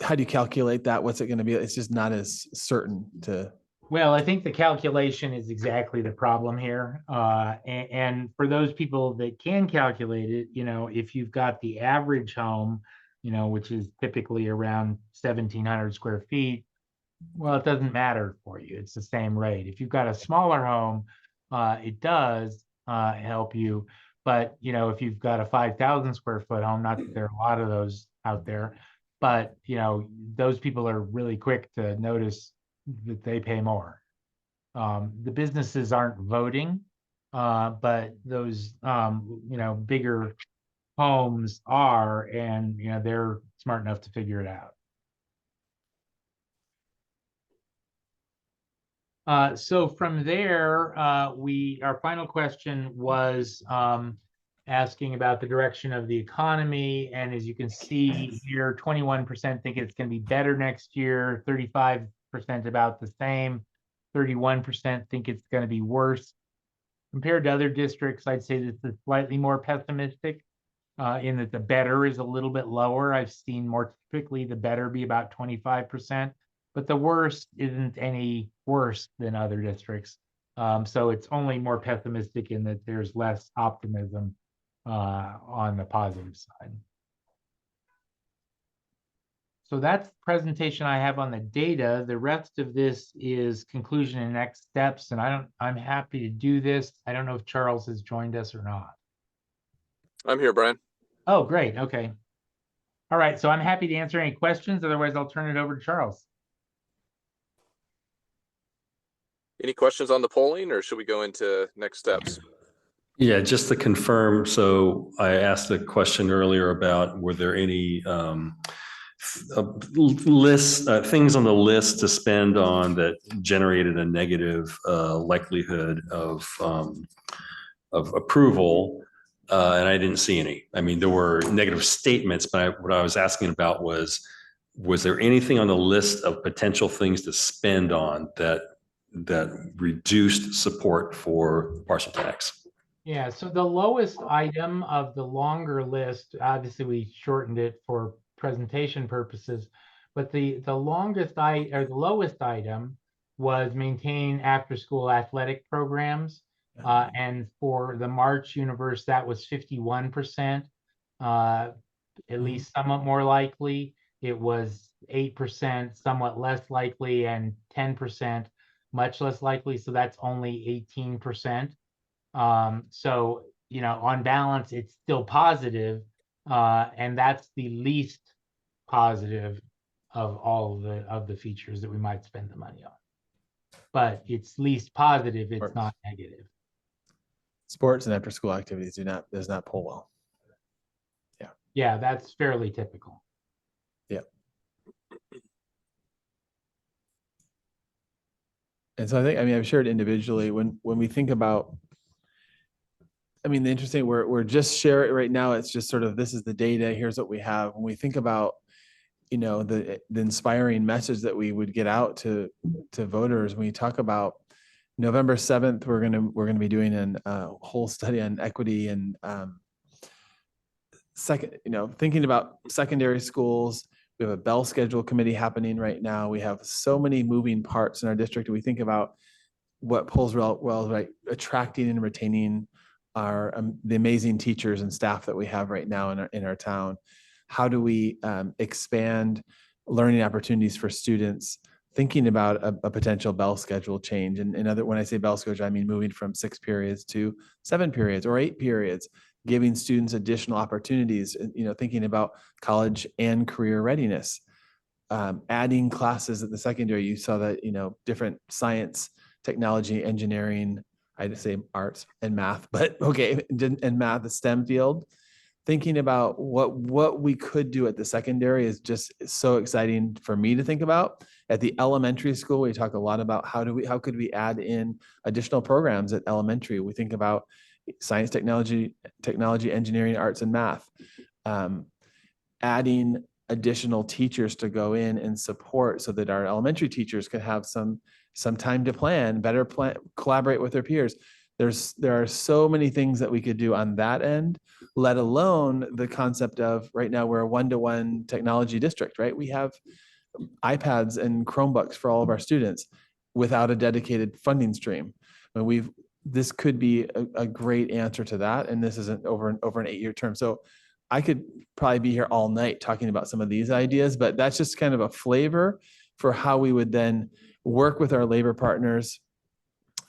S19: how do you calculate that? What's it going to be? It's just not as certain to.
S2: Well, I think the calculation is exactly the problem here. And for those people that can calculate it, if you've got the average home, which is typically around 1,700 square feet, well, it doesn't matter for you. It's the same rate. If you've got a smaller home, it does help you. But, if you've got a 5,000 square foot home, not that there are a lot of those out there, but, those people are really quick to notice that they pay more. The businesses aren't voting, but those, bigger homes are, and, they're smart enough to figure it out. So from there, our final question was asking about the direction of the economy. And as you can see here, 21% think it's going to be better next year, 35% about the same, 31% think it's going to be worse. Compared to other districts, I'd say this is slightly more pessimistic in that the better is a little bit lower. I've seen more typically the better be about 25%. But the worst isn't any worse than other districts. So it's only more pessimistic in that there's less optimism on the positive side. So that's the presentation I have on the data. The rest of this is conclusion and next steps. And I'm happy to do this. I don't know if Charles has joined us or not.
S10: I'm here, Brian.
S2: Oh, great. Okay. All right. So I'm happy to answer any questions. Otherwise, I'll turn it over to Charles.
S10: Any questions on the polling, or should we go into next steps?
S21: Yeah, just to confirm. So I asked a question earlier about were there any things on the list to spend on that generated a negative likelihood of approval, and I didn't see any. I mean, there were negative statements, but what I was asking about was there anything on the list of potential things to spend on that reduced support for parcel tax?
S2: Yeah, so the lowest item of the longer list, obviously we shortened it for presentation purposes, but the lowest item was maintain after school athletic programs. And for the March universe, that was 51%, at least somewhat more likely. It was 8%, somewhat less likely, and 10%. Much less likely, so that's only 18%. So, on balance, it's still positive, and that's the least positive of all of the features that we might spend the money on. But it's least positive, it's not negative.
S19: Sports and after-school activities does not pull well. Yeah.
S2: Yeah, that's fairly typical.
S19: Yeah. And so I've shared individually when we think about, the interesting, we're just sharing right now. It's just sort of, this is the data. Here's what we have. When we think about, the inspiring message that we would get out to voters, when we talk about November 7th, we're going to be doing a whole study on equity and thinking about secondary schools. We have a bell schedule committee happening right now. We have so many moving parts in our district. We think about what pulls well, right, attracting and retaining the amazing teachers and staff that we have right now in our town. How do we expand learning opportunities for students? Thinking about a potential bell schedule change, and when I say bell schedule, I mean moving from 6 periods to 7 periods or 8 periods, giving students additional opportunities. Thinking about college and career readiness, adding classes at the secondary. You saw that different science, technology, engineering. I'd say arts and math, but okay, and math, the STEM field. Thinking about what we could do at the secondary is just so exciting for me to think about. At the elementary school, we talk a lot about how could we add in additional programs at elementary. We think about science, technology, engineering, arts, and math. Adding additional teachers to go in and support so that our elementary teachers can have some time to plan, better plan, collaborate with their peers. There are so many things that we could do on that end, let alone the concept of right now we're a one-to-one technology district, right? We have iPads and Chromebooks for all of our students without a dedicated funding stream. And this could be a great answer to that. And this isn't over an 8-year term. So I could probably be here all night talking about some of these ideas, but that's just kind of a flavor for how we would then work with our labor partners,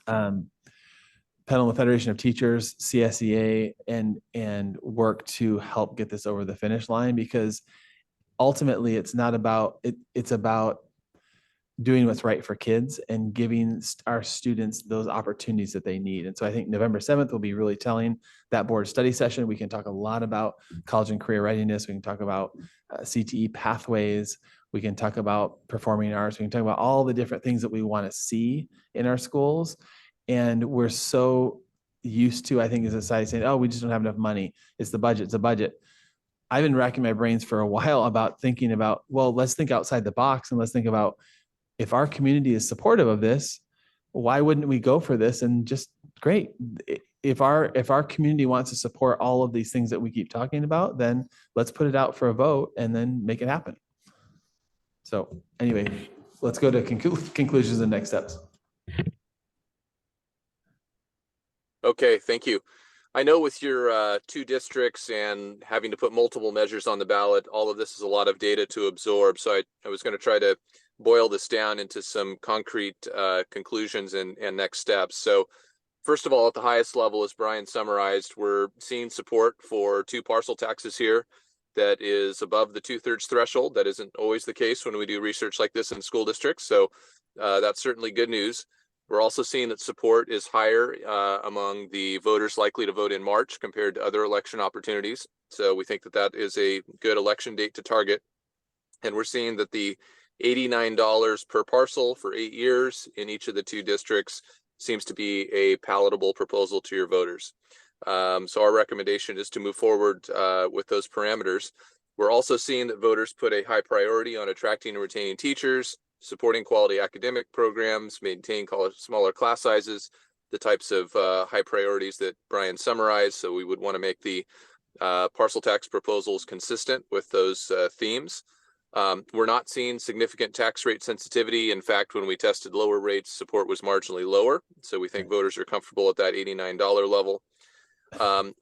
S19: Petaluma Federation of Teachers, CSEA, and work to help get this over the finish line, because ultimately it's not about it. It's about doing what's right for kids and giving our students those opportunities that they need. And so I think November 7th will be really telling. That board study session, we can talk a lot about college and career readiness. We can talk about CTE pathways. We can talk about performing arts. We can talk about all the different things that we want to see in our schools. And we're so used to, I think, as a society saying, oh, we just don't have enough money. It's the budget, it's a budget. I've been racking my brains for a while about thinking about, well, let's think outside the box and let's think about, if our community is supportive of this, why wouldn't we go for this? And just great. If our community wants to support all of these things that we keep talking about, then let's put it out for a vote and then make it happen. So anyway, let's go to conclusions and next steps.
S10: Okay, thank you. I know with your 2 districts and having to put multiple measures on the ballot, all of this is a lot of data to absorb. So I was going to try to boil this down into some concrete conclusions and next steps. So first of all, at the highest level, as Brian summarized, we're seeing support for 2 parcel taxes here that is above the 2/3 threshold. That isn't always the case when we do research like this in school districts. So that's certainly good news. We're also seeing that support is higher among the voters likely to vote in March compared to other election opportunities. So we think that that is a good election date to target. And we're seeing that the $89 per parcel for 8 years in each of the 2 districts seems to be a palatable proposal to your voters. So our recommendation is to move forward with those parameters. We're also seeing that voters put a high priority on attracting and retaining teachers, supporting quality academic programs, maintaining smaller class sizes, the types of high priorities that Brian summarized. So we would want to make the parcel tax proposals consistent with those themes. We're not seeing significant tax rate sensitivity. In fact, when we tested lower rates, support was marginally lower. So we think voters are comfortable at that $89 level.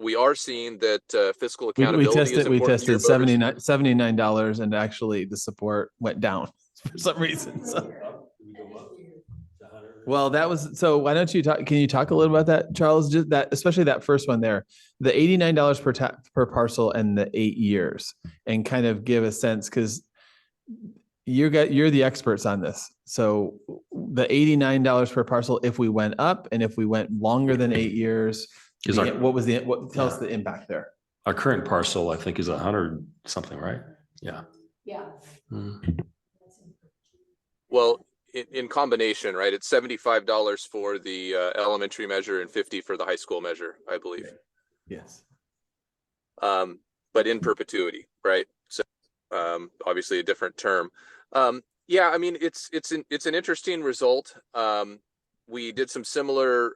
S10: We are seeing that fiscal accountability is important.
S19: We tested $79, and actually the support went down for some reason. So. Well, that was, so why don't you talk, can you talk a little about that, Charles? Just that, especially that first one there, the $89 per parcel and the 8 years, and kind of give a sense, because you're the experts on this. So the $89 per parcel, if we went up and if we went longer than 8 years, tell us the impact there.
S21: Our current parcel, I think, is 100 something, right? Yeah.
S4: Yeah.
S10: Well, in combination, right? It's $75 for the elementary measure and $50 for the high school measure, I believe.
S19: Yes.
S10: But in perpetuity, right? So obviously a different term. Yeah, I mean, it's an interesting result. we did some similar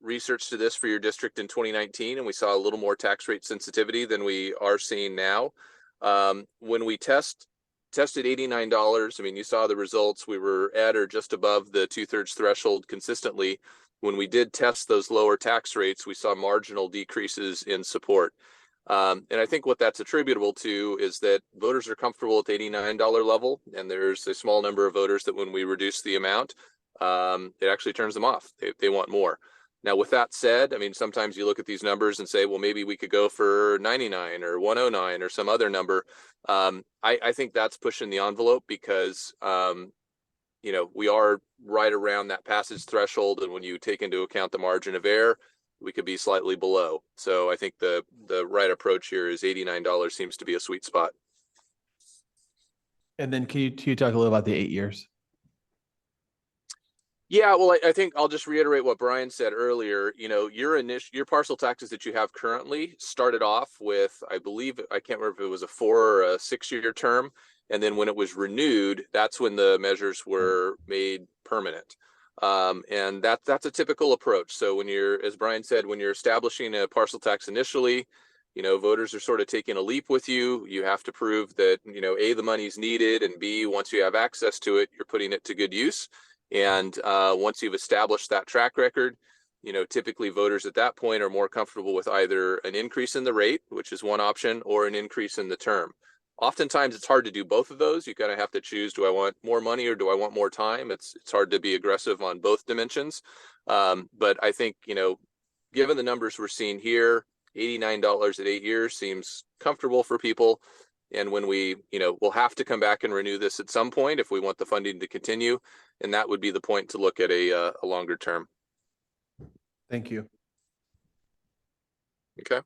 S10: research to this for your district in 2019, and we saw a little more tax rate sensitivity than we are seeing now. When we tested $89, I mean, you saw the results. We were at or just above the 2/3 threshold consistently. When we did test those lower tax rates, we saw marginal decreases in support. And I think what that's attributable to is that voters are comfortable at the $89 level, and there's a small number of voters that when we reduce the amount, it actually turns them off. They want more. Now, with that said, I mean, sometimes you look at these numbers and say, well, maybe we could go for 99 or 109 or some other number. I think that's pushing the envelope because, you know, we are right around that passage threshold. And when you take into account the margin of error, we could be slightly below. So I think the right approach here is $89 seems to be a sweet spot.
S19: And then can you talk a little about the 8 years?
S10: Yeah, well, I think I'll just reiterate what Brian said earlier. You know, your parcel taxes that you have currently started off with, I believe, I can't remember if it was a 4 or a 6 year term. And then when it was renewed, that's when the measures were made permanent. And that's a typical approach. So when you're, as Brian said, when you're establishing a parcel tax initially, you know, voters are sort of taking a leap with you. You have to prove that, you know, A, the money's needed, and B, once you have access to it, you're putting it to good use. And once you've established that track record, you know, typically voters at that point are more comfortable with either an increase in the rate, which is one option, or an increase in the term. Oftentimes it's hard to do both of those. You kind of have to choose, do I want more money or do I want more time? It's hard to be aggressive on both dimensions. But I think, you know, given the numbers we're seeing here, $89 at 8 years seems comfortable for people. And when we, you know, we'll have to come back and renew this at some point if we want the funding to continue. And that would be the point to look at a longer term.
S19: Thank you.
S10: Okay.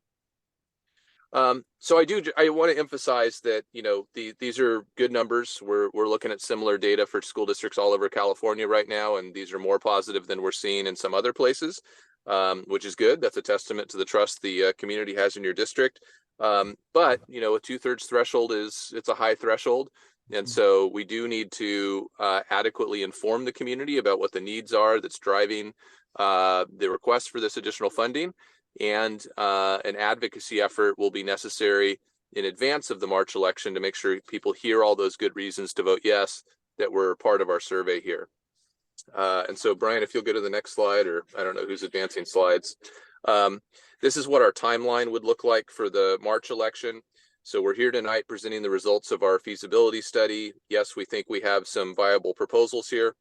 S10: So I want to emphasize that, you know, these are good numbers. We're looking at similar data for school districts all over California right now, and these are more positive than we're seeing in some other places, which is good. That's a testament to the trust the community has in your district. But, you know, a 2/3 threshold it's a high threshold. And so we do need to adequately inform the community about what the needs are that's driving the request for this additional funding. And an advocacy effort will be necessary in advance of the March election to make sure people hear all those good reasons to vote yes that were part of our survey here. And so, Brian, if you'll go to the next slide, or I don't know who's advancing slides. This is what our timeline would look like for the March election. So we're here tonight presenting the results of our feasibility study. Yes, we think we have some viable proposals here.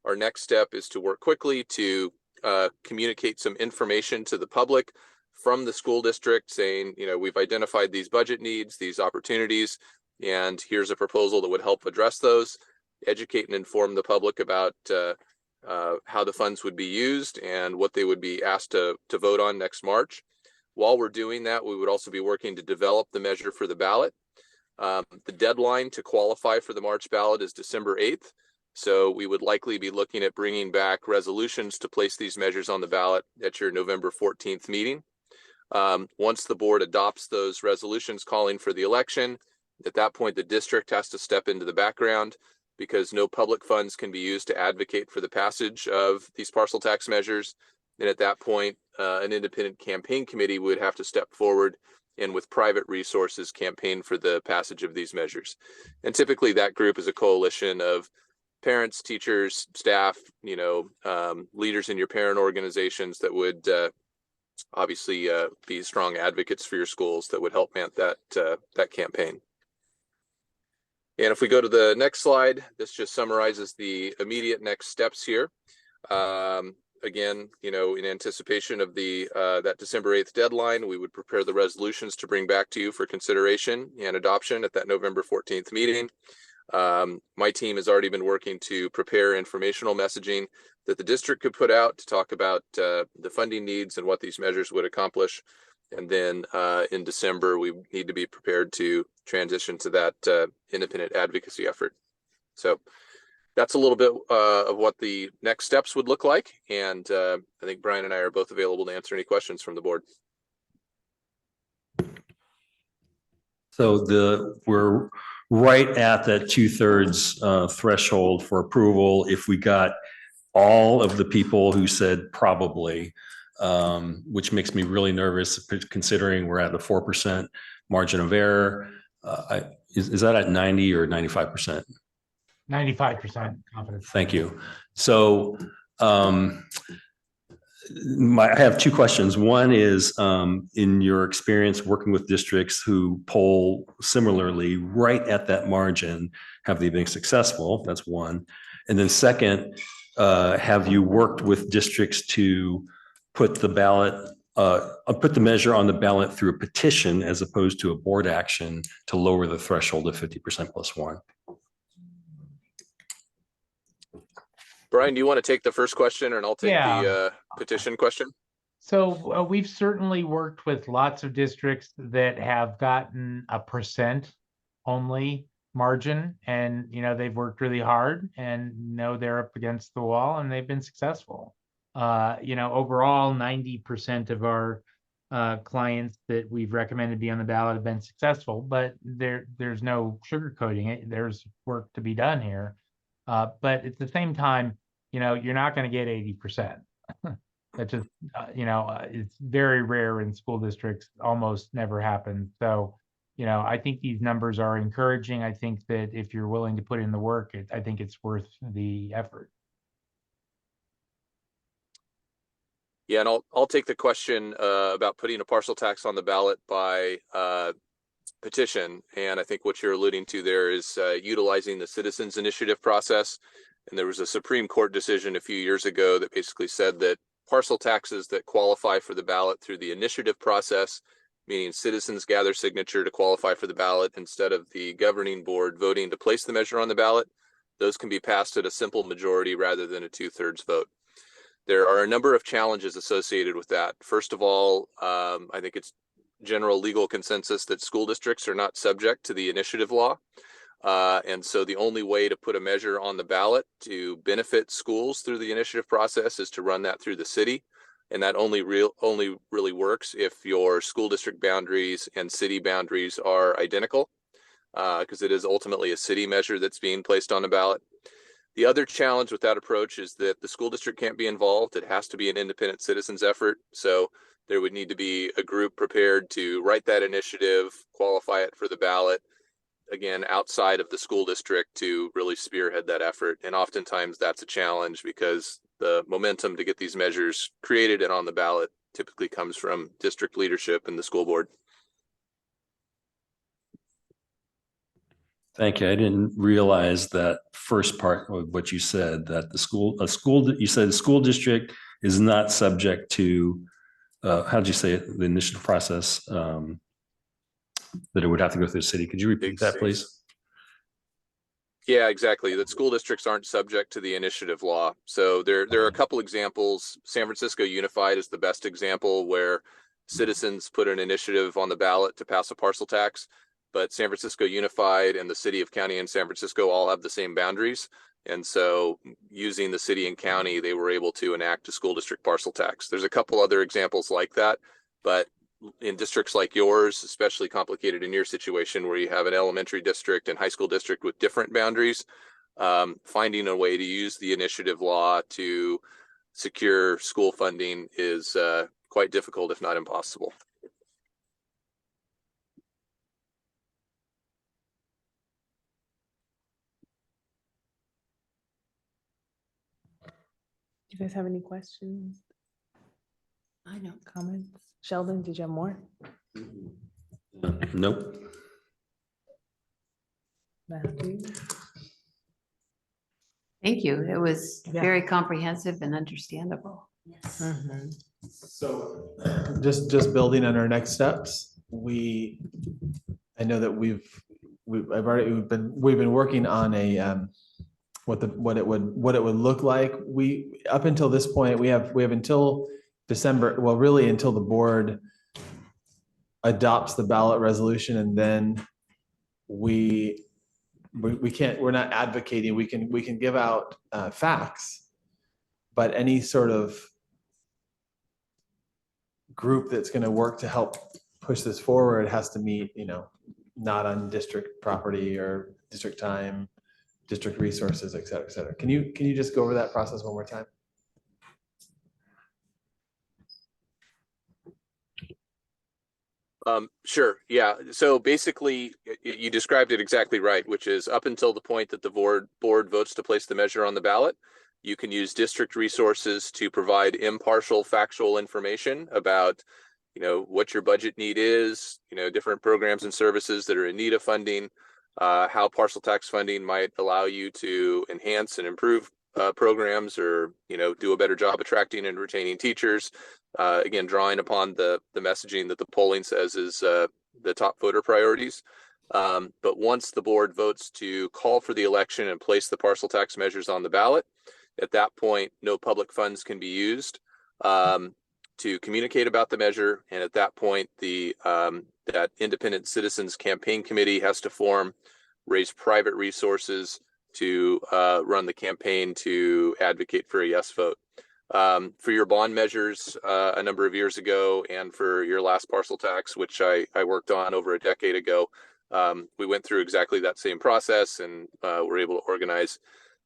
S10: Our next step is to work quickly to communicate some information to the public from the school district saying, you know, we've identified these budget needs, these opportunities, and here's a proposal that would help address those. Educate and inform the public about how the funds would be used and what they would be asked to vote on next March. While we're doing that, we would also be working to develop the measure for the ballot. The deadline to qualify for the March ballot is December 8th. So we would likely be looking at bringing back resolutions to place these measures on the ballot at your November 14th meeting. Once the board adopts those resolutions calling for the election, at that point, the district has to step into the background because no public funds can be used to advocate for the passage of these parcel tax measures. And at that point, an independent campaign committee would have to step forward and with private resources campaign for the passage of these measures. And typically that group is a coalition of parents, teachers, staff, you know, leaders in your parent organizations that would obviously be strong advocates for your schools that would help mount that campaign. And if we go to the next slide, this just summarizes the immediate next steps here. Again, you know, in anticipation of the that December 8th deadline, we would prepare the resolutions to bring back to you for consideration and adoption at that November 14th meeting. My team has already been working to prepare informational messaging that the district could put out to talk about the funding needs and what these measures would accomplish. And then in December, we need to be prepared to transition to that independent advocacy effort. So that's a little bit of what the next steps would look like. And I think Brian and I are both available to answer any questions from the board.
S21: So we're right at that 2/3 threshold for approval. If we got all of the people who said probably, which makes me really nervous considering we're at the 4% margin of error. Is that at 90 or 95%?
S2: 95% confidence.
S21: Thank you. So I have two questions. One is, in your experience working with districts who poll similarly right at that margin, have they been successful? That's one. And then second, have you worked with districts to put the measure on the ballot through a petition as opposed to a board action to lower the threshold of 50% plus one?
S10: Brian, do you want to take the first question and I'll take
S2: Yeah.
S10: the petition question?
S2: So we've certainly worked with lots of districts that have gotten a percent only margin, and they've worked really hard and they're up against the wall and they've been successful. Overall 90% of our clients that we've recommended be on the ballot have been successful, but there's no sugarcoating it. There's work to be done here. But at the same time, you're not going to get 80%. That just, it's very rare in school districts, almost never happens. So, I think these numbers are encouraging. I think that if you're willing to put in the work, I think it's worth the effort.
S10: Yeah, and I'll take the question about putting a parcel tax on the ballot by petition. And I think what you're alluding to there is utilizing the citizens initiative process. And there was a Supreme Court decision a few years ago that basically said that parcel taxes that qualify for the ballot through the initiative process, meaning citizens gather signature to qualify for the ballot instead of the governing board voting to place the measure on the ballot, those can be passed at a simple majority rather than a 2/3 vote. There are a number of challenges associated with that. First of all, I think it's general legal consensus that school districts are not subject to the initiative law. And so the only way to put a measure on the ballot to benefit schools through the initiative process is to run that through the city. And that only really works if your school district boundaries and city boundaries are identical, because it is ultimately a city measure that's being placed on the ballot. The other challenge with that approach is that the school district can't be involved. It has to be an independent citizens effort. So there would need to be a group prepared to write that initiative, qualify it for the ballot, again, outside of the school district to really spearhead that effort. And oftentimes that's a challenge because the momentum to get these measures created and on the ballot typically comes from district leadership and the school board.
S21: Thank you. I didn't realize that first part of what you said, that you said the school district is not subject to, how'd you say it, the initiative process, that it would have to go through the city. Could you repeat that, please?
S10: Yeah, exactly. That school districts aren't subject to the initiative law. So there are a couple examples. San Francisco Unified is the best example where citizens put an initiative on the ballot to pass a parcel tax. But San Francisco Unified and the city of county and San Francisco all have the same boundaries. And so using the city and county, they were able to enact a school district parcel tax. There's a couple other examples like that, but in districts like yours, especially complicated in your situation where you have an elementary district and high school district with different boundaries, finding a way to use the initiative law to secure school funding is quite difficult, if not impossible.
S1: Do you guys have any questions?
S3: I don't.
S1: Comments? Sheldon, did you have more?
S21: Nope.
S1: Matthew?
S7: Thank you. It was
S1: Yeah.
S7: very comprehensive and understandable.
S3: Yes.
S19: So just building on our next steps, I know that we've been working on a what it would look like. Up until this point, we have until December, well, really until the board adopts the ballot resolution, and then we're not advocating. We can give out facts, but any sort of group that's going to work to help push this forward has to meet, not on district property or district time, district resources, et cetera, et cetera. Can you just go over that process one more time?
S10: Sure. Yeah. So basically, you described it exactly right, which is up until the point that the board votes to place the measure on the ballot, you can use district resources to provide impartial, factual information about, what your budget need is, different programs and services that are in need of funding, how parcel tax funding might allow you to enhance and improve programs, or do a better job attracting and retaining teachers. Again, drawing upon the messaging that the polling says is the top voter priorities. But once the board votes to call for the election and place the parcel tax measures on the ballot, at that point, no public funds can be used to communicate about the measure. And at that point, that independent citizens campaign committee has to form, raise private resources to run the campaign to advocate for a yes vote. For your bond measures a number of years ago, and for your last parcel tax, which I worked on over a decade ago, we went through exactly that same process, and were able to organize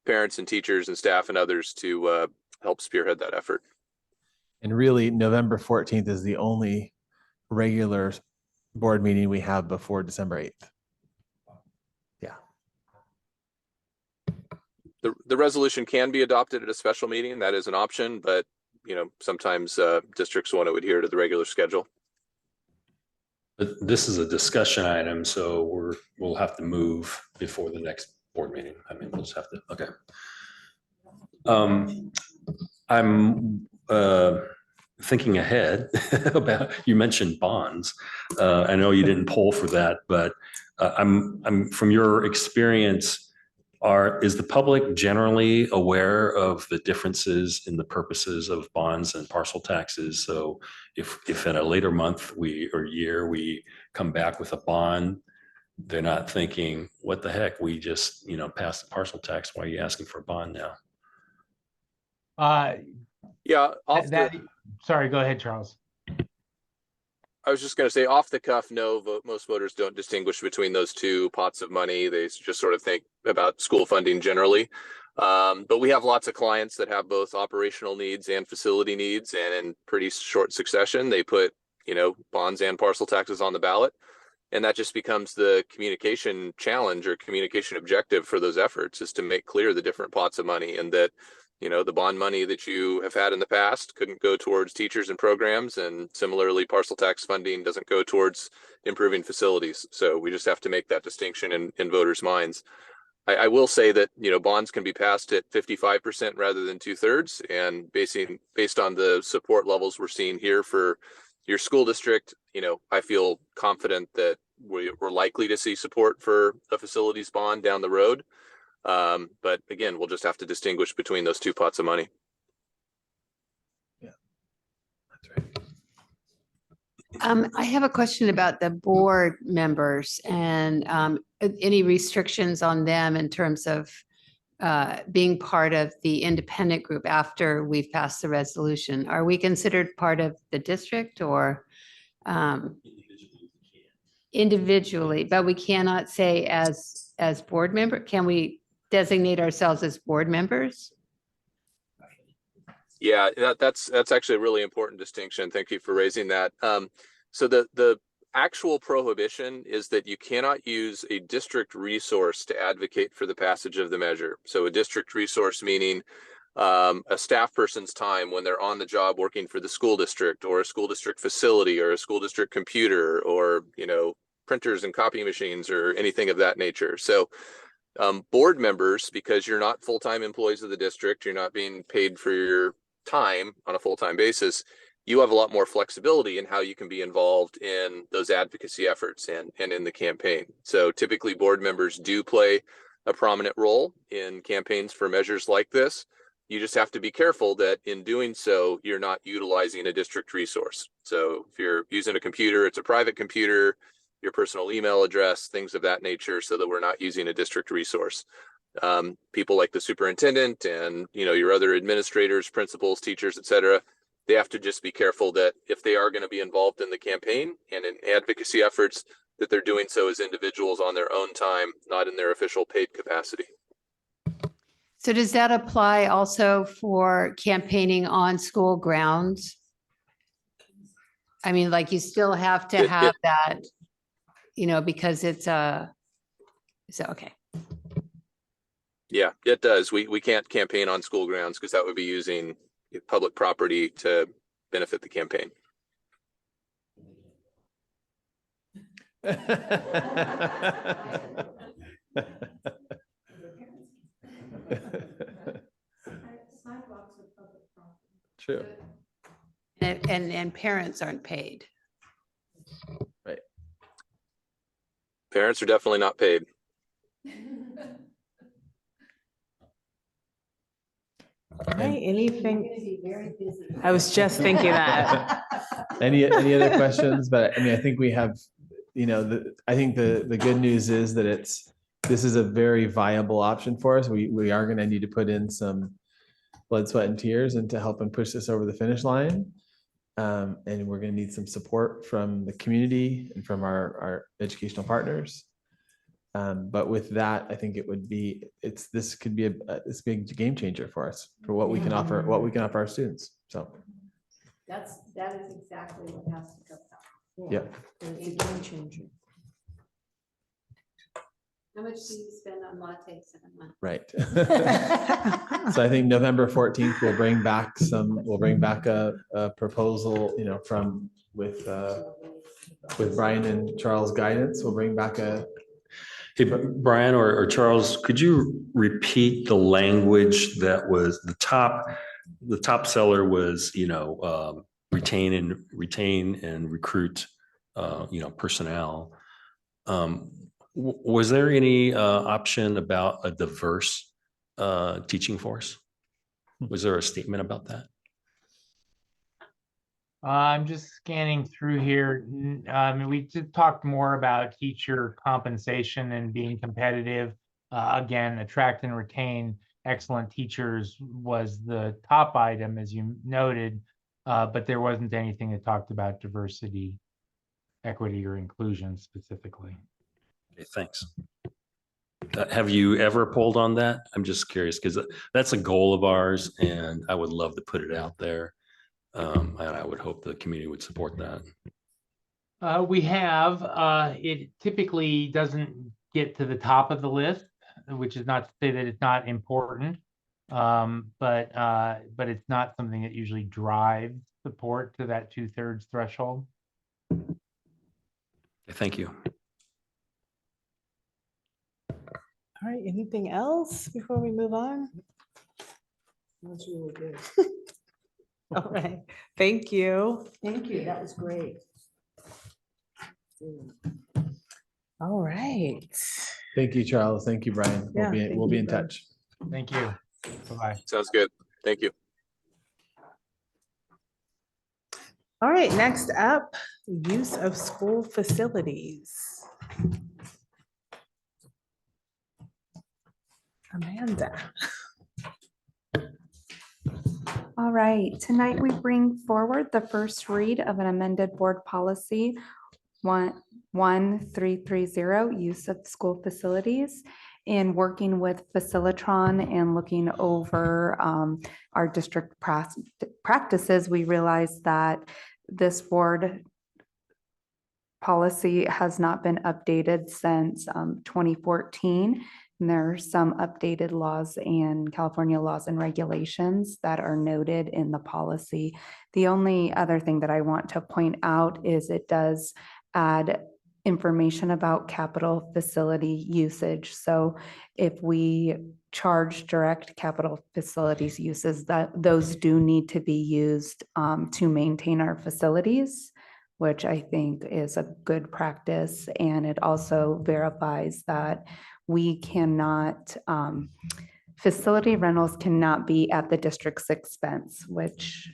S10: parents and teachers and staff and others to help spearhead that effort.
S19: And really, November 14th is the only regular board meeting we have before December 8th. Yeah.
S10: The resolution can be adopted at a special meeting. That is an option, but sometimes districts want to adhere to the regular schedule.
S21: But this is a discussion item, so we'll have to move before the next board meeting. I mean, we'll just have to, okay. I'm thinking ahead about, you mentioned bonds. I know you didn't poll for that, but I'm from your experience, is the public generally aware of the differences in the purposes of bonds and parcel taxes? So if in a later month or year we come back with a bond, they're not thinking, what the heck, we just passed the parcel tax, why are you asking for a bond now?
S2: Yeah. Sorry, go ahead, Charles.
S10: I was just going to say, off the cuff, no, most voters don't distinguish between those two pots of money. They just sort of think about school funding generally. But we have lots of clients that have both operational needs and facility needs, and in pretty short succession, they put, bonds and parcel taxes on the ballot. And that just becomes the communication challenge or communication objective for those efforts, is to make clear the different pots of money, and that the bond money that you have had in the past couldn't go towards teachers and programs. And similarly, parcel tax funding doesn't go towards improving facilities. So we just have to make that distinction in voters' minds. I will say that, bonds can be passed at 55% rather than 2/3. And based on the support levels we're seeing here for your school district, I feel confident that we're likely to see support for a facilities bond down the road. But again, we'll just have to distinguish between those two pots of money.
S19: Yeah, that's
S7: I have a question about the board members and any restrictions on them in terms of being part of the independent group after we've passed the resolution. Are we considered part of the district, or individually, but we cannot say as board member? Can we designate ourselves as board members?
S10: Yeah, that's actually a really important distinction. Thank you for raising that. So the actual prohibition is that you cannot use a district resource to advocate for the passage of the measure. So a district resource meaning a staff person's time when they're on the job working for the school district, or a school district facility, or a school district computer, or printers and copy machines, or anything of that nature. So board members, because you're not full-time employees of the district, you're not being paid for your time on a full-time basis, you have a lot more flexibility in how you can be involved in those advocacy efforts and in the campaign. So typically board members do play a prominent role in campaigns for measures like this. You just have to be careful that in doing so, you're not utilizing a district resource. So if you're using a computer, it's a private computer, your personal email address, things of that nature, so that we're not using a district resource. People like the superintendent and your other administrators, principals, teachers, etc., they have to just be careful that if they are going to be involved in the campaign and in advocacy efforts, that they're doing so as individuals on their own time, not in their official paid capacity.
S4: So does that apply also for campaigning on school grounds? I mean, like you still have to have that, because it's so, okay.
S10: Yeah, it does. We can't campaign on school grounds because that would be using public property to benefit the campaign.
S19: True.
S4: And parents aren't paid.
S19: Right.
S10: Parents are definitely not paid.
S1: All right, anything? I was just thinking that.
S19: Any other questions? But I mean, I think we have, I think the good news is that this is a very viable option for us. We are going to need to put in some blood, sweat, and tears and to help and push this over the finish line. And we're going to need some support from the community and from our educational partners. But with that, I think this could be this big game changer for us for what we can offer our students. So
S3: That is exactly what has to come out.
S19: yeah.
S3: It's a game changer.
S4: How much do you spend on lattes in a month?
S19: Right. So I think November 14th, we'll bring back a proposal, with Brian and Charles' guidance. We'll bring back
S21: Hey, Brian or Charles, could you repeat the language that was the top seller was, retain and recruit, personnel. Was there any option about a diverse teaching force? Was there a statement about that?
S2: I'm just scanning through here. We did talk more about teacher compensation and being competitive. Again, attract and retain excellent teachers was the top item, as you noted, but there wasn't anything that talked about diversity, equity, or inclusion specifically.
S21: Okay, thanks. Have you ever pulled on that? I'm just curious because that's a goal of ours and I would love to put it out there. And I would hope the community would support that.
S2: We have, it typically doesn't get to the top of the list, which is not to say that it's not important. But it's not something that usually drives support to that 2/3 threshold.
S21: Thank you.
S1: All right, anything else before we move on?
S3: That's really good.
S1: All right, thank you.
S3: Thank you. That was great.
S1: All right.
S19: Thank you, Charles. Thank you, Brian.
S1: Yeah,
S19: We'll be in touch.
S2: Thank you. Bye-bye.
S10: Sounds good. Thank you.
S1: All right, next up, use of school facilities. Amanda.
S6: All right, tonight we bring forward the first read of an amended board policy 1330, use of school facilities. In working with Facilitron and looking over our district practices, we realized that this board policy has not been updated since 2014. And there are some updated laws and California laws and regulations that are noted in the policy. The only other thing that I want to point out is it does add information about capital facility usage. So if we charge direct capital facilities uses, those do need to be used to maintain our facilities, which I think is a good practice. And it also verifies that we cannot, facility rentals cannot be at the district's expense, which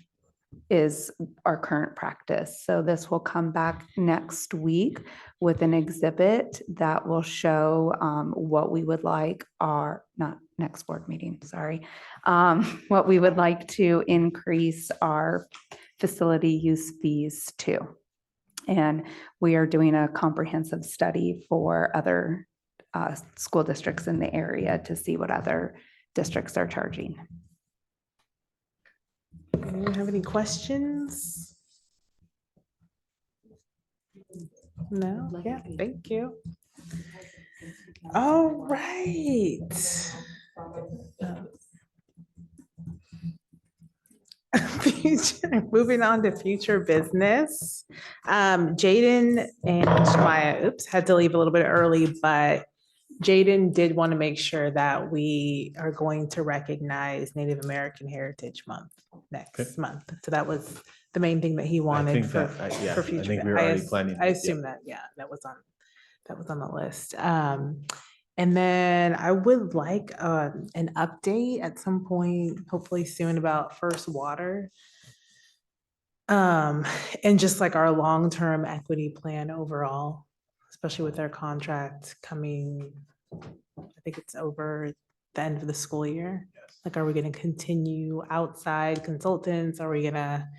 S6: is our current practice. So this will come back next week with an exhibit that will show what we would like not next board meeting, sorry, what we would like to increase our facility use fees to. And we are doing a comprehensive study for other school districts in the area to see what other
S12: districts are charging.
S1: Anyone have any questions? No? Yeah, thank you. All right. Moving on to future business. Jaden and Shemaya, had to leave a little bit early, but Jaden did want to make sure that we are going to recognize Native American Heritage Month next month. So that was the main thing that he wanted
S19: think
S1: for,
S19: that, yeah,
S1: for
S19: I
S1: future.
S19: think we were already planning
S1: I
S19: it, yeah.
S1: assume that, yeah, that was on the list. And then I would like an update at some point, hopefully soon, about First Water. And just like our long-term equity plan overall, especially with their contract coming, I think it's over the end of the school year. Like, are we gonna continue outside consultants? Are we gonna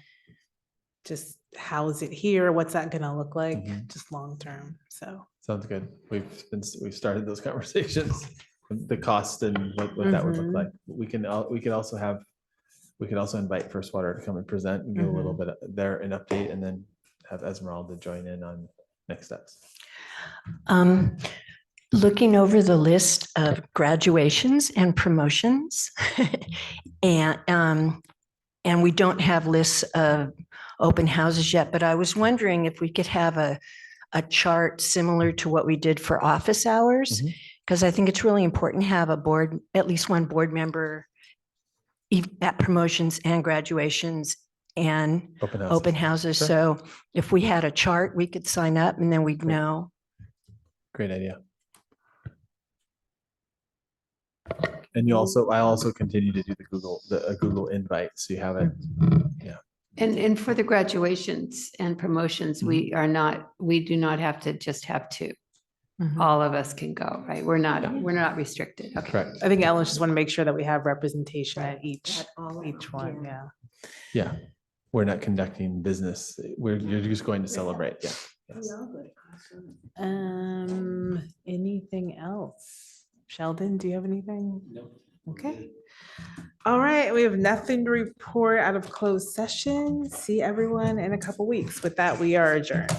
S1: just house it here? What's that gonna look like, just long-term? So.
S19: Sounds good. We've started those conversations, the cost and what that would look like. We can also invite First Water to come and present and give a little bit of an update, and then have Esmeralda join in on next steps.
S3: Looking over the list of graduations and promotions, and we don't have lists of open houses yet, but I was wondering if we could have a chart similar to what we did for office hours, because I think it's really important to have at least one board member at promotions and graduations and open houses.
S19: Sure.
S3: So if we had a chart, we could sign up and then we'd know.
S19: Great idea. And I also continue to do the Google invite, so you have it. Yeah.
S7: And for the graduations and promotions, we do not have to just have two. All of us can go, right? We're not restricted. Okay.
S19: Correct.
S1: I think Ellen just want to make sure that we have representation at each one, yeah.
S19: Yeah. We're not conducting business. You're just going to celebrate. Yeah. Yes.
S1: Anything else? Sheldon, do you have anything? No. Okay. All right, we have nothing to report out of closed session. See everyone in a couple weeks. With that, we are adjourned.